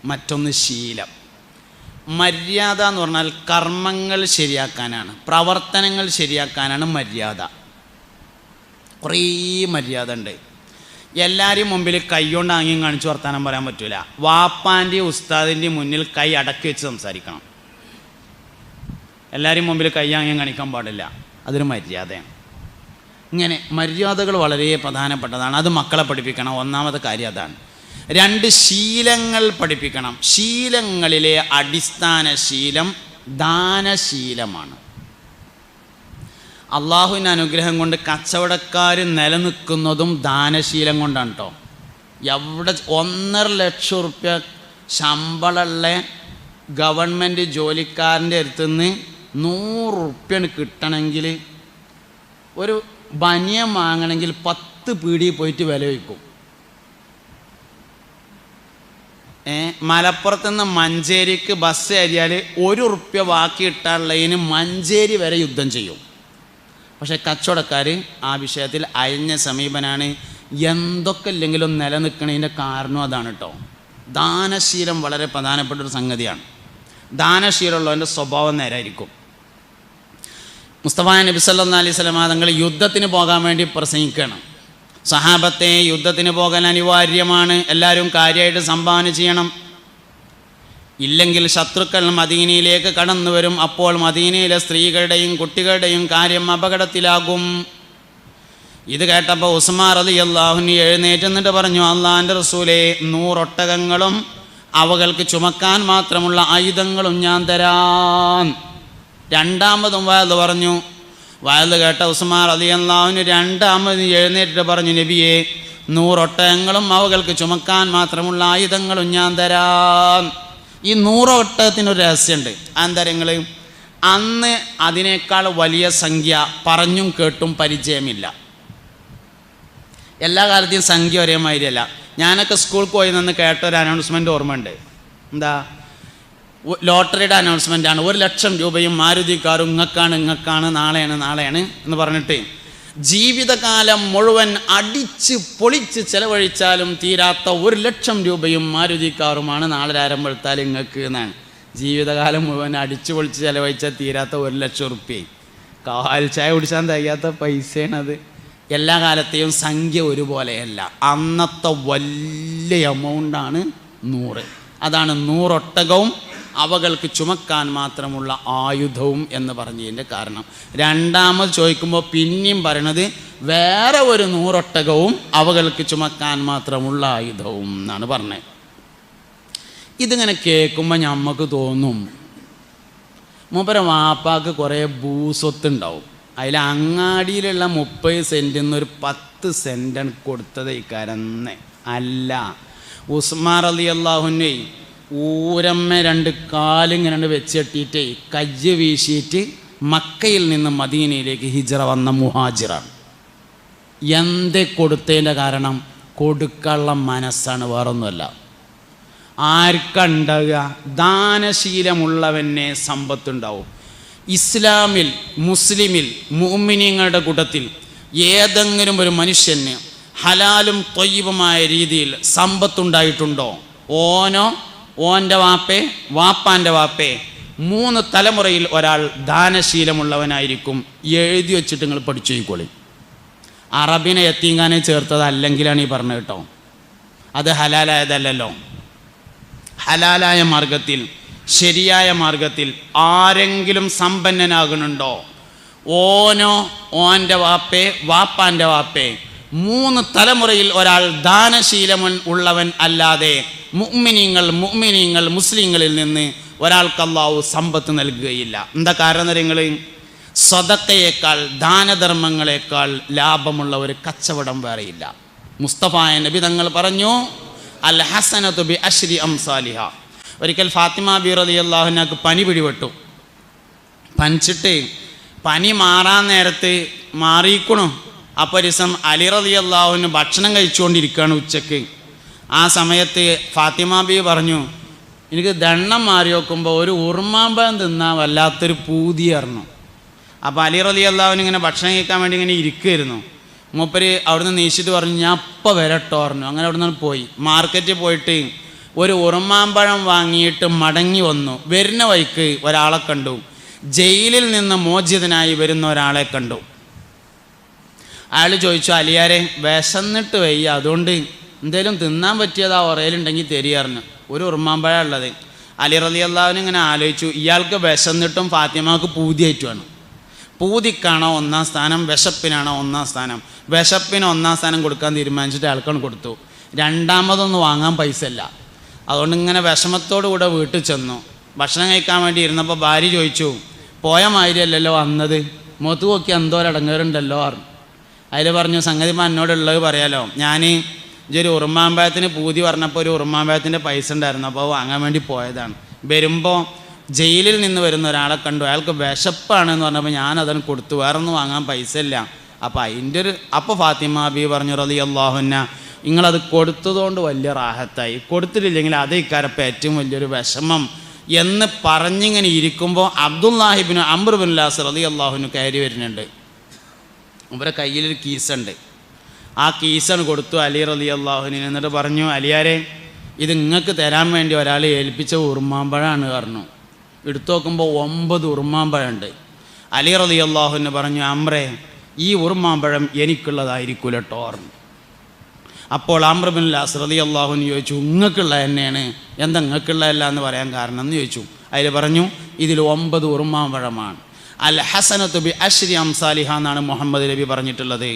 മറ്റൊന്ന് ശീലം. മര്യാദ എന്ന് പറഞ്ഞാൽ കർമ്മങ്ങൾ ശരിയാക്കാനാണ്, പ്രവർത്തനങ്ങൾ ശരിയാക്കാനാണ് മര്യാദ. കുറേ മര്യാദ ഉണ്ട്. എല്ലാവരെയും മുമ്പിൽ കൈ കൊണ്ട് ആംഗ്യം കാണിച്ച് വർത്താനം പറയാൻ പറ്റില്ല. വാപ്പാൻ്റെയും ഉസ്താദിൻ്റെയും മുന്നിൽ കൈ അടക്കി വെച്ച് സംസാരിക്കണം. എല്ലാവരെയും മുമ്പിൽ കൈ ആംഗ്യം കാണിക്കാൻ പാടില്ല. അതൊരു മര്യാദയാണ്. ഇങ്ങനെ മര്യാദകൾ വളരെ പ്രധാനപ്പെട്ടതാണ്. അത് മക്കളെ പഠിപ്പിക്കണം. ഒന്നാമത്തെ കാര്യം അതാണ്. 2 ശീലങ്ങൾ പഠിപ്പിക്കണം. ശീലങ്ങളിലെ അടിസ്ഥാന ശീലം ദാനശീലമാണ്. അള്ളാഹുവിൻ്റെ അനുഗ്രഹം കൊണ്ട് കച്ചവടക്കാർ നിലനിൽക്കുന്നതും ദാനശീലം കൊണ്ടാണ് കേട്ടോ. എവിടെ 1.5 ലക്ഷം ഉറുപ്യ ശമ്പളമുള്ള ഗവൺമെൻറ് ജോലിക്കാരൻ്റെ അടുത്തുനിന്ന് 100 ഉറുപ്യ കിട്ടണമെങ്കിൽ ഒരു ബനിയൻ വാങ്ങണമെങ്കിൽ 10 പീടിയിൽ പോയിട്ട് വില വയ്ക്കും. മലപ്പുറത്തുനിന്ന് മഞ്ചേരിക്ക് ബസ് കയറിയാൽ 1 ഉറുപ്യ ബാക്കി ഇട്ടാനുള്ളതിന് മഞ്ചേരി വരെ യുദ്ധം ചെയ്യും. പക്ഷേ കച്ചവടക്കാർ ആ വിഷയത്തിൽ അയഞ്ഞ സമീപനാണ്. എന്തൊക്കെ ഇല്ലെങ്കിലും നിലനിൽക്കുന്നതിൻ്റെ കാരണം അതാണ് കേട്ടോ. ദാനശീലം വളരെ പ്രധാനപ്പെട്ടൊരു സംഗതിയാണ്. ദാനശീലമുള്ളവൻ്റെ സ്വഭാവം നേരായിരിക്കും. മുസ്തഫ നബി സല്ലല്ലാഹു അലൈഹി വസല്ലം തങ്ങൾ യുദ്ധത്തിന് പോകാൻ വേണ്ടി പ്രസംഗിക്കണം. സഹാബത്തെ യുദ്ധത്തിന് പോകാൻ അനിവാര്യമാണ്, എല്ലാവരും കാര്യമായിട്ട് സംഭാവന ചെയ്യണം, ഇല്ലെങ്കിൽ ശത്രുക്കൾ മദീനയിലേക്ക് കടന്നു വരും, അപ്പോൾ മദീനയിലെ സ്ത്രീകളുടെയും കുട്ടികളുടെയും കാര്യം അപകടത്തിലാകും. ഇത് കേട്ടപ്പോൾ ഉസ്മാൻ റളിയല്ലാഹു അൻഹു എഴുന്നേറ്റ് എന്നിട്ട് പറഞ്ഞു, അള്ളാഹിൻ്റെ റസൂലേ, 100 ഒട്ടകങ്ങളും അവകൾക്ക് ചുമക്കാൻ മാത്രമുള്ള ആയുധങ്ങളും ഞാൻ തരാം. രണ്ടാമതും വയല് പറഞ്ഞു. വയല് കേട്ട ഉസ്മാൻ റളിയല്ലാഹു അൻഹു രണ്ടാമത് എഴുന്നേറ്റിട്ട് പറഞ്ഞു, നബിയെ, 100 ഒട്ടകങ്ങളും അവകൾക്ക് ചുമക്കാൻ മാത്രമുള്ള ആയുധങ്ങളും ഞാൻ തരാം. ഈ 100 ഒട്ടകത്തിനൊരു രഹസ്യമുണ്ട്. അന്തരങ്ങൾ അന്ന് അതിനേക്കാൾ വലിയ സംഖ്യ പറഞ്ഞും കേട്ടും പരിചയമില്ല. എല്ലാ കാലത്തെയും സംഖ്യ ഒരേ മാതിരിയല്ല. ഞാനൊക്കെ സ്കൂളിൽ പോയി നിന്ന് കേട്ടൊരു അനൗൺസ്മെൻ്റ് ഓർമ്മയുണ്ട്. എന്താ? ലോട്ടറിയുടെ അനൗൺസ്മെൻ്റാണ്. 1,00,000 രൂപയും മാരുതി കാറും ഇങ്ങക്കാണ് നാളെയാണ് എന്ന് പറഞ്ഞിട്ട് ജീവിതകാലം മുഴുവൻ അടിച്ച് പൊളിച്ച് ചെലവഴിച്ചാലും തീരാത്ത 1,00,000 രൂപയും മാരുതി കാറുമാണ് നാളെ ആരംഭെടുത്താൽ ഇങ്ങക്ക് എന്നാണ്. ജീവിതകാലം മുഴുവൻ അടിച്ച് പൊളിച്ച് ചെലവഴിച്ചാൽ തീരാത്ത 1,00,000 റുപ്യ. കാൽ ചായ കുടിച്ചാൽ തികയാത്ത പൈസയാണത്. എല്ലാ കാലത്തെയും സംഖ്യ ഒരുപോലെയല്ല. അന്നത്തെ വലിയ എമൗണ്ടാണ് 100. അതാണ് 100 ഒട്ടകവും അവകൾക്ക് ചുമക്കാൻ മാത്രമുള്ള ആയുധവും എന്ന് പറഞ്ഞതിൻ്റെ കാരണം. രണ്ടാമത് ചോദിക്കുമ്പോൾ പിന്നെയും പറയണത് വേറെ ഒരു 100 ഒട്ടകവും അവകൾക്ക് ചുമക്കാൻ മാത്രമുള്ള ആയുധവും എന്നാണ് പറഞ്ഞത്. ഇതിങ്ങനെ കേൾക്കുമ്പോൾ നമുക്ക് തോന്നും, മൂപ്പര വാപ്പാക്ക് കുറേ ഭൂസ്വത്തുണ്ടാവും, അതിൽ അങ്ങാടിയിലുള്ള 30 സെൻറ്റിൽ ഒരു 10 സെൻറ്റാണ് കൊടുത്തത് ഇക്കാരെന്ന്. അല്ല, ഉസ്മാൻ റളിയല്ലാഹു അൻഹു ഊരമ്മ 2 കാലിങ്ങനെ വെച്ചിട്ടിട്ട് കയ്യ് വീശിയിട്ട് മക്കയിൽ നിന്ന് മദീനയിലേക്ക് ഹിജ്റ വന്ന മുഹാജിറാണ്. എന്തേ കൊടുത്തതിൻ്റെ കാരണം? കൊടുക്കാനുള്ള മനസ്സാണ്, വേറൊന്നുമല്ല. ആർക്കുണ്ടാവുക? ദാനശീലമുള്ളവനെ സമ്പത്തുണ്ടാവും. ഇസ്ലാമിൽ, മുസ്ലിമിൽ, മുഅ്മിനീങ്ങളുടെ കൂട്ടത്തിൽ ഏതെങ്കിലും ഒരു മനുഷ്യന് ഹലാലും ത്വയ്യിബുമായ രീതിയിൽ സമ്പത്തുണ്ടായിട്ടുണ്ടോ? ഓനോ ഓൻ്റെ വാപ്പാൻ്റെ വാപ്പേ 3 തലമുറയിൽ ഒരാൾ ദാനശീലമുള്ളവനായിരിക്കും. എഴുതി വെച്ചിട്ട് നിങ്ങൾ പഠിച്ചു പോയിക്കോളി. അറബിനെ യത്തീംഖാനെ ചേർത്തത് അല്ലെങ്കിലാണ് ഈ പറഞ്ഞത് കേട്ടോ. അത് ഹലാലായതല്ലല്ലോ. ഹലാലായ മാർഗത്തിൽ, ശരിയായ മാർഗത്തിൽ ആരെങ്കിലും സമ്പന്നനാകുന്നുണ്ടോ? ഓനോ ഓൻ്റെ വാപ്പാൻ്റെ വാപ്പേ 3 തലമുറയിൽ ഒരാൾ ദാനശീലം ഉള്ളവൻ അല്ലാതെ മുഅ്മിനീങ്ങൾ മുസ്ലിങ്ങളിൽ നിന്ന് ഒരാൾക്ക് അല്ലാഹു സമ്പത്ത് നൽകുകയില്ല. എന്താ കാരണം? നിങ്ങൾ സദഖയേക്കാൾ, ദാനധർമ്മങ്ങളെക്കാൾ ലാഭമുള്ള ഒരു കച്ചവടം വേറെയില്ല. മുസ്തഫ നബി തങ്ങൾ പറഞ്ഞു, അൽ ഹസനതു ബി അശ്രി അംസാലിഹ. ഒരിക്കൽ ഫാത്തിമ ബി റളിയല്ലാഹു അൻഹക്ക് പനി പിടിപെട്ടു. പനിച്ചിട്ട് പനി മാറാൻ നേരത്ത് മാറിയിക്കണു. അപ്പോൾ ഒരു ദിവസം അലി റളിയല്ലാഹു അൻഹു ഭക്ഷണം കഴിച്ചുകൊണ്ടിരിക്കുകയാണ് ഉച്ചക്ക്. ആ സമയത്ത് ഫാത്തിമ ബി പറഞ്ഞു, എനിക്ക് ദണ്ണം മാറി നോക്കുമ്പോൾ ഒരു ഉറുമാമ്പഴം തിന്നാൻ വല്ലാത്തൊരു പൂതി അറിഞ്ഞു. അപ്പോൾ അലി റളിയല്ലാഹു അൻഹു ഇങ്ങനെ ഭക്ഷണം കഴിക്കാൻ വേണ്ടി ഇങ്ങനെ ഇരിക്കുമായിരുന്നു. മൂപ്പര് അവിടുന്ന് നീച്ചിട്ട് പറഞ്ഞു, ഞാൻ ഇപ്പോൾ വരട്ടോ പറഞ്ഞു. അങ്ങനെ അവിടെ നിന്ന് പോയി മാർക്കറ്റിൽ പോയിട്ട് ഒരു ഉറുമാമ്പഴം വാങ്ങിയിട്ട് മടങ്ങി വന്നു. വരുന്ന വഴിക്ക് ഒരാളെ കണ്ടു. ജയിലിൽ നിന്ന് മോചിതനായി വരുന്ന ഒരാളെ കണ്ടു. അയാൾ ചോദിച്ചു, അലിയാരെ വിശന്നിട്ട് വയ്യ, അതുകൊണ്ട് എന്തേലും തിന്നാൻ പറ്റിയതാ ഉറയിലുണ്ടെങ്കിൽ തരികയായിരുന്നു. ഒരു ഉറുമാമ്പഴം ഉള്ളത്. അലി റളിയല്ലാഹു അൻഹു ഇങ്ങനെ ആലോചിച്ചു, ഇയാൾക്ക് വിശന്നിട്ടും ഫാത്തിമാക്ക് പൂതിയായിട്ടുമാണ്. പൂതിക്കാണോ 1-ാം സ്ഥാനം, വിശപ്പിനാണോ 1-ാം സ്ഥാനം? വിശപ്പിന് 1-ാം സ്ഥാനം കൊടുക്കാൻ തീരുമാനിച്ചിട്ട് അയാൾക്കാണ് കൊടുത്തു. രണ്ടാമതൊന്നും വാങ്ങാൻ പൈസ ഇല്ല. അതുകൊണ്ട് ഇങ്ങനെ വിഷമത്തോടു കൂടെ വീട്ടിൽ ചെന്നു. ഭക്ഷണം കഴിക്കാൻ വേണ്ടി ഇരുന്നപ്പോൾ ഭാര്യ ചോദിച്ചു, പോയ മാതിരിയല്ലല്ലോ വന്നത്, മുഖത്ത് നോക്കി എന്തോ ഒരടങ്ങേറുണ്ടല്ലോ പറഞ്ഞു. അതിൽ പറഞ്ഞു, സംഗതി എന്നോടുള്ളത് പറയാലോ, ഞാൻ ഒരു ഉറുമാമ്പഴത്തിന് പൂതി പറഞ്ഞപ്പോൾ ഒരു ഉറുമാമ്പഴത്തിൻ്റെ പൈസ ഉണ്ടായിരുന്നു, അപ്പോൾ വാങ്ങാൻ വേണ്ടി പോയതാണ്. വരുമ്പോൾ ജയിലിൽ നിന്ന് വരുന്ന ഒരാളെ കണ്ടു. അയാൾക്ക് വിശപ്പാണെന്ന് പറഞ്ഞപ്പോൾ ഞാനതನ್ನು കൊടുത്തു, വേറൊന്നും വാങ്ങാൻ പൈസ ഇല്ല. അപ്പോൾ അതിൻ്റെ അപ്പോൾ ഫാത്തിമ ബി പറഞ്ഞു റളിയല്ലാഹു അൻഹ, നിങ്ങളത് കൊടുത്തതുകൊണ്ട് വലിയ റാഹത്തായി, കൊടുത്തിട്ടില്ലെങ്കിൽ അതേ ഇക്കാരപ്പം ഏറ്റവും വലിയൊരു വിഷമം എന്ന് പറഞ്ഞിങ്ങനെ ഇരിക്കുമ്പോൾ അബ്ദുല്ലാഹിബിൻ അംർ ബിൻ ലാസ് റളിയല്ലാഹു അൻഹു കയറി വരുന്നുണ്ട്. അവരെ കയ്യിലൊരു കീസുണ്ട്. ആ കീസാണ് കൊടുത്തു അലി റളിയല്ലാഹു അൻഹു. എന്നിട്ട് പറഞ്ഞു, അലിയാരെ, ഇത് നിങ്ങൾക്ക് തരാൻ വേണ്ടി ഒരാൾ ഏൽപ്പിച്ച ഉറുമാമ്പഴമാണ് പറഞ്ഞു. എടുത്തു നോക്കുമ്പോൾ 9 ഉറുമാമ്പഴമുണ്ട്. അലി റളിയല്ലാഹു അൻഹു പറഞ്ഞു, അംറേ, ഈ ഉറുമാമ്പഴം എനിക്കുള്ളതായിരിക്കൂല കേട്ടോ പറഞ്ഞു. അപ്പോൾ അംർ ബിൻ ലാസ് റളിയല്ലാഹു അൻഹു ചോദിച്ചു, നിങ്ങൾക്കുള്ള തന്നെയാണ്, എന്താ നിങ്ങൾക്കുള്ളതല്ല എന്ന് പറയാൻ കാരണം എന്ന് ചോദിച്ചു. അതിൽ പറഞ്ഞു, ഇതിൽ 9 ഉറുമാമ്പഴമാണ്. അൽ ഹസനത്തു ബി അശ്രി അംസാലിഹ എന്നാണ് മുഹമ്മദ് നബി പറഞ്ഞിട്ടുള്ളത്.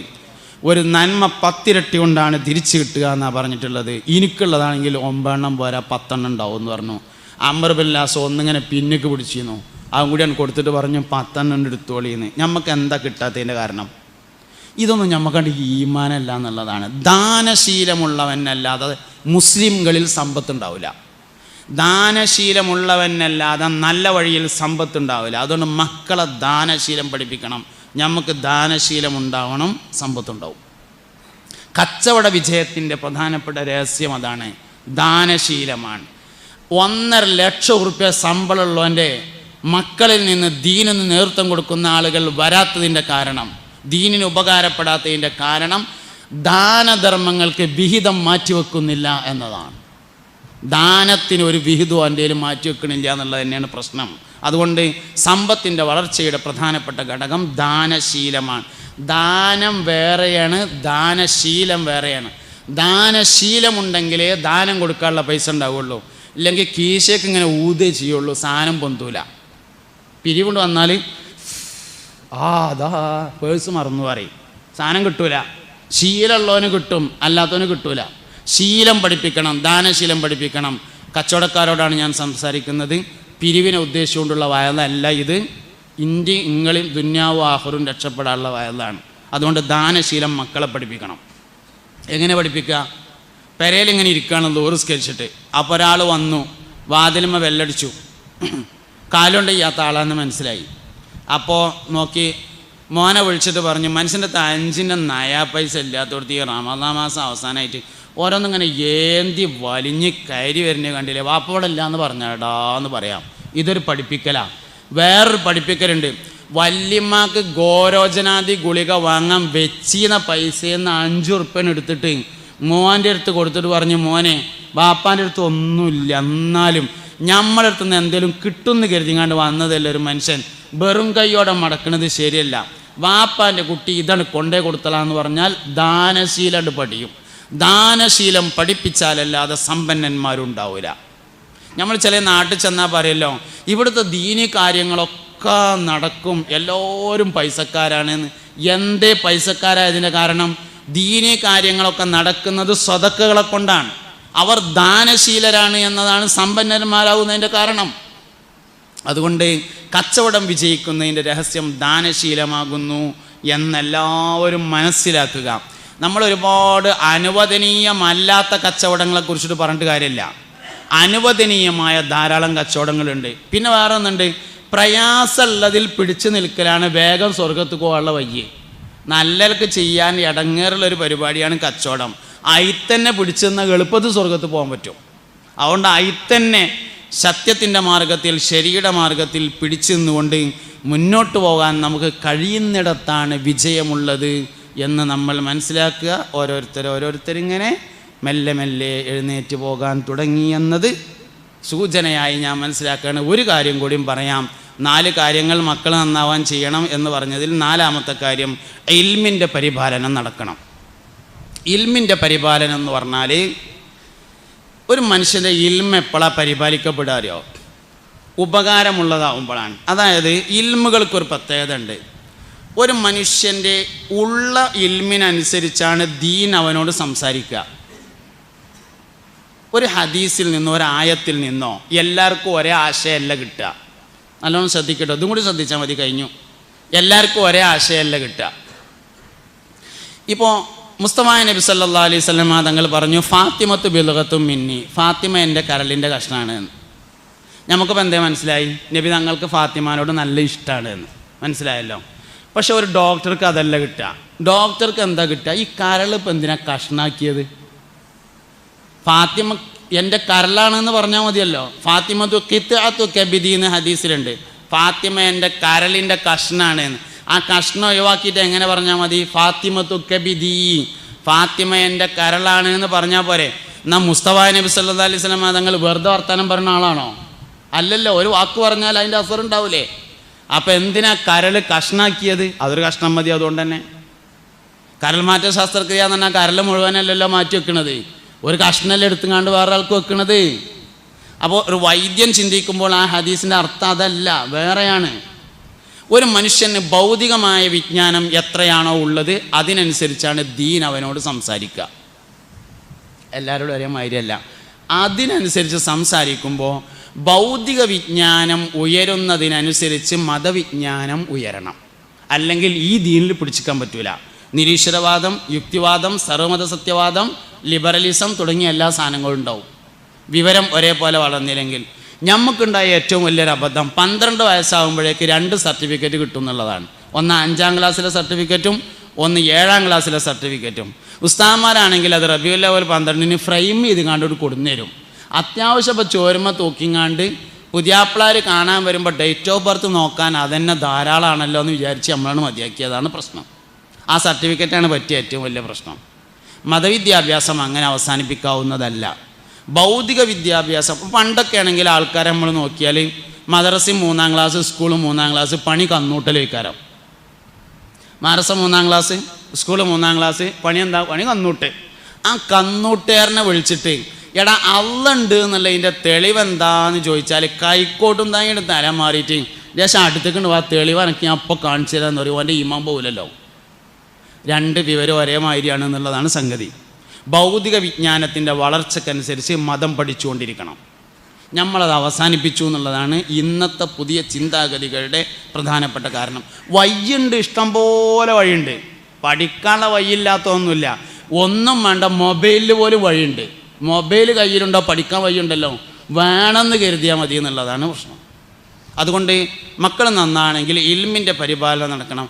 ഒരു നന്മ 10 ഇരട്ടി കൊണ്ടാണ് തിരിച്ചു കിട്ടുക എന്നാണ് പറഞ്ഞിട്ടുള്ളത്. എനിക്കുള്ളതാണെങ്കിൽ 9 എണ്ണം പോരാ, 10 എണ്ണം ഉണ്ടാവും എന്ന് പറഞ്ഞു. അംർ ബിൻ ലാസ് ഒന്നിങ്ങനെ പിന്നിക്ക് പിടിച്ചിരുന്നു. അതും കൂടിയാണ് കൊടുത്തിട്ട് പറഞ്ഞു, 10 എണ്ണം എടുത്തോളിന്ന്. നമുക്ക് എന്താ കിട്ടാത്തതിൻ്റെ കാരണം? ഇതൊന്നും നമുക്കണ്ട് ഈമാനല്ല എന്നുള്ളതാണ്. ദാനശീലമുള്ളവനല്ലാതെ മുസ്ലിംകളിൽ സമ്പത്തുണ്ടാവില്ല. ദാനശീലമുള്ളവനല്ലാതെ നല്ല വഴിയിൽ സമ്പത്തുണ്ടാവില്ല. അതുകൊണ്ട് മക്കളെ ദാനശീലം പഠിപ്പിക്കണം. നമുക്ക് ദാനശീലം ഉണ്ടാവണം, സമ്പത്തുണ്ടാവും. കച്ചവട വിജയത്തിൻ്റെ പ്രധാനപ്പെട്ട രഹസ്യം അതാണ്, ദാനശീലമാണ്. 1.5 ലക്ഷം റുപ്യ ശമ്പളമുള്ളവൻ്റെ മക്കളിൽ നിന്ന് ദീനിന് നേതൃത്വം കൊടുക്കുന്ന ആളുകൾ വരാത്തതിൻ്റെ കാരണം, ദീനിന് ഉപകാരപ്പെടാത്തതിൻ്റെ കാരണം ദാനധർമ്മങ്ങൾക്ക് വിഹിതം മാറ്റിവെക്കുന്നില്ല എന്നതാണ്. ദാനത്തിന് ഒരു വിഹിതവും എൻ്റെ കയ്യിൽ മാറ്റിവെക്കണില്ല എന്നുള്ളത് തന്നെയാണ് പ്രശ്നം. അതുകൊണ്ട് സമ്പത്തിൻ്റെ വളർച്ചയുടെ പ്രധാനപ്പെട്ട ഘടകം ദാനശീലമാണ്. ദാനം വേറെയാണ്, ദാനശീലം വേറെയാണ്. ദാനശീലമുണ്ടെങ്കിലേ ദാനം കൊടുക്കാനുള്ള പൈസ ഉണ്ടാവുള്ളൂ. ഇല്ലെങ്കിൽ കീശയ്ക്ക് ഇങ്ങനെ ഊതേ ചെയ്യുള്ളൂ, സാധനം പൊന്തൂല. പിരിവുകൊണ്ട് വന്നാൽ അതാ പേഴ്സ് മറന്നു പറയും, സാധനം കിട്ടൂല. ശീലമുള്ളവന് കിട്ടും, അല്ലാത്തവന് കിട്ടൂല. ശീലം പഠിപ്പിക്കണം, ദാനശീലം പഠിപ്പിക്കണം. കച്ചവടക്കാരോടാണ് ഞാൻ സംസാരിക്കുന്നത്. പിരിവിനെ ഉദ്ദേശിച്ചുകൊണ്ടുള്ള വയലല്ല ഇത്. ഇങ്ങളിൽ ദുന്യാവും ആഖിറും രക്ഷപ്പെടാനുള്ള വയലാണ്. അതുകൊണ്ട് ദാനശീലം മക്കളെ പഠിപ്പിക്കണം. എങ്ങനെ പഠിപ്പിക്കുക? പെരയിൽ ഇങ്ങനെ ഇരിക്കുകയാണ് ദൂരസ്കരിച്ചിട്ട്. അപ്പോൾ ഒരാൾ വന്നു, വാതിലുമ്മ വെല്ലടിച്ചു. കാലുകൊണ്ട് ചെയ്യാത്ത ആളാണെന്ന് മനസ്സിലായി. അപ്പോൾ നോക്കി മോനെ വിളിച്ചിട്ട് പറഞ്ഞു, മനുഷ്യൻ്റെ 5 നയാ പൈസ ഇല്ലാത്തടത്ത് ഈ റമദാൻ മാസം അവസാനമായിട്ട് ഓരോന്നിങ്ങനെ ഏന്തി വലിഞ്ഞ് കയറി വരുന്നത് കണ്ടില്ലേ, വാപ്പോടില്ല എന്ന് പറഞ്ഞാടാന്ന് പറയാം. ഇതൊരു പഠിപ്പിക്കലാണ്. വേറൊരു പഠിപ്പിക്കലുണ്ട്. വല്യമ്മക്ക് ഗോരോചനാദി ഗുളിക വാങ്ങാൻ വെച്ചിരുന്ന പൈസയിൽ നിന്ന് 5 ഉറുപ്പ്യ എടുത്തിട്ട് മോൻ്റെ അടുത്ത് കൊടുത്തിട്ട് പറഞ്ഞു, മോനെ ബാപ്പാൻ്റെ അടുത്ത് ഒന്നുമില്ല, എന്നാലും നമ്മളെ അടുത്ത് നിന്ന് എന്തെങ്കിലും കിട്ടുമെന്ന് കരുതിങ്ങാണ്ട് വന്നതല്ല ഒരു മനുഷ്യൻ. വെറും കൈയോടെ മടക്കുന്നത് ശരിയല്ല. വാപ്പാൻ്റെ കുട്ടി ഇതാണ് കൊണ്ടേ കൊടുത്തലാന്ന് പറഞ്ഞാൽ ദാനശീലം പഠിക്കും. ദാനശീലം പഠിപ്പിച്ചാലല്ലാതെ സമ്പന്നന്മാരുണ്ടാവില്ല. നമ്മൾ ചില നാട്ടിൽ ചെന്നാൽ പറയല്ലോ, ഇവിടുത്തെ ദീനി കാര്യങ്ങളൊക്കെ നടക്കും, എല്ലാവരും പൈസക്കാരാണെന്ന്. എന്തേ പൈസക്കാരായതിൻ്റെ കാരണം? ദീനി കാര്യങ്ങളൊക്കെ നടക്കുന്നത് സ്വതക്കകളെ കൊണ്ടാണ്. അവർ ദാനശീലരാണ് എന്നതാണ് സമ്പന്നന്മാരാകുന്നതിൻ്റെ കാരണം. അതുകൊണ്ട് കച്ചവടം വിജയിക്കുന്നതിൻ്റെ രഹസ്യം ദാനശീലമാകുന്നു എന്നെല്ലാവരും മനസ്സിലാക്കുക. നമ്മളൊരുപാട് അനുവദനീയമല്ലാത്ത കച്ചവടങ്ങളെക്കുറിച്ചിട്ട് പറഞ്ഞിട്ട് കാര്യമില്ല. അനുവദനീയമായ ധാരാളം കച്ചവടങ്ങളുണ്ട്. പിന്നെ വേറെ ഒന്നുണ്ട്, പ്രയാസമുള്ളതിൽ പിടിച്ചു നിൽക്കലാണ് വേഗം സ്വർഗത്ത് പോകാനുള്ള വയ്യ്. നല്ലതൊക്കെ ചെയ്യാൻ ഇടങ്ങേറുള്ളൊരു പരിപാടിയാണ് കച്ചവടം. അയിത്തന്നെ പിടിച്ചെന്ന എളുപ്പത്തിൽ സ്വർഗത്ത് പോകാൻ പറ്റും. അതുകൊണ്ട് അയിത്തന്നെ സത്യത്തിൻ്റെ മാർഗത്തിൽ, ശരിയുടെ മാർഗത്തിൽ പിടിച്ചു നിന്നുകൊണ്ട് മുന്നോട്ട് പോകാൻ നമുക്ക് കഴിയുന്നിടത്താണ് വിജയമുള്ളത് എന്ന് നമ്മൾ മനസ്സിലാക്കുക. ഓരോരുത്തരിങ്ങനെ മെല്ലെ മെല്ലെ എഴുന്നേറ്റ് പോകാൻ തുടങ്ങി എന്നത് സൂചനയായി ഞാൻ മനസ്സിലാക്കുകയാണ്. ഒരു കാര്യം കൂടിയും പറയാം. 4 കാര്യങ്ങൾ മക്കൾ നന്നാവാൻ ചെയ്യണം എന്ന് പറഞ്ഞതിൽ 4ാമത്തെ കാര്യം ഇൽമിൻ്റെ പരിപാലനം നടക്കണം. ഇൽമിൻ്റെ പരിപാലനം എന്ന് പറഞ്ഞാൽ ഒരു മനുഷ്യൻ്റെ ഇൽമ എപ്പോഴാണ് പരിപാലിക്കപ്പെടുക അറിയോ? ഉപകാരമുള്ളതാവുമ്പോഴാണ്. അതായത് ഇൽമുകൾക്കൊരു പ്രത്യേകത ഉണ്ട്. ഒരു മനുഷ്യൻ്റെ ഉള്ള ഇൽമിനനുസരിച്ചാണ് ദീൻ അവനോട് സംസാരിക്കുക. ഒരു ഹദീസിൽ നിന്നോ ഒരു ആയത്തിൽ നിന്നോ എല്ലാവർക്കും ഒരേ ആശയമല്ല കിട്ടുക. നല്ലോണം ശ്രദ്ധിക്കട്ടോ, ഇതും കൂടി ശ്രദ്ധിച്ചാൽ മതി, കഴിഞ്ഞു. എല്ലാവർക്കും ഒരേ ആശയമല്ല കിട്ടുക. ഇപ്പോൾ മുസ്തഫ നബി സല്ലല്ലാഹു അലൈഹി വസല്ലം തങ്ങൾ പറഞ്ഞു, ഫാത്തിമത്ത് ബിൽഗത്തും മിന്നി, ഫാത്തിമ എൻ്റെ കരളിൻ്റെ കഷ്ണമാണ് എന്ന്. നമുക്കിപ്പോൾ എന്തേ മനസ്സിലായി? നബി തങ്ങൾക്ക് ഫാത്തിമാനോട് നല്ല ഇഷ്ടമാണ് എന്ന് മനസ്സിലായല്ലോ. പക്ഷെ ഒരു ഡോക്ടർക്ക് അതല്ല കിട്ടുക. ഡോക്ടർക്ക് എന്താ കിട്ടുക? ഈ കരൾ ഇപ്പം എന്തിനാ കഷ്ണാക്കിയത്? ഫാത്തിമ എൻ്റെ കരളാണെന്ന് പറഞ്ഞാൽ മതിയല്ലോ. ഫാത്തിമത്തു കിത്അത്തു കബിദി എന്ന് ഹദീസിലുണ്ട്. ഫാത്തിമ എൻ്റെ കരളിൻ്റെ കഷ്ണാണ് എന്ന്. ആ കഷ്ണം ഒഴിവാക്കിയിട്ട് എങ്ങനെ പറഞ്ഞാൽ മതി? ഫാത്തിമത്തു കബിദി, ഫാത്തിമ എൻ്റെ കരളാണ് എന്ന് പറഞ്ഞാൽ പോരെ. എന്നാൽ മുസ്തഫ നബി സല്ലല്ലാഹു അലൈഹി വസല്ലം തങ്ങൾ വെറുതെ വർത്താനം പറഞ്ഞ ആളാണോ? അല്ലല്ലോ. ഒരു വാക്ക് പറഞ്ഞാൽ അതിൻ്റെ അസറുണ്ടാവില്ലേ? അപ്പം എന്തിനാ കരൾ കഷ്ണാക്കിയത്? അതൊരു കഷ്ണം മതി. അതുകൊണ്ട് തന്നെ കരൾ മാറ്റ ശസ്ത്രക്രിയ എന്ന് പറഞ്ഞാൽ കരൾ മുഴുവനല്ലല്ലോ മാറ്റി വെക്കണത്, ഒരു കഷ്ണല്ലേ എടുത്തുകൊണ്ട് വേറെ ആൾക്ക് വെക്കണത്. അപ്പോൾ ഒരു വൈദ്യൻ ചിന്തിക്കുമ്പോൾ ആ ഹദീസിൻ്റെ അർത്ഥം അതല്ല, വേറെയാണ്. ഒരു മനുഷ്യന് ഭൗതികമായ വിജ്ഞാനം എത്രയാണോ ഉള്ളത് അതിനനുസരിച്ചാണ് ദീൻ അവനോട് സംസാരിക്കുക. എല്ലാവരോടും ഒരേ മാതിരിയല്ല. അതിനനുസരിച്ച് സംസാരിക്കുമ്പോൾ ഭൗതിക വിജ്ഞാനം ഉയരുന്നതിനനുസരിച്ച് മതവിജ്ഞാനം ഉയരണം. അല്ലെങ്കിൽ ഈ ദീനിൽ പിടിച്ചിക്കാൻ പറ്റൂല. നിരീശ്വരവാദം, യുക്തിവാദം, സർവമത സത്യവാദം, ലിബറലിസം തുടങ്ങിയ എല്ലാ സാധനങ്ങളും ഉണ്ടാവും. വിവരം ഒരേപോലെ വളർന്നില്ലെങ്കിൽ. നമുക്കുണ്ടായ ഏറ്റവും വലിയൊരു അബദ്ധം 12 വയസ്സാകുമ്പോഴേക്ക് 2 സർട്ടിഫിക്കറ്റ് കിട്ടും എന്നുള്ളതാണ്. ഒന്ന് 5ാം ക്ലാസ്സിലെ സർട്ടിഫിക്കറ്റും ഒന്ന് 7ാം ക്ലാസ്സിലെ സർട്ടിഫിക്കറ്റും. ഉസ്താദന്മാരാണെങ്കിൽ അത് റബീഉൽ അവ്വൽ 12-ന് ഫ്രെയിം ചെയ്ത് കണ്ടോട് കൊടുന്നേരും. അത്യാവശ്യം ഇപ്പോൾ ചോരുമ തൂക്കിങ്ങാണ്ട് പുതിയാപ്പിളാർ കാണാൻ വരുമ്പോൾ ഡേറ്റ് ഓഫ് ബർത്ത് നോക്കാൻ അതന്നെ ധാരാളമാണല്ലോ എന്ന് വിചാരിച്ച് നമ്മളാണ് മതിയാക്കിയതാണ് പ്രശ്നം. ആ സർട്ടിഫിക്കറ്റാണ് പറ്റിയ ഏറ്റവും വലിയ പ്രശ്നം. മതവിദ്യാഭ്യാസം അങ്ങനെ അവസാനിപ്പിക്കാവുന്നതല്ല. ഭൗതിക വിദ്യാഭ്യാസം പണ്ടൊക്കെ ആണെങ്കിൽ ആൾക്കാരെ നമ്മൾ നോക്കിയാൽ മദ്രസയും 3ാം ക്ലാസ്, സ്കൂളും 3ാം ക്ലാസ്, പണി കന്നൂട്ടലേക്കാരം. മദ്രസ 3ാം ക്ലാസ്, സ്കൂൾ 3ാം ക്ലാസ്, പണി എന്താ? പണി കന്നൂട്ട്. ആ കന്നൂട്ടുകാരനെ വിളിച്ചിട്ട് എടാ അള്ളുണ്ട് എന്നുള്ളതിൻ്റെ തെളിവെന്താന്ന് ചോദിച്ചാൽ കൈക്കോട്ടും താങ്ങിയിട്ട് തല മാറിയിട്ട് ദേശം അടുത്തേക്കൊണ്ട് ആ തെളിവ് എനിക്ക് ഞാൻ അപ്പോൾ കാണിച്ചു തരാമെന്ന് പറയും. അവൻ്റെ ഈമാൻ പോകില്ലല്ലോ. 2 വിവരം ഒരേമാതിരിയാണ് എന്നുള്ളതാണ് സംഗതി. ഭൗതിക വിജ്ഞാനത്തിൻ്റെ വളർച്ചക്കനുസരിച്ച് മതം പഠിച്ചുകൊണ്ടിരിക്കണം. നമ്മളത് അവസാനിപ്പിച്ചു എന്നുള്ളതാണ് ഇന്നത്തെ പുതിയ ചിന്താഗതികളുടെ പ്രധാനപ്പെട്ട കാരണം. വഴിയുണ്ട്, ഇഷ്ടം പോലെ വഴിയുണ്ട്. പഠിക്കാനുള്ള വഴിയില്ലാത്തതൊന്നുമില്ല. ഒന്നും വേണ്ട, മൊബൈലിൽ പോലും വഴിയുണ്ട്. മൊബൈൽ കയ്യിലുണ്ടോ പഠിക്കാൻ വഴിയുണ്ടല്ലോ, വേണമെന്ന് കരുതിയാൽ മതി എന്നുള്ളതാണ് പ്രശ്നം. അതുകൊണ്ട് മക്കൾ നന്നാണെങ്കിൽ ഇൽമിൻ്റെ പരിപാലനം നടക്കണം.